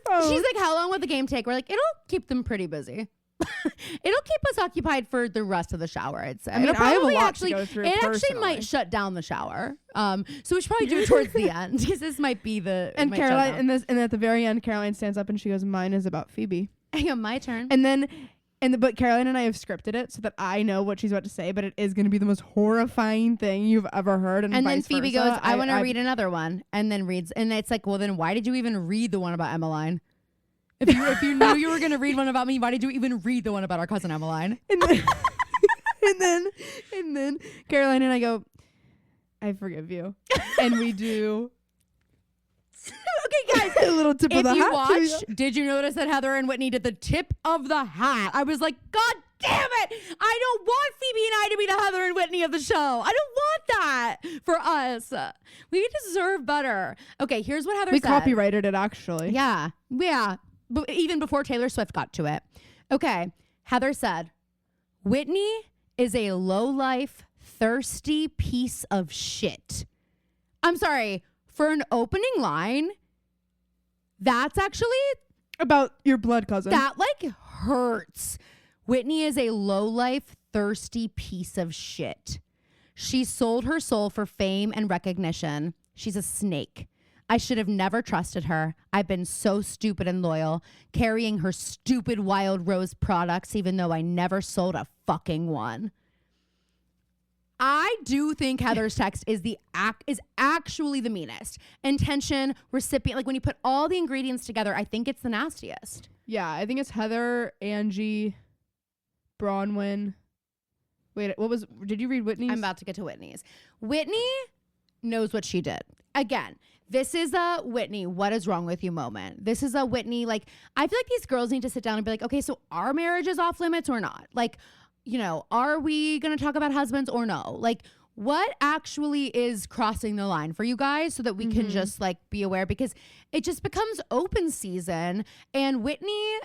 phone. She's like, how long will the game take? We're like, it'll keep them pretty busy. It'll keep us occupied for the rest of the shower, I'd say. I mean, It'll I have a probably lot actually, to go through it actually personally. might shut down the shower. So we should probably do it towards the end because this might be the. And might shut Caroline, down. and at the very end, Caroline stands up and she goes, "Mine is about Phoebe." Hang on, my turn. But Caroline and I have scripted it so that I know what she's about to say, but it is going to be the most horrifying thing you've ever heard. And And then vice Phoebe versa. goes, I want to read another one. And then reads. And it's like, well, then why did you even read the one about Emmeline? If you knew you were going to read one about me, why did you even read the one about our cousin Emmeline? And then Caroline and I go, "I forgive you," and we do. Okay, guys. A little tip of If the you hat. watched, did you notice that Heather and Whitney did the tip of the hat? I was like, God damn it. I don't want Phoebe and I to be the Heather and Whitney of the show. I don't want that for us. We deserve better. Okay, here's what Heather We said. copyrighted it, actually. Yeah. But even before Taylor Swift got to it. Okay. Heather said, Whitney is a low-life, thirsty piece of shit. I'm sorry. For an opening line, that's actually, About your blood cousin. that like hurts. Whitney is a low-life, thirsty piece of shit. She sold her soul for fame and recognition. She's a snake. I should have never trusted her. I've been so stupid and loyal, carrying her stupid Wild Rose products, even though I never sold a fucking one. I do think Heather's text is actually the meanest. Intention, recipient, like when you put all the ingredients together, I think it's the nastiest. Yeah, I think it's Heather, Angie, Bronwyn. Wait, did you read Whitney's? I'm about to get to Whitney's. Whitney knows what she did. Again, this is a Whitney, what is wrong with you moment. This is a Whitney, like, I feel like these girls need to sit down and be like, okay, so our marriage is off limits or not? Like, you know, are we going to talk about husbands or no? Like, what actually is crossing the line for you guys so that we can just like be aware, because it just becomes open season. And Whitney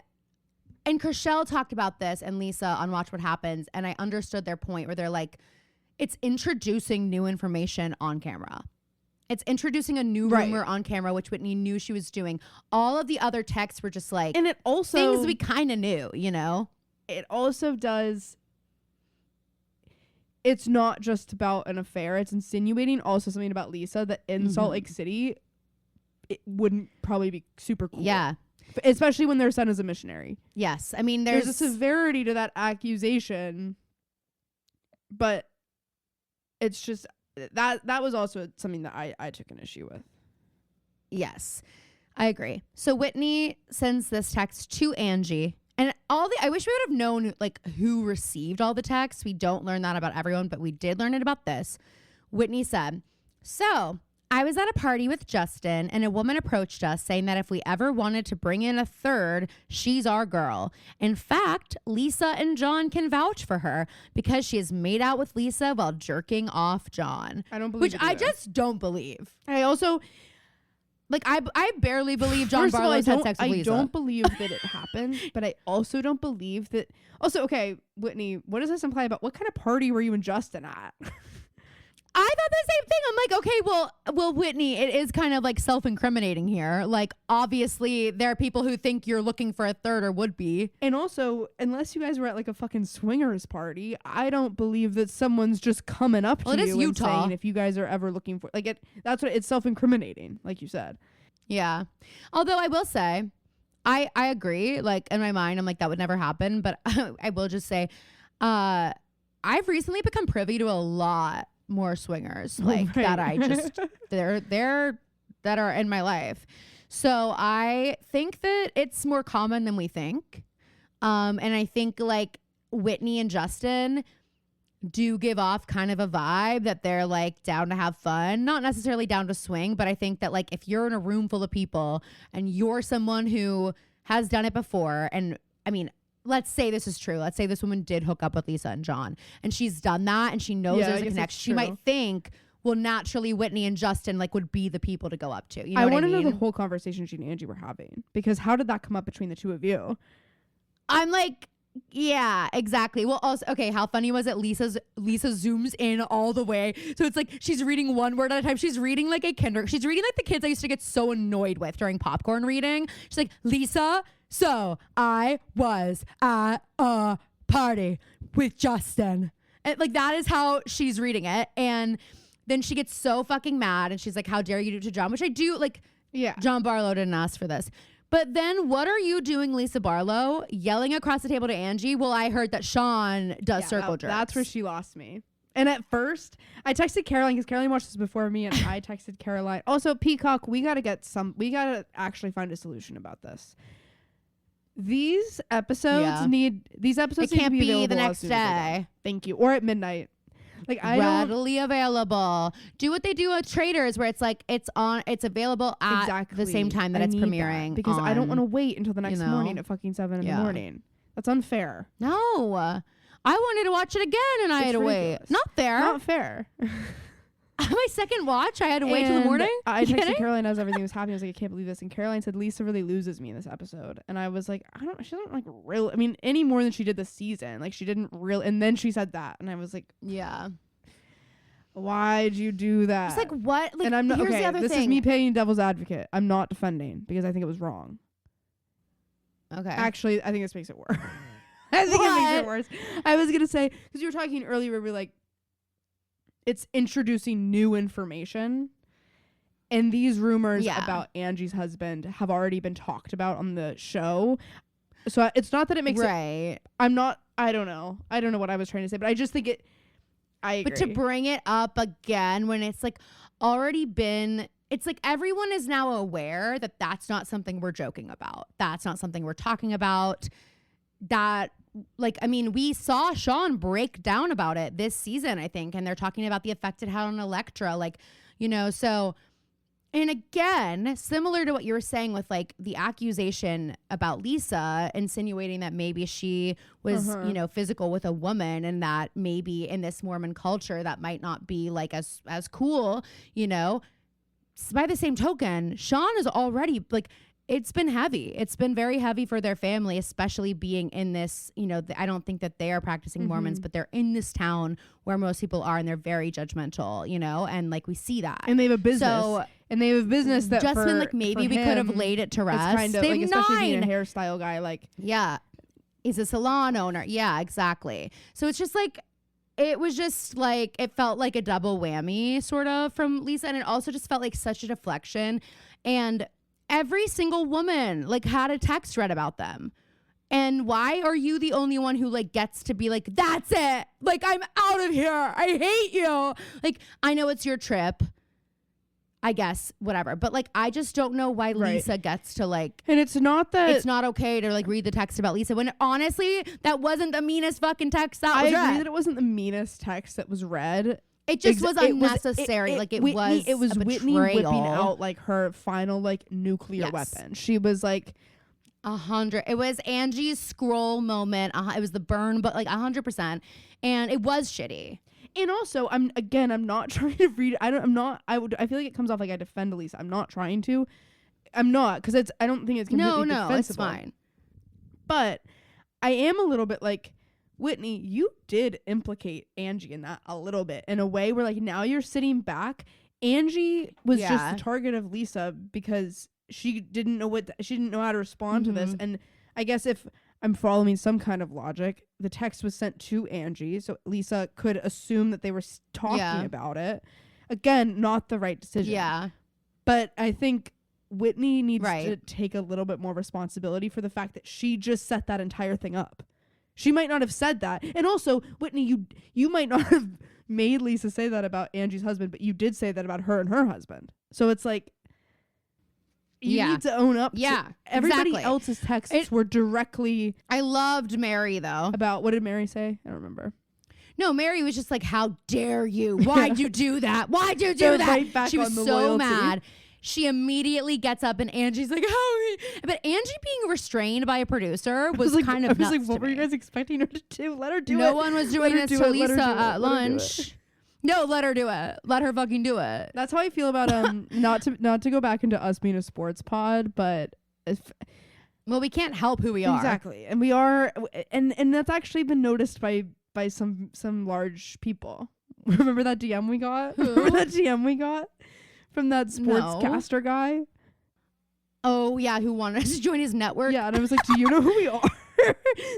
and Chrishell talked about this and Lisa on Watch What Happens. And I understood their point where they're like, it's introducing new information on camera. It's introducing a new rumor on camera, which Whitney knew she was doing. All of the other texts were just like, and it also things we kind of knew, you know? It also does. It's not just about an affair. It's insinuating also something about Lisa that in Salt Lake City, it wouldn't probably be super cool. Yeah. Especially when their son is a missionary. Yes. I mean, There's a severity to that accusation, but it's just that was also something that I took an issue with. Yes, I agree. So Whitney sends this text to Angie, and I wish we would have known like who received all the texts. We don't learn that about everyone, but we did learn it about this. Whitney said, so I was at a party with Justin and a woman approached us saying that if we ever wanted to bring in a third, she's our girl. In fact, Lisa and John can vouch for her because she has made out with Lisa while jerking off John. I don't believe Which it I either. just don't believe. I also Like, I barely believe John First of all, Barlow's had sex with I Lisa. don't believe that it happened, but I also don't believe that. Also, okay, Whitney, what does this imply about what kind of party were you and Justin at? I thought the same thing. I'm like, okay, well, Whitney, it is kind of like self-incriminating here. Like, obviously, there are people who think you're looking for a third or would be. And also, unless you guys were at like a fucking swingers party, I don't believe that someone's just coming up to Well, it is you and Utah. saying if you guys are ever looking for like it. That's what it's self-incriminating, like you said. Yeah. Although I will say, I agree. Like, in my mind, I'm like, that would never happen. But I will just say, I've recently become privy to a lot more swingers like Right. that. I just they're that are in my life. So I think that it's more common than we think. And I think like Whitney and Justin do give off kind of a vibe that they're like down to have fun, not necessarily down to swing, but I think that like if you're in a room full of people and you're someone who has done it before, and I mean, let's say this is true. Let's say this woman did hook up with Lisa and John and she's done that and she knows Yeah, I there's a guess connection. that's She might true. think, well, naturally Whitney and Justin like would be the people to go up to. You know I what want I to know mean? the whole conversation she and Angie were having, because how did that come up between the two of you? I'm like, Yeah, exactly. Well, also, okay, how funny was it? Lisa zooms in all the way. So it's like she's reading one word at a time. She's reading like she's reading like the kids I used to get so annoyed with during popcorn reading. She's like, Lisa, so I was at a party with Justin. And like that is how she's reading it. And then she gets so fucking mad and she's like, how dare you do it to John? Which I do, like, Yeah. John Barlow didn't ask for this. But then what are you doing, Lisa Barlow, yelling across the table to Angie? Well, I heard that Sean does circle jerks. That's where she lost me. And at first, I texted Caroline because Caroline watched this before me, and I texted Caroline. Also, Peacock, we gotta actually find a solution about this. These episodes need to be available the as next soon as they're done. day. Thank you. Or at midnight. Like I don't Readily available. Do what they do at Traders, where it's like it's available at exactly the same time that I it's need premiering. because I don't on- want to wait until the next you know? morning at fucking 7 in the Yeah. morning. That's unfair. No, I wanted to watch it again, and I It's had to ridiculous. wait. Not fair. Not fair. My second watch, I had to wait till the And morning. I You texted kidding? Caroline as everything was happening. I was like, I can't believe this. And Caroline said Lisa really loses me in this episode. And I was like, she doesn't like real. I mean, any more than she did this season. Like she didn't real. And then she said that, and I was like, Yeah. why'd you do that? It's like what? Like, and I'm not here's okay. the other This thing. is me playing devil's advocate. I'm not defending because I think it was wrong. Okay. Actually, I think this makes it worse. I think it makes it What? worse. I was gonna say because you were talking earlier, where we're like, it's introducing new information, and these rumors Yeah. about Angie's husband have already been talked about on the show. So it's not that it makes it. right. I'm not. I don't know. I don't know what I was trying to say, but I just think it. I agree. But to bring it up again when it's like already been, it's like everyone is now aware that that's not something we're joking about. That's not something we're talking about. That, like, I mean, we saw Sean break down about it this season, I think, and they're talking about the effect it had on Elektra. Like, you know, so. And again, similar to what you were saying with like the accusation about Lisa insinuating that maybe she was, you know, physical with a woman, and that maybe in this Mormon culture that might not be like as cool, you know. By the same token, Sean is already like, it's been heavy. It's been very heavy for their family, especially being in this, you know, I don't think that they are practicing Mormons, but they're in this town where most people are, and they're very judgmental, you know, and like we see that. and they have a business. So and they have a business that just for, when like maybe for we could have him, laid it to it's rest. kind of They like, have especially being a 9. hairstyle guy, like Yeah. He's a salon owner. Yeah, exactly. So it's just like, it was just like, it felt like a double whammy sort of from Lisa. And it also just felt like such a deflection. And every single woman like had a text read about them. And why are you the only one who like gets to be like, that's it. Like, I'm out of here. I hate you. Like, I know it's your trip, I guess, whatever. But like, I just don't know why Right. Lisa gets to like, and it's not that it's not okay to like read the text about Lisa, when honestly that wasn't the meanest fucking text that I was agree read. that it wasn't the meanest text that was read. It just was It was- unnecessary. it like it Whitney, was a Whitney betrayal. whipping out like her final like nuclear Yes. weapon. She was like, 100. It was Angie's scroll moment. It was the burn, but like 100%. And it was shitty. and also I'm not trying to read. I feel like it comes off like I defend Lisa. I'm not trying to. I'm not, because I don't think it's completely No, it's defensible. fine. But I am a little bit like, Whitney, you did implicate Angie in that a little bit, in a way where like now you're sitting back. Angie was just Yeah. the target of Lisa because she didn't know she didn't know how to respond to this. And I guess if I'm following some kind of logic, the text was sent to Angie, so Lisa could assume that they were talking Yeah. about it. Again, not the right decision. Yeah. But I think Whitney needs Right. to take a little bit more responsibility for the fact that she just set that entire thing up. She might not have said that. And also, Whitney, you might not have made Lisa say that about Angie's husband, but you did say that about her and her husband. So it's like, you Yeah. need to own up Yeah, to everybody exactly. else's texts were directly I loved Mary though. about, what did Mary say? I don't remember. No, Mary was just like, how dare you? Why'd you do that? Why'd you They're do that? right back She was on the so loyalty. mad. She immediately gets up, and Angie's like, "How?" But Angie being restrained by a producer was like, kind of nuts. like, what to were you me. guys expecting her to do? Let her do it. No one was doing Let her this do to it, let her Lisa do it, at let her do it. lunch. No, let her do it. Let her fucking do it. That's how I feel about not to go back into us being a sports pod, but if Well, we can't help who we are. Exactly. And we are, and that's actually been noticed by some large people. Remember that DM we got? Who? Remember that DM we got from that sportscaster guy? Oh, yeah, who wanted us to join his network. Yeah, and I was like, do you know who we are?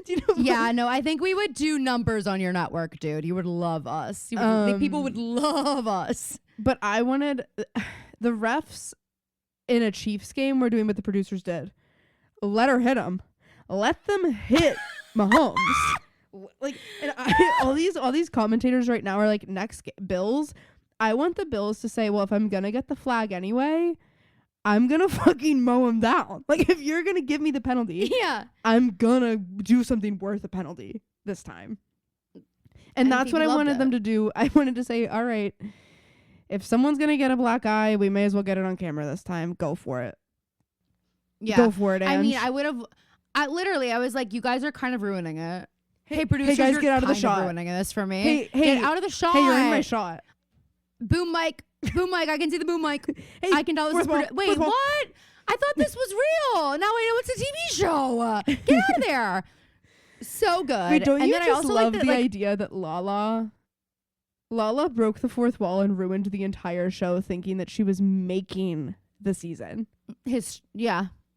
Do you know Yeah, no, I think we would do numbers on your network, dude. You would love us. You would, like, people would love us. But I wanted the refs in a Chiefs game were doing what the producers did. Let her hit them. Let them hit Mahomes. Like, and all these commentators right now are like, next Bills. I want the Bills to say, well, if I'm gonna get the flag anyway, I'm gonna fucking mow him down. Like, if you're gonna give me the penalty, Yeah. I'm gonna do something worth a penalty this time. And that's what I wanted them to do. I wanted to say, all right, if someone's gonna get a black eye, we may as well get it on camera this time. Go for it. Yeah. Go for it, Ange. I mean, I was like, you guys are kind of ruining it. Hey, producers, guys, you're get out of the kind shot. ruining this for me. Hey, get out of the shot. Hey, you're in my shot. Boom mic. Boom mic. I can see the boom mic. Hey, I can tell this is fourth wait, ball. what? I thought this was real. Now I know it's a TV show. Get out of there. So good. Wait, don't and you then just I also love like the that, like, idea that Lala broke the fourth wall and ruined the entire show thinking that she was making the season?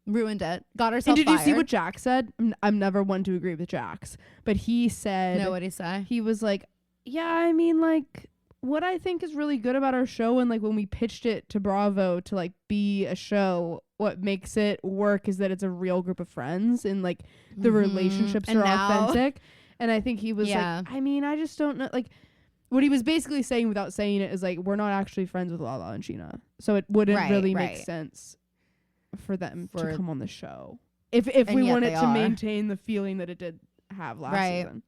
ruined it. Got herself And did you see fired. what Jack said? I'm never one to agree with Jax, but he said, No, what'd he say? he was like, yeah, I mean, like, what I think is really good about our show, and like when we pitched it to Bravo to like be a show, what makes it work is that it's a real group of friends and like the relationships And are now- authentic. And I think he was like, I mean, I just don't know, like, what he was basically saying without saying it is like, we're not actually friends with Lala and Sheena, so it wouldn't really make sense for them to come on the show if And we yet wanted they to are. maintain the feeling that it did have last season.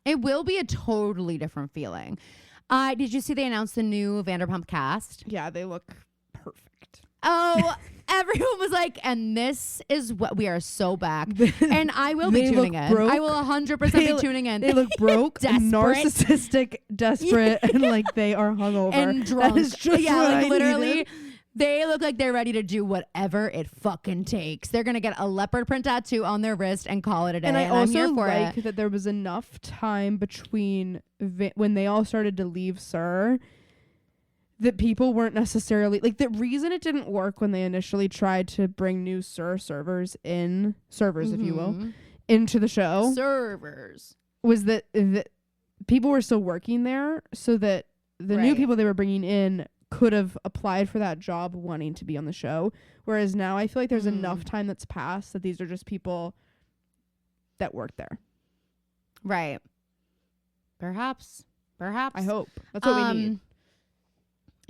It will be a totally different feeling. Did you see they announced the new Vanderpump cast? Yeah, they look perfect. Oh, everyone was like, and this is what we are so back. And I will be They tuning look in. broke. I will 100% They be look- tuning in. They look broke, Desperate. narcissistic, desperate, and like they are hungover. and drunk. That is just yeah, what like I literally. needed. They look like they're ready to do whatever it fucking takes. They're gonna get a leopard print tattoo on their wrist and call it a day. And I I'm also here for like it. that there was enough time between when they all started to leave Sir that people weren't necessarily like, the reason it didn't work when they initially tried to bring new Sir servers, if you will, into the show Servers. was that people were still working there, so that the new people they were bringing in could have applied for that job wanting to be on the show. Whereas now I feel like there's enough time that's passed that these are just people that work there. Right. Perhaps. I hope. That's what we need.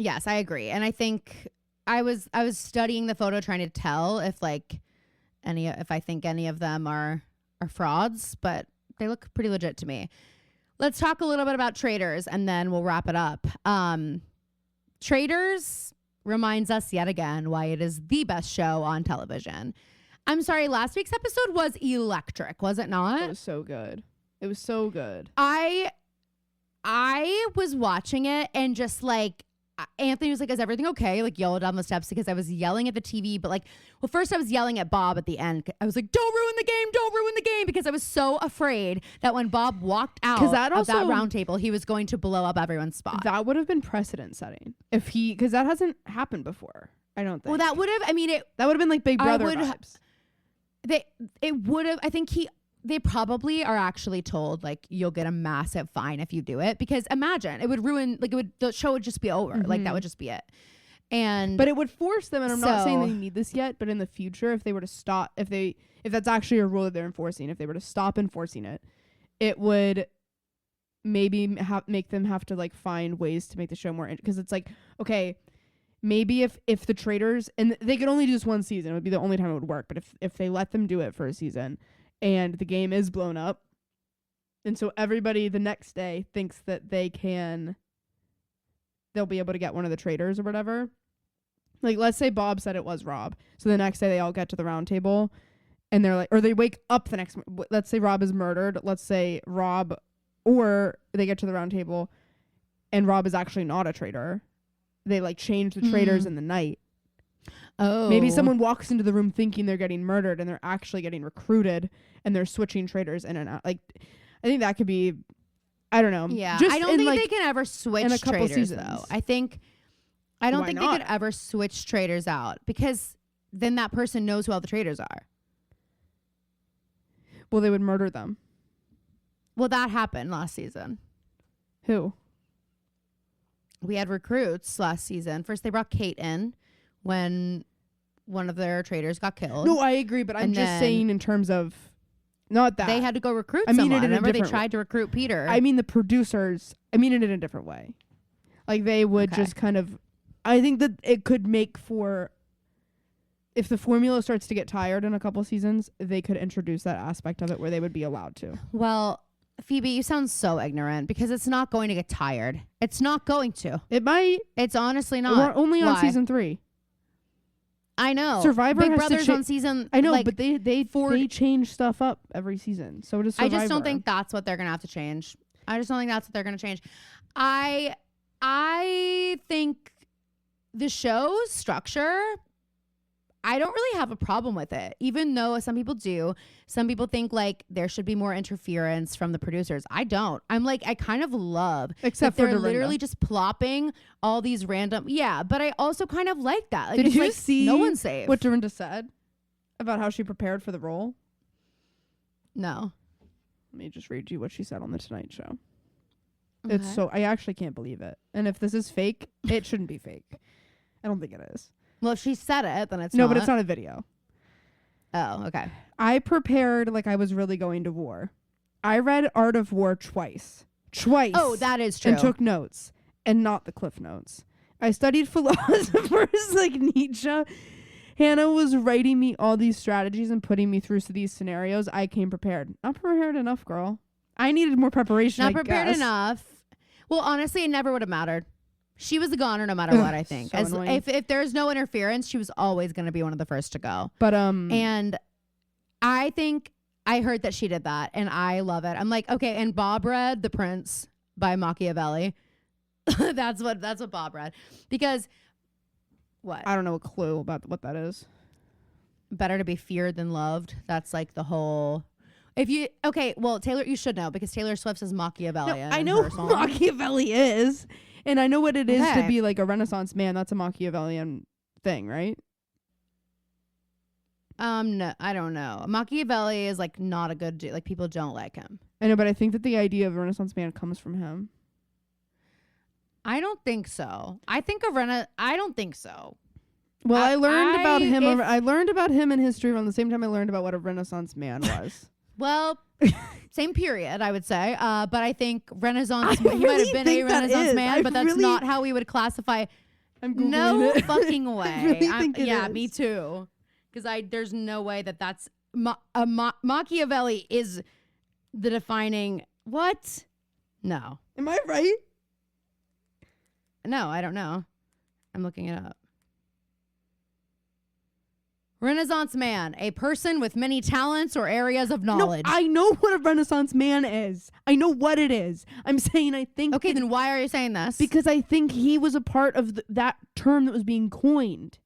Yes, I agree. And I think I was studying the photo trying to tell if like if I think any of them are frauds, but they look pretty legit to me. Let's talk a little bit about Traitors and then we'll wrap it up. Traitors reminds us yet again why it is the best show on television. I'm sorry, last week's episode was electric, was it not? It was so good. It was so good. I was watching it and just like Anthony was like, is everything okay? Like yelled down the steps because I was yelling at the TV. But like, well, first I was yelling at Bob at the end. I was like, don't ruin the game, because I was so afraid that when Bob walked out of that round table, he was going to blow up everyone's spot. That would have been precedent setting because that hasn't happened before. I don't think. Well, that would have, I mean, that would have been like Big Brother vibes. It would have, I think they probably are actually told like you'll get a massive fine if you do it, because imagine it would ruin, like the show would just be over. Like that would just be it. But it would force them, and I'm not saying they need this yet, but in the future, if they were to stop, if that's actually a rule that they're enforcing, if they were to stop enforcing it, it would maybe make them have to like find ways to make the show more, because it's like, okay, maybe if the Traitors, and they could only do this one season, it would be the only time it would work, but if they let them do it for a season and the game is blown up, and so everybody the next day thinks that they'll be able to get one of the Traitors or whatever. Like, let's say Bob said it was Rob. So the next day they all get to the round table and they're like, or they wake up the next, let's say Rob is murdered. Let's say Rob, or they get to the round table and Rob is actually not a traitor. They like change the traitors in the night. Oh. Maybe someone walks into the room thinking they're getting murdered and they're actually getting recruited and they're switching traitors in and out. Like, I think that could be, I don't know. Yeah. Just I don't in, think like, they can ever switch in a couple traitors, seasons. though. I don't Why think not? they could ever switch traitors out because then that person knows who all the traitors are. Well, they would murder them. Well, that happened last season. Who? We had recruits last season. First, they brought Kate in when one of their traitors got killed. No, I agree, but I'm And just then saying in terms of not that. They had to go recruit I mean it someone. in a Remember, they different tried to recruit Peter. I mean the producers. I mean it in a different way. Like they would Okay. just kind of. I think that it could make for. If the formula starts to get tired in a couple seasons, they could introduce that aspect of it where they would be allowed to. Well, Phoebe, you sound so ignorant because it's not going to get tired. It's not going to. It might. It's honestly We're not. only on Why? season 3. I know. Survivor Big has to Brother's cha- on season. I know, like, but they change stuff up every season. So does Survivor. I just don't think that's what they're gonna have to change. I just don't think that's what they're gonna change. I think the show's structure, I don't really have a problem with it, even though some people do. Some people think like there should be more interference from the producers. I don't. I'm like, I kind of love Except that for they're Dorinda. literally just plopping all these random. Yeah, but I also kind of like that. Like, Did it's you like see no one's safe? what Dorinda said about how she prepared for the role? No. Let me just read you what she said on the Tonight Show. It's Okay. so I actually can't believe it. And if this is fake, it shouldn't be fake. I don't think it is. Well, if she said it, then it's No, not. but it's not a video. Oh, okay. I prepared like I was really going to war. I read Art of War twice. Oh, that is true. And took notes. And not the Cliff Notes. I studied philosophers like Nietzsche. Hannah was writing me all these strategies and putting me through these scenarios. I came prepared. Not prepared enough, girl. I needed more preparation. Not I prepared guess. enough. Well, honestly, it never would have mattered. She was the goner no matter what, I think. So As annoying. if there's no interference, she was always going to be one of the first to go. But And I think I heard that she did that, and I love it. I'm like, okay, and Bob read The Prince by Machiavelli. that's what Bob read. Because what? I don't know a clue about what that is. Better to be feared than loved. That's like the whole. Well, Taylor, you should know because Taylor Swift is Machiavellian. I in know her who song. Machiavelli is, and I know what it is to Okay. be like a Renaissance man. That's a Machiavellian thing, right? No, I don't know. Machiavelli is like not a good dude. Like people don't like him. I know, but I think that the idea of a Renaissance man comes from him. I don't think so. I don't think so. Well, I learned about him. if- I learned about him in history around the same time I learned about what a Renaissance man was. Well, same period, I would say. But I think Renaissance. I He might really have been a think that Renaissance is. man, I but that's really- not how we would classify. I'm Googling No it. fucking way. I really think it yeah, is. me too. Because there's no way that's Machiavelli is the defining what? No, Am I right? no, I don't know. I'm looking it up. Renaissance man, a person with many talents or areas of knowledge. No, I know what a Renaissance man is. I know what it is. I'm saying I think. Okay, then why are you saying this? Because I think he was a part of that term that was being coined.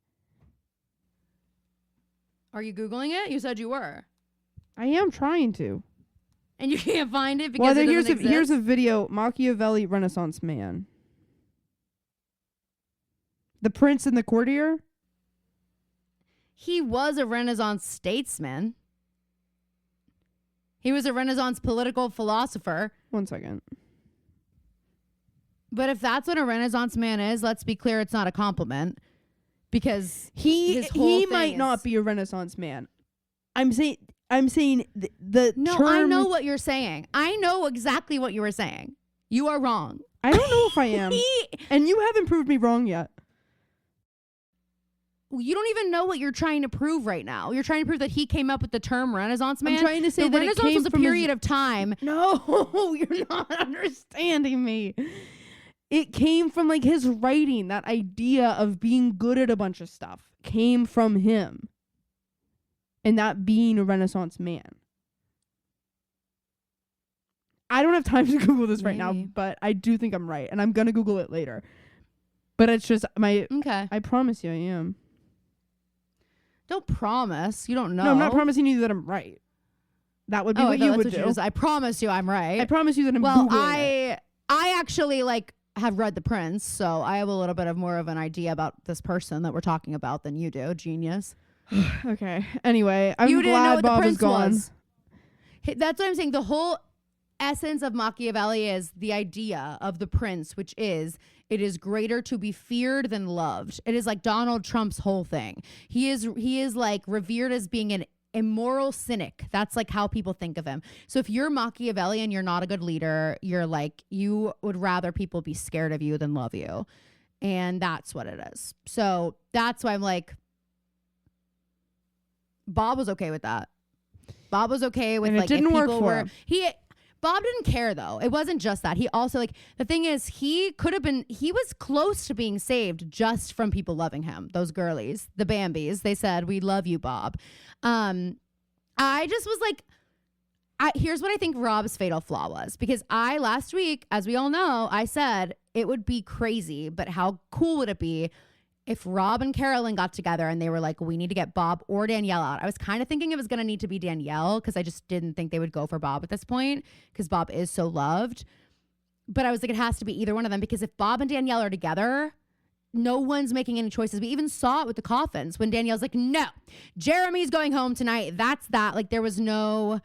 Are you Googling it? You said you were. I am trying to. And you can't find it because Well, it then doesn't exist? here's a video. Machiavelli Renaissance man. The Prince and the Courtier. He was a Renaissance statesman. He was a Renaissance political philosopher. 1 second. But if that's what a Renaissance man is, let's be clear, it's not a compliment. Because his whole He thing might not is- be a Renaissance man. I'm saying the No, term. I know what you're saying. I know exactly what you were saying. You are wrong. I don't know if I am. He- And you haven't proved me wrong yet. you don't even know what you're trying to prove right now. You're trying to prove that he came up with the term Renaissance man. I'm trying to say the that it Renaissance came was a from his- period of time. No, you're not understanding me. It came from like his writing. That idea of being good at a bunch of stuff came from him. And that being a Renaissance man. I don't have time to Google this right now, Maybe. but I do think I'm right. And I'm going to Google it later. But it's just Okay. I promise you I am. Don't promise. You don't know. No, I'm not promising you that I'm right. That would be Oh, what you would that's do. what you just, I promise you I'm right. I promise you that I'm well, Googling it. I actually like have read The Prince, so I have a little bit of more of an idea about this person that we're talking about than you do. Genius. Okay. Anyway, I'm You didn't know glad what Bob The is Prince gone. was. That's what I'm saying. The whole essence of Machiavelli is the idea of the prince, which is it is greater to be feared than loved. It is like Donald Trump's whole thing. He is like revered as being an immoral cynic. That's like how people think of him. So if you're Machiavellian, you're not a good leader. You're like, you would rather people be scared of you than love you. And that's what it is. So that's why I'm like, Bob was okay with that. Bob was okay with And it like didn't if work people for were him. Bob didn't care though. It wasn't just that. He also like the thing is he was close to being saved just from people loving him. Those girlies, the Bambis, they said, "We love you, Bob." I just was like, here's what I think Rob's fatal flaw was, because last week, as we all know, I said it would be crazy, but how cool would it be if Rob and Carolyn got together and they were like, we need to get Bob or Danielle out. I was kind of thinking it was going to need to be Danielle because I just didn't think they would go for Bob at this point because Bob is so loved. But I was like, it has to be either one of them, because if Bob and Danielle are together, no one's making any choices. We even saw it with the coffins when Danielle's like, no, Jeremy's going home tonight. That's that. Like there was no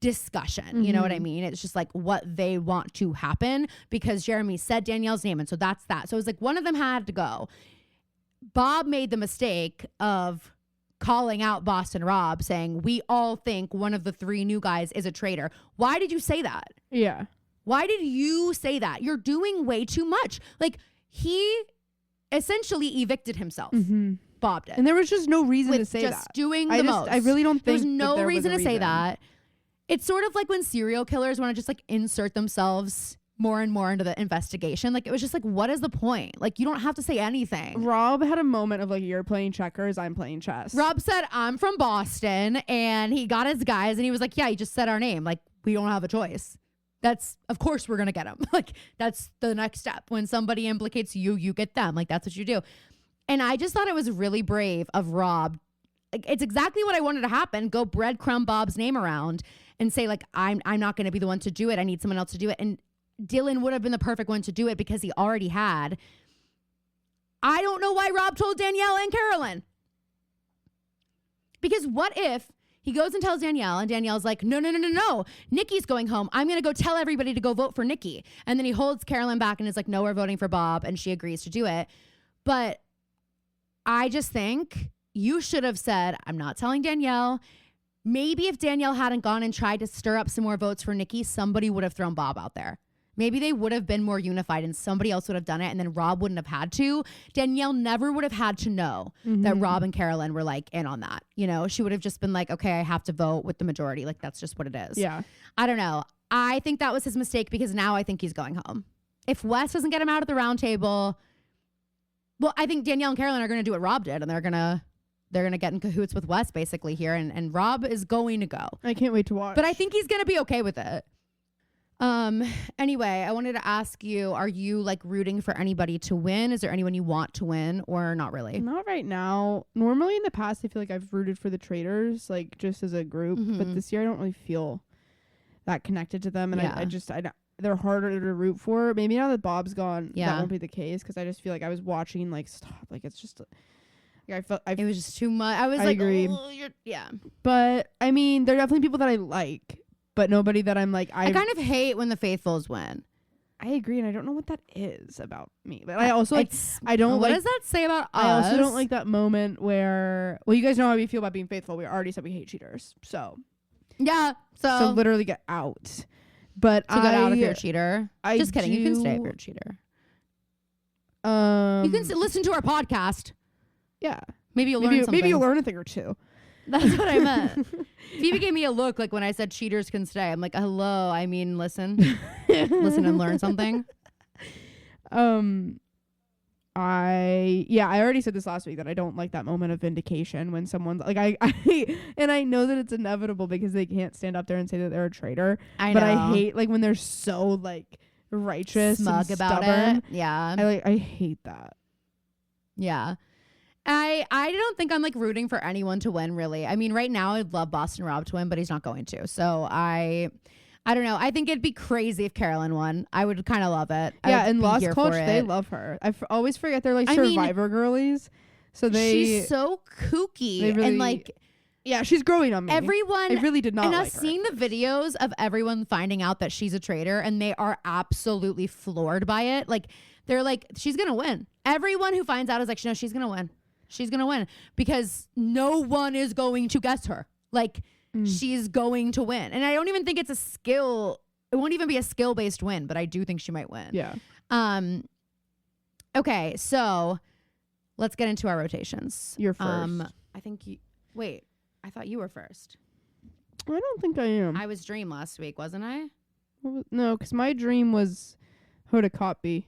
discussion. You know what I mean? It's just like what they want to happen because Jeremy said Danielle's name. And so that's that. So it was like one of them had to go. Bob made the mistake of calling out Boston Rob, saying, we all think one of the three new guys is a traitor. Why did you say that? Yeah. Why did you say that? You're doing way too much. Like, he essentially evicted himself. Bob did. And there was just no reason to say just that. doing the most. I really don't think There's no there was reason a to say that. It's sort of like when serial killers want to just like insert themselves more and more into the investigation. Like, it was just like, what is the point? Like, you don't have to say anything. Rob had a moment of like, you're playing checkers, I'm playing chess. Rob said, I'm from Boston, and he got his guys, and he was like, yeah, he just said our name. Like, we don't have a choice. That's, of course, we're going to get him. Like, that's the next step. When somebody implicates you, you get them. Like, that's what you do. And I just thought it was really brave of Rob. Like, it's exactly what I wanted to happen. Go breadcrumb Bob's name around and say, like, I'm not going to be the one to do it. I need someone else to do it. And Dylan would have been the perfect one to do it because he already had. I don't know why Rob told Danielle and Carolyn. Because what if he goes and tells Danielle and Danielle's like, no, Nikki's going home. I'm going to go tell everybody to go vote for Nikki. And then he holds Carolyn back and is like, no, we're voting for Bob. And she agrees to do it. But I just think you should have said, I'm not telling Danielle. Maybe if Danielle hadn't gone and tried to stir up some more votes for Nikki, somebody would have thrown Bob out there. Maybe they would have been more unified and somebody else would have done it, and then Rob wouldn't have had to. Danielle never would have had to know that Rob and Carolyn were like in on that. You know, she would have just been like, okay, I have to vote with the majority. Like, that's just what it is. Yeah. I don't know. I think that was his mistake because now I think he's going home. If Wes doesn't get him out at the round table, well, I think Danielle and Carolyn are going to do what Rob did, and they're going to get in cahoots with Wes basically here, and Rob is going to go. I can't wait to watch. But I think he's going to be okay with it. Anyway, I wanted to ask you, are you like rooting for anybody to win? Is there anyone you want to win or not really? Not right now. Normally in the past, I feel like I've rooted for the Traitors, like just as a group. But this year, I don't really feel that connected to them. And Yeah. they're harder to root for. Maybe now that Bob's gone, Yeah. that won't be the case. Because I just feel like I was watching, like, stop. Like, it's just, like, It was just too much. I was I like, agree. oh, yeah. But, I mean, there are definitely people that I like. But nobody that I'm like, I kind of hate when the faithfuls win. I agree. And I don't know what that is about me. But I also, like, I don't What like. does that say about us? I also don't like that moment where, well, you guys know how we feel about being faithful. We already said we hate cheaters. So Yeah. so literally get out. But to get out if you're a cheater. I Just kidding. You can stay if do- you're a cheater. You You can listen to our podcast. yeah. Maybe you'll learn something. Maybe you'll learn a thing or two. That's what I meant. Phoebe gave me a look like when I said cheaters can stay. I'm like, hello. I mean, listen and learn something. I already said this last week that I don't like that moment of vindication when someone's like I and I know that it's inevitable because they can't stand up there and say that they're a traitor. I know. But I hate like when they're so like righteous Smug and about stubborn. it. Yeah. I hate that. Yeah. I don't think I'm like rooting for anyone to win, really. I mean, right now I'd love Boston Rob to win, but he's not going to. So I don't know. I think it'd be crazy if Carolyn won. I would kind of love it. Yeah, and Lost Coach, they love her. I always forget they're like Survivor girlies. So she's so kooky really, and like. Yeah, she's growing on me. Everyone, I really did not. And like I've seen the videos of everyone finding out that she's a traitor, and they are absolutely floored by it. Like they're like, she's gonna win. Everyone who finds out is like, no, she's gonna win. She's gonna win because no one is going to guess her. Like she's going to win, and I don't even think it's a skill. It won't even be a skill based win, but I do think she might win. Yeah. Okay, so let's get into our rotations. You're first. I think you. Wait. I thought you were first. I don't think I am. I was Dream last week, wasn't I? No, because my dream was Hoda Kotb.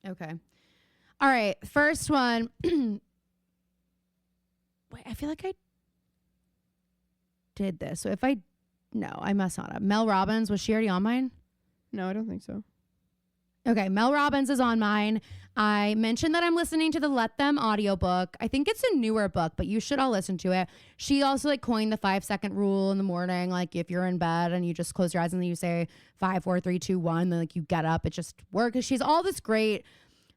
Okay. All right. First one. Wait, I feel like I did this. So if I... No, I must not have. Mel Robbins, was she already on mine? No, I don't think so. Okay, Mel Robbins is on mine. I mentioned that I'm listening to the Let Them audiobook. I think it's a newer book, but you should all listen to it. She also like coined the 5-second rule in the morning. Like if you're in bed and you just close your eyes and then you say 5, 4, 3, 2, 1, then like you get up, it just works. She's all this great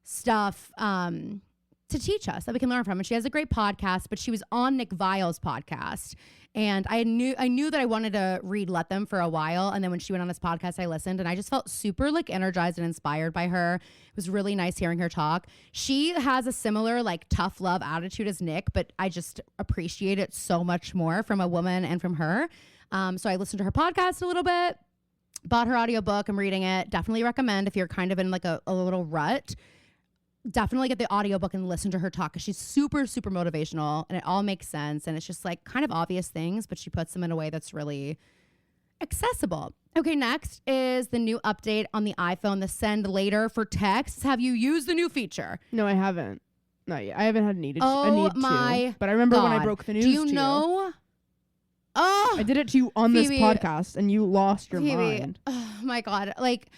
stuff to teach us that we can learn from. And she has a great podcast, but she was on Nick Viall's podcast. And I knew that I wanted to read Let Them for a while. And then when she went on this podcast, I listened and I just felt super like energized and inspired by her. It was really nice hearing her talk. She has a similar like tough love attitude as Nick, but I just appreciate it so much more from a woman and from her. So I listened to her podcast a little bit, bought her audiobook. I'm reading it. Definitely recommend if you're kind of in like a little rut. Definitely get the audiobook and listen to her talk because she's super, super motivational and it all makes sense. And it's just like kind of obvious things, but she puts them in a way that's really accessible. Okay, next is the new update on the iPhone, the send later for texts. Have you used the new feature? No, I haven't. Not yet. I haven't had a need Oh to. my But I remember when I God. broke the news Do you know? Oh, I did it to you on Phoebe, this podcast and you lost your Phoebe, mind. oh my God. Like,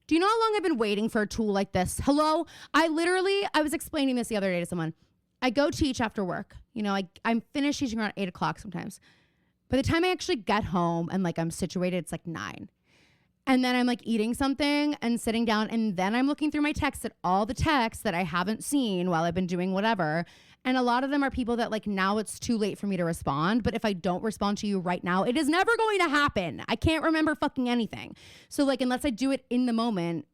do you know how long I've been waiting for a tool like this? Hello? I was explaining this the other day to someone. I go teach after work. You know, I'm finished teaching around 8 o'clock sometimes. By the time I actually get home and like I'm situated, it's like 9. And then I'm like eating something and sitting down. And then I'm looking through my texts at all the texts that I haven't seen while I've been doing whatever. And a lot of them are people that like now it's too late for me to respond. But if I don't respond to you right now, it is never going to happen. I can't remember fucking anything. So like unless I do it in the moment,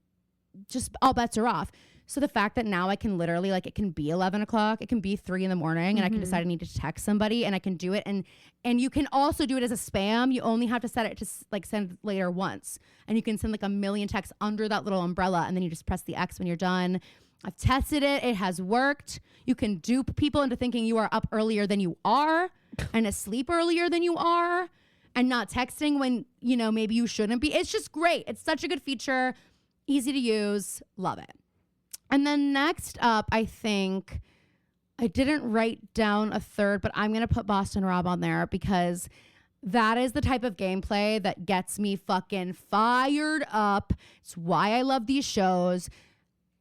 just all bets are off. So the fact that now I can literally like it can be 11 o'clock, it can be 3 a.m. and I can decide I need to text somebody and I can do it. And you can also do it as a spam. You only have to set it to like send later once. And you can send like a million texts under that little umbrella and then you just press the X when you're done. I've tested it. It has worked. You can dupe people into thinking you are up earlier than you are and asleep earlier than you are and not texting when, you know, maybe you shouldn't be. It's just great. It's such a good feature. Easy to use. Love it. And then next up, I think I didn't write down a third, but I'm going to put Boston Rob on there because that is the type of gameplay that gets me fucking fired up. It's why I love these shows.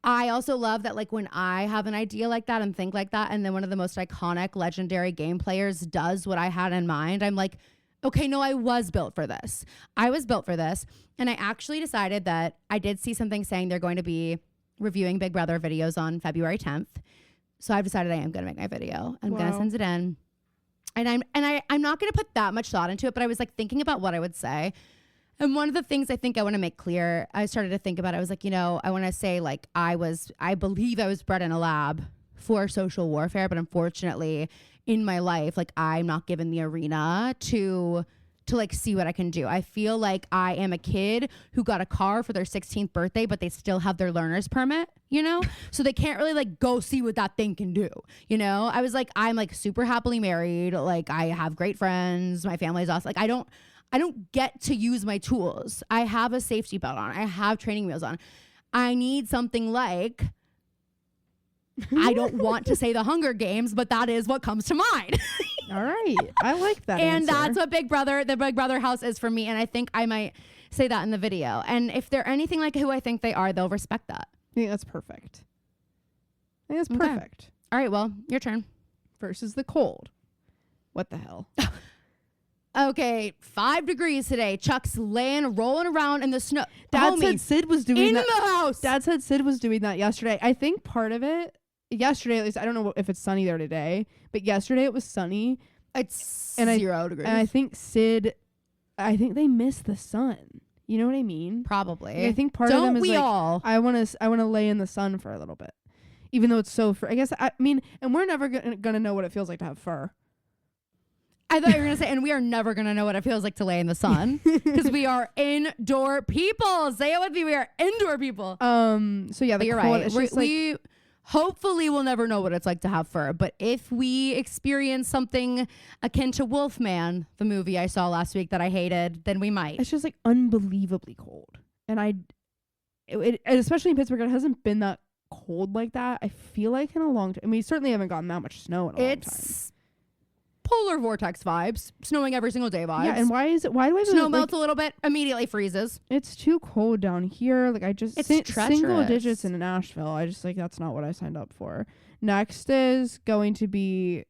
I also love that like when I have an idea like that and think like that, and then one of the most iconic, legendary game players does what I had in mind, I'm like, okay, no, I was built for this. I was built for this. And I actually decided that I did see something saying they're going to be reviewing Big Brother videos on February 10th. So I've decided I am going to make my video. I'm going to send it in. And I'm not going to put that much thought into it, but I was like thinking about what I would say. And one of the things I think I want to make clear, I started to think about, I was like, you know, I want to say like I believe I was bred in a lab for social warfare, but unfortunately in my life, like I'm not given the arena to like see what I can do. I feel like I am a kid who got a car for their 16th birthday, but they still have their learner's permit, you know? So they can't really like go see what that thing can do, you know? I was like, I'm like super happily married. Like I have great friends. My family's awesome. Like I don't get to use my tools. I have a safety belt on. I have training wheels on. I need something like, I don't want to say the Hunger Games, but that is what comes to mind. All right. I like that And answer. that's what the Big Brother house is for me. And I think I might say that in the video. And if they're anything like who I think they are, they'll respect that. I think that's perfect. Okay. Perfect. All right, well, your turn. versus the cold. What the hell? Okay, 5 degrees today. Chuck's rolling around in the snow. Dad Homie, said Sid was doing in that. the house. Dad said Sid was doing that yesterday. I think part of it, yesterday at least, I don't know if it's sunny there today, but yesterday it was sunny. It's And 0 degrees. And I think they miss the sun. You know what I mean? Probably. Like, I think part of Don't them is we like, all? I want to lay in the sun for a little bit. Even though it's so fur. I guess, I mean, and we're never gonna know what it feels like to have fur. I thought you were going to say, and we are never going to know what it feels like to lay in the sun because we are indoor people. Say it with me. We are indoor people. So yeah, But you're cold, right. it's just like, We hopefully will never know what it's like to have fur. But if we experience something akin to Wolfman, the movie I saw last week that I hated, then we might. it's just like unbelievably cold. And and especially in Pittsburgh, it hasn't been that cold like that. I feel like in a long time. I mean, we certainly haven't gotten that much snow in a long time. It's polar vortex vibes, snowing every single day vibes. Yeah, and why do I have Snow like, melts a little bit, immediately freezes. it's too cold down here. Like I just It's single treacherous. digits in Nashville. I just like that's not what I signed up for. Next is going to be,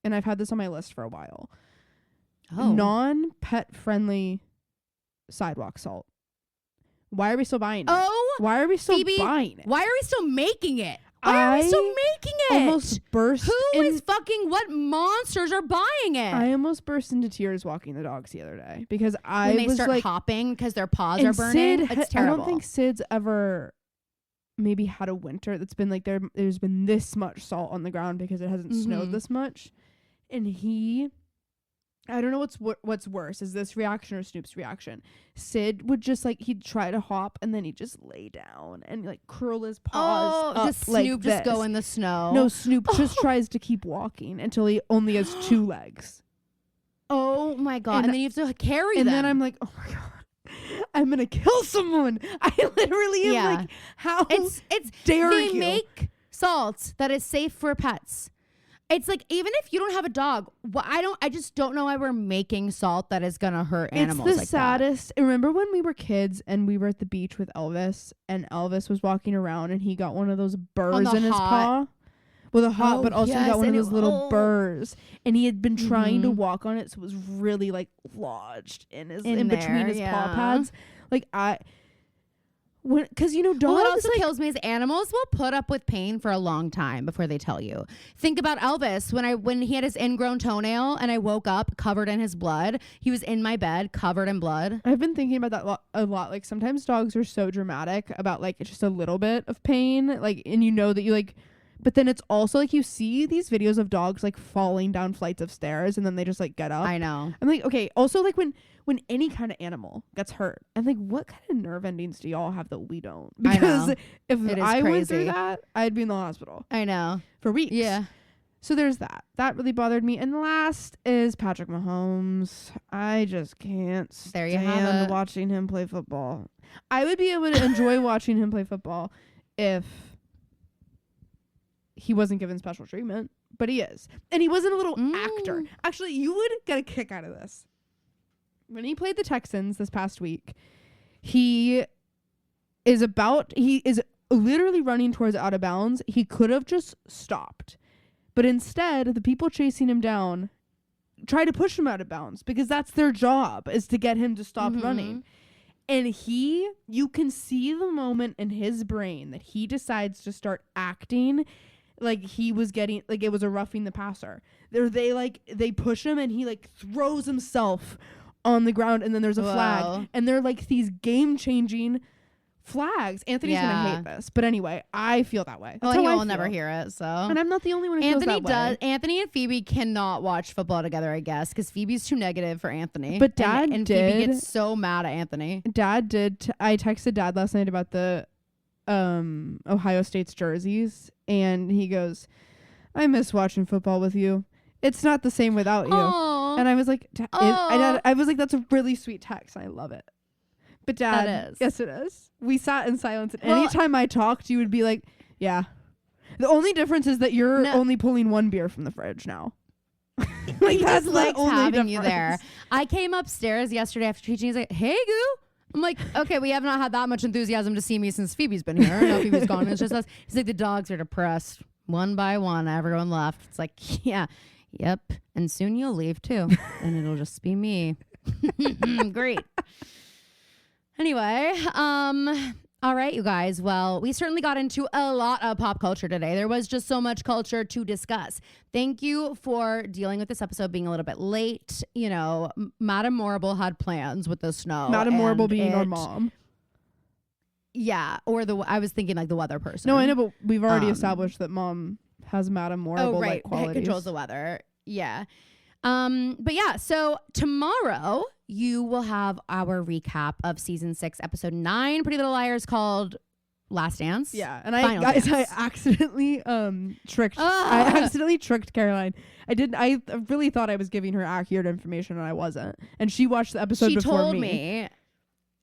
and I've had this on my list for a while. Non-pet friendly sidewalk salt. Why are we still buying it? Oh, Why are we still Phoebe, buying it? why are we still making it? Why are we still making it? Almost burst. Who is fucking what monsters are buying it? I almost burst into tears walking the dogs the other day because I when they was start like, hopping because their paws and are burning. Sid, It's terrible. I don't think Sid's ever maybe had a winter that's been like there's been this much salt on the ground because it hasn't snowed Mhm. this much, and I don't know what's worse, is this reaction or Snoop's reaction. Sid would just like, he'd try to hop and then he'd just lay down and like curl his paws up does like Snoop this. just go in the snow? No, Snoop just tries to keep walking until he only has 2 legs. Oh my god! And- And then you have to carry And them. then I'm like, oh my god, I'm gonna kill someone. I literally am Yeah. like, how it's dare they you? make salt that is safe for pets. It's like, even if you don't have a dog, I just don't know why we're making salt that is gonna hurt animals. It's the like saddest. Remember when we were kids and we were at the beach with Elvis and Elvis was walking around and he got one of those burrs the in his hot- paw? Well, the hot, Oh, but also he yes, got one of and those it- little oh. burrs, and he had been trying to Mhm. walk on it, so it was really like lodged in In between there, his paw yeah. pads. Like because dogs. Well, what also like, kills me is animals will put up with pain for a long time before they tell you. Think about Elvis when he had his ingrown toenail and I woke up covered in his blood. He was in my bed covered in blood. I've been thinking about that a lot. Like sometimes dogs are so dramatic about like just a little bit of pain, like, and you know that you like, but then it's also like you see these videos of dogs like falling down flights of stairs and then they just like get up. I know. I'm like, okay. Also, like when any kind of animal gets hurt, I'm like, what kind of nerve endings do y'all have that we don't? I Because know. if It is I went through crazy. that, I'd be in the hospital I know. for weeks. Yeah. So there's that. That really bothered me. And last is Patrick Mahomes. I just can't There you stand have it. watching him play football. I would be able to enjoy watching him play football if he wasn't given special treatment, but he is. And he wasn't a little actor. Actually, you would get a kick out of this. When he played the Texans this past week, he is literally running towards out of bounds. He could have just stopped. But instead, the people chasing him down try to push him out of bounds because that's their job, is to get him to stop Mhm. running. And you can see the moment in his brain that he decides to start acting like he was getting, like it was a roughing the passer. They push him and he like throws himself on the ground and then there's a Whoa. flag. And they're like these game-changing flags. Anthony's Yeah. gonna hate this. But anyway, I feel that way. Well, That's he how I will never feel. hear it. So And I'm not the only one who feels that way. Anthony and Phoebe cannot watch football together, I guess, because Phoebe's too negative for Anthony. But Dad and did. Phoebe gets so mad at Anthony. Dad did. I texted Dad last night about the Ohio State's jerseys, and he goes, "I miss watching football with you. It's not the same without you." Oh, And I was like, I was like, that's a really sweet text. And I love it. But Dad, That is. yes, it is. We sat in silence, and Well- anytime I talked, you would be like, "Yeah." The only difference is that you're No. only pulling one beer from the fridge now. he that's just the likes only having you there. difference. I came upstairs yesterday after teaching. He's like, "Hey, Goo." I'm like, "Okay, we have not had that much enthusiasm to see me since Phoebe's been here. I know Phoebe's gone. It's just us." He's like, "The dogs are depressed." One by one, everyone left. It's like, yeah, yep. And soon you'll leave too. And it'll just be me. Great. Anyway, all right, you guys. Well, we certainly got into a lot of pop culture today. There was just so much culture to discuss. Thank you for dealing with this episode being a little bit late. You know, Madame Morrible had plans with the snow. Madame Morrible being our mom. Yeah, or I was thinking like the weather person. No, I know, but we've already established that mom has Madame Morrible like qualities. Controls the weather. Yeah. But yeah, so tomorrow you will have our recap of season 6, episode 9, Pretty Little Liars, called Last Dance. Yeah, and I accidentally tricked. I accidentally tricked Caroline. I really thought I was giving her accurate information, and I wasn't. And she watched the episode before me.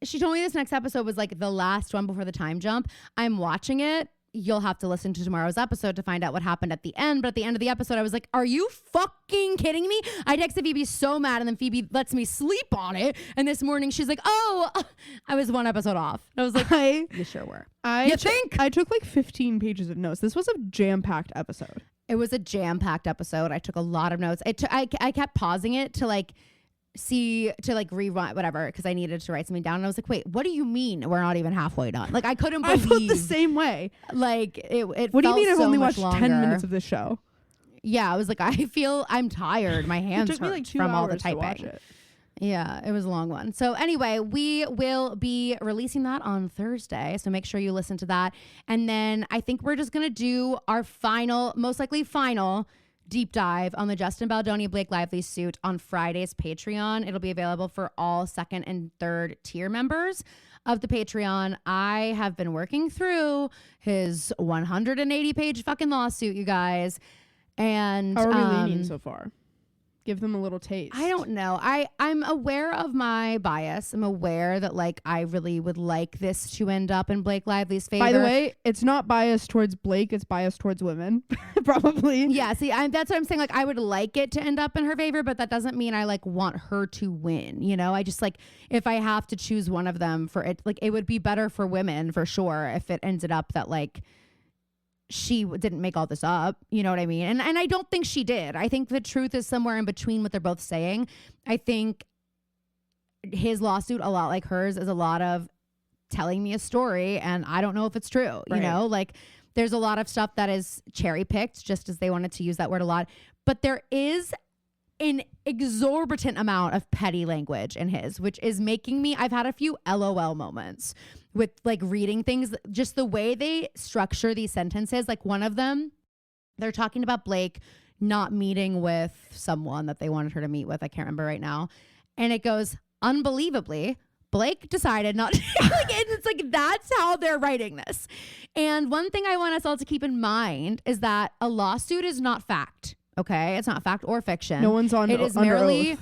She told me this next episode was like the last one before the time jump. I'm watching it. You'll have to listen to tomorrow's episode to find out what happened at the end. But at the end of the episode, I was like, are you fucking kidding me? I texted Phoebe so mad, and then Phoebe lets me sleep on it. And this morning she's like, oh, I was one episode off. I was like, you sure were. I took like 15 pages of notes. This was a jam-packed episode. It was a jam-packed episode. I took a lot of notes. I kept pausing it to like rewind whatever, because I needed to write something down, and I was like, wait, what do you mean we're not even halfway done? Like, I couldn't believe. I felt the same way. Like it what do you mean I've so only watched longer. 10 minutes of this show? Yeah, I was like, I'm tired, my hands it took hurt me like 2 from all the hours to watch typing. it. Yeah, it was a long one. So anyway, we will be releasing that on Thursday, so make sure you listen to that. And then I think we're just gonna do our most likely final deep dive on the Justin Baldoni Blake Lively suit on Friday's Patreon. It'll be available for all 2nd and 3rd tier members of the Patreon. I have been working through his 180-page fucking lawsuit, you guys. And how are we leaning so far? Give them a little taste. I don't know. I'm aware of my bias. I'm aware that like I really would like this to end up in Blake Lively's favor. By the way, it's not biased towards Blake. It's biased towards women. Probably. Yeah. See, that's what I'm saying. Like, I would like it to end up in her favor, but that doesn't mean I like want her to win. You know, I just like, if I have to choose one of them for it, like it would be better for women for sure if it ended up that like she didn't make all this up, you know what I mean? And I don't think she did. I think the truth is somewhere in between what they're both saying. I think his lawsuit, a lot like hers, is a lot of telling me a story, and I don't know if it's true. Right. You know, like there's a lot of stuff that is cherry picked, just as they wanted to use that word a lot. But there is an exorbitant amount of petty language in his, which is making me, I've had a few LOL moments with like reading things, just the way they structure these sentences. Like one of them, they're talking about Blake not meeting with someone that they wanted her to meet with. I can't remember right now. And it goes, unbelievably, Blake decided not to. Like, it's like, that's how they're writing this. And one thing I want us all to keep in mind is that a lawsuit is not fact. Okay, it's not fact or fiction. No one's on. It is merely.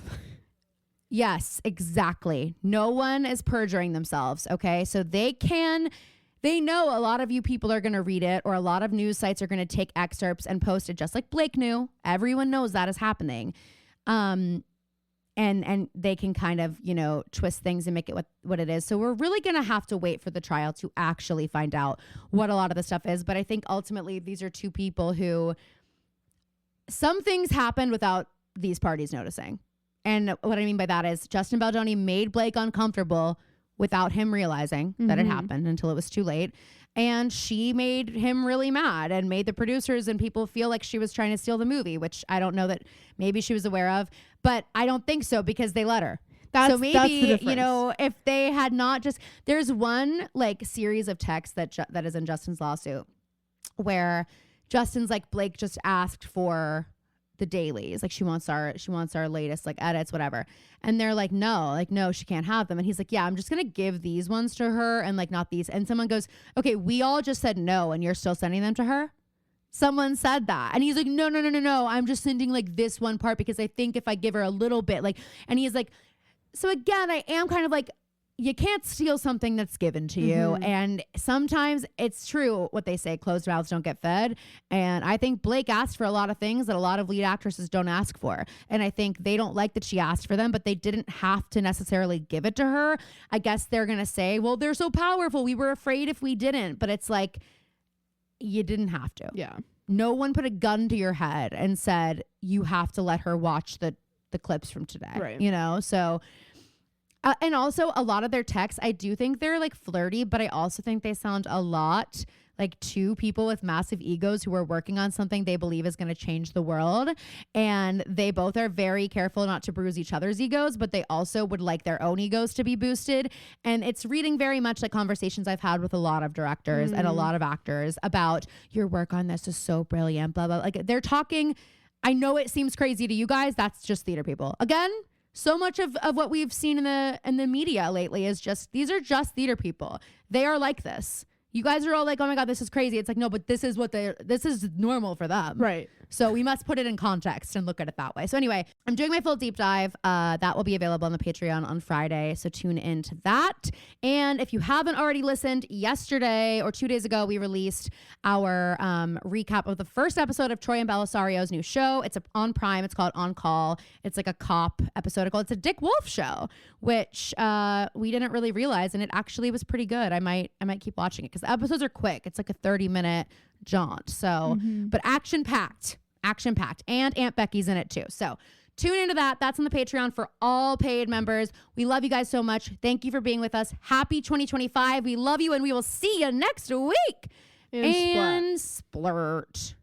Yes, exactly. No one is perjuring themselves. Okay, so they know a lot of you people are going to read it, or a lot of news sites are going to take excerpts and post it, just like Blake knew. Everyone knows that is happening, and they can kind of, you know, twist things and make it what it is. So we're really going to have to wait for the trial to actually find out what a lot of the stuff is. But I think ultimately these are two people who. Some things happened without these parties noticing. And what I mean by that is Justin Baldoni made Blake uncomfortable without him realizing that it happened until it was too late. And she made him really mad and made the producers and people feel like she was trying to steal the movie, which I don't know that maybe she was aware of, but I don't think so because they let her. So maybe, you know, if they had not just, there's one like series of texts that is in Justin's lawsuit where Justin's like, Blake just asked for the dailies. Like she wants our latest like edits, whatever. And they're like, no, she can't have them. And he's like, yeah, I'm just going to give these ones to her and like not these. And someone goes, okay, we all just said no and you're still sending them to her. Someone said that. And he's like, no. I'm just sending like this one part because I think if I give her a little bit, like, and he's like, so again, I am kind of like, you can't steal something that's given to you. And sometimes it's true what they say, closed mouths don't get fed. And I think Blake asked for a lot of things that a lot of lead actresses don't ask for. And I think they don't like that she asked for them, but they didn't have to necessarily give it to her. I guess they're going to say, well, they're so powerful. We were afraid if we didn't. But it's like, You didn't have to. Yeah. No one put a gun to your head and said you have to let her watch the clips from today. Right. You know, so and also a lot of their texts, I do think they're like flirty, but I also think they sound a lot like two people with massive egos who are working on something they believe is going to change the world. And they both are very careful not to bruise each other's egos, but they also would like their own egos to be boosted. And it's reading very much like conversations I've had with a lot of directors and a lot of actors about your work on this is so brilliant, blah, blah. Like they're talking. I know it seems crazy to you guys. That's just theater people. Again, so much of what we've seen in the media lately is just, these are just theater people. They are like this. You guys are all like, oh my God, this is crazy. It's like, no, but this is this is normal for them. Right. So we must put it in context and look at it that way. So anyway, I'm doing my full deep dive. That will be available on the Patreon on Friday. So tune into that. And if you haven't already listened, yesterday or 2 days ago, we released our recap of the first episode of Troy and Bellisario's new show. It's on Prime. It's called On Call. It's like a cop episode. It's a Dick Wolf show, which we didn't really realize. And it actually was pretty good. I might keep watching it because the episodes are quick. It's like a 30-minute jaunt. So, but action-packed. And Aunt Becky's in it too. So tune into that. That's on the Patreon for all paid members. We love you guys so much. Thank you for being with us. Happy 2025. We love you and we will see you next week. And splurt.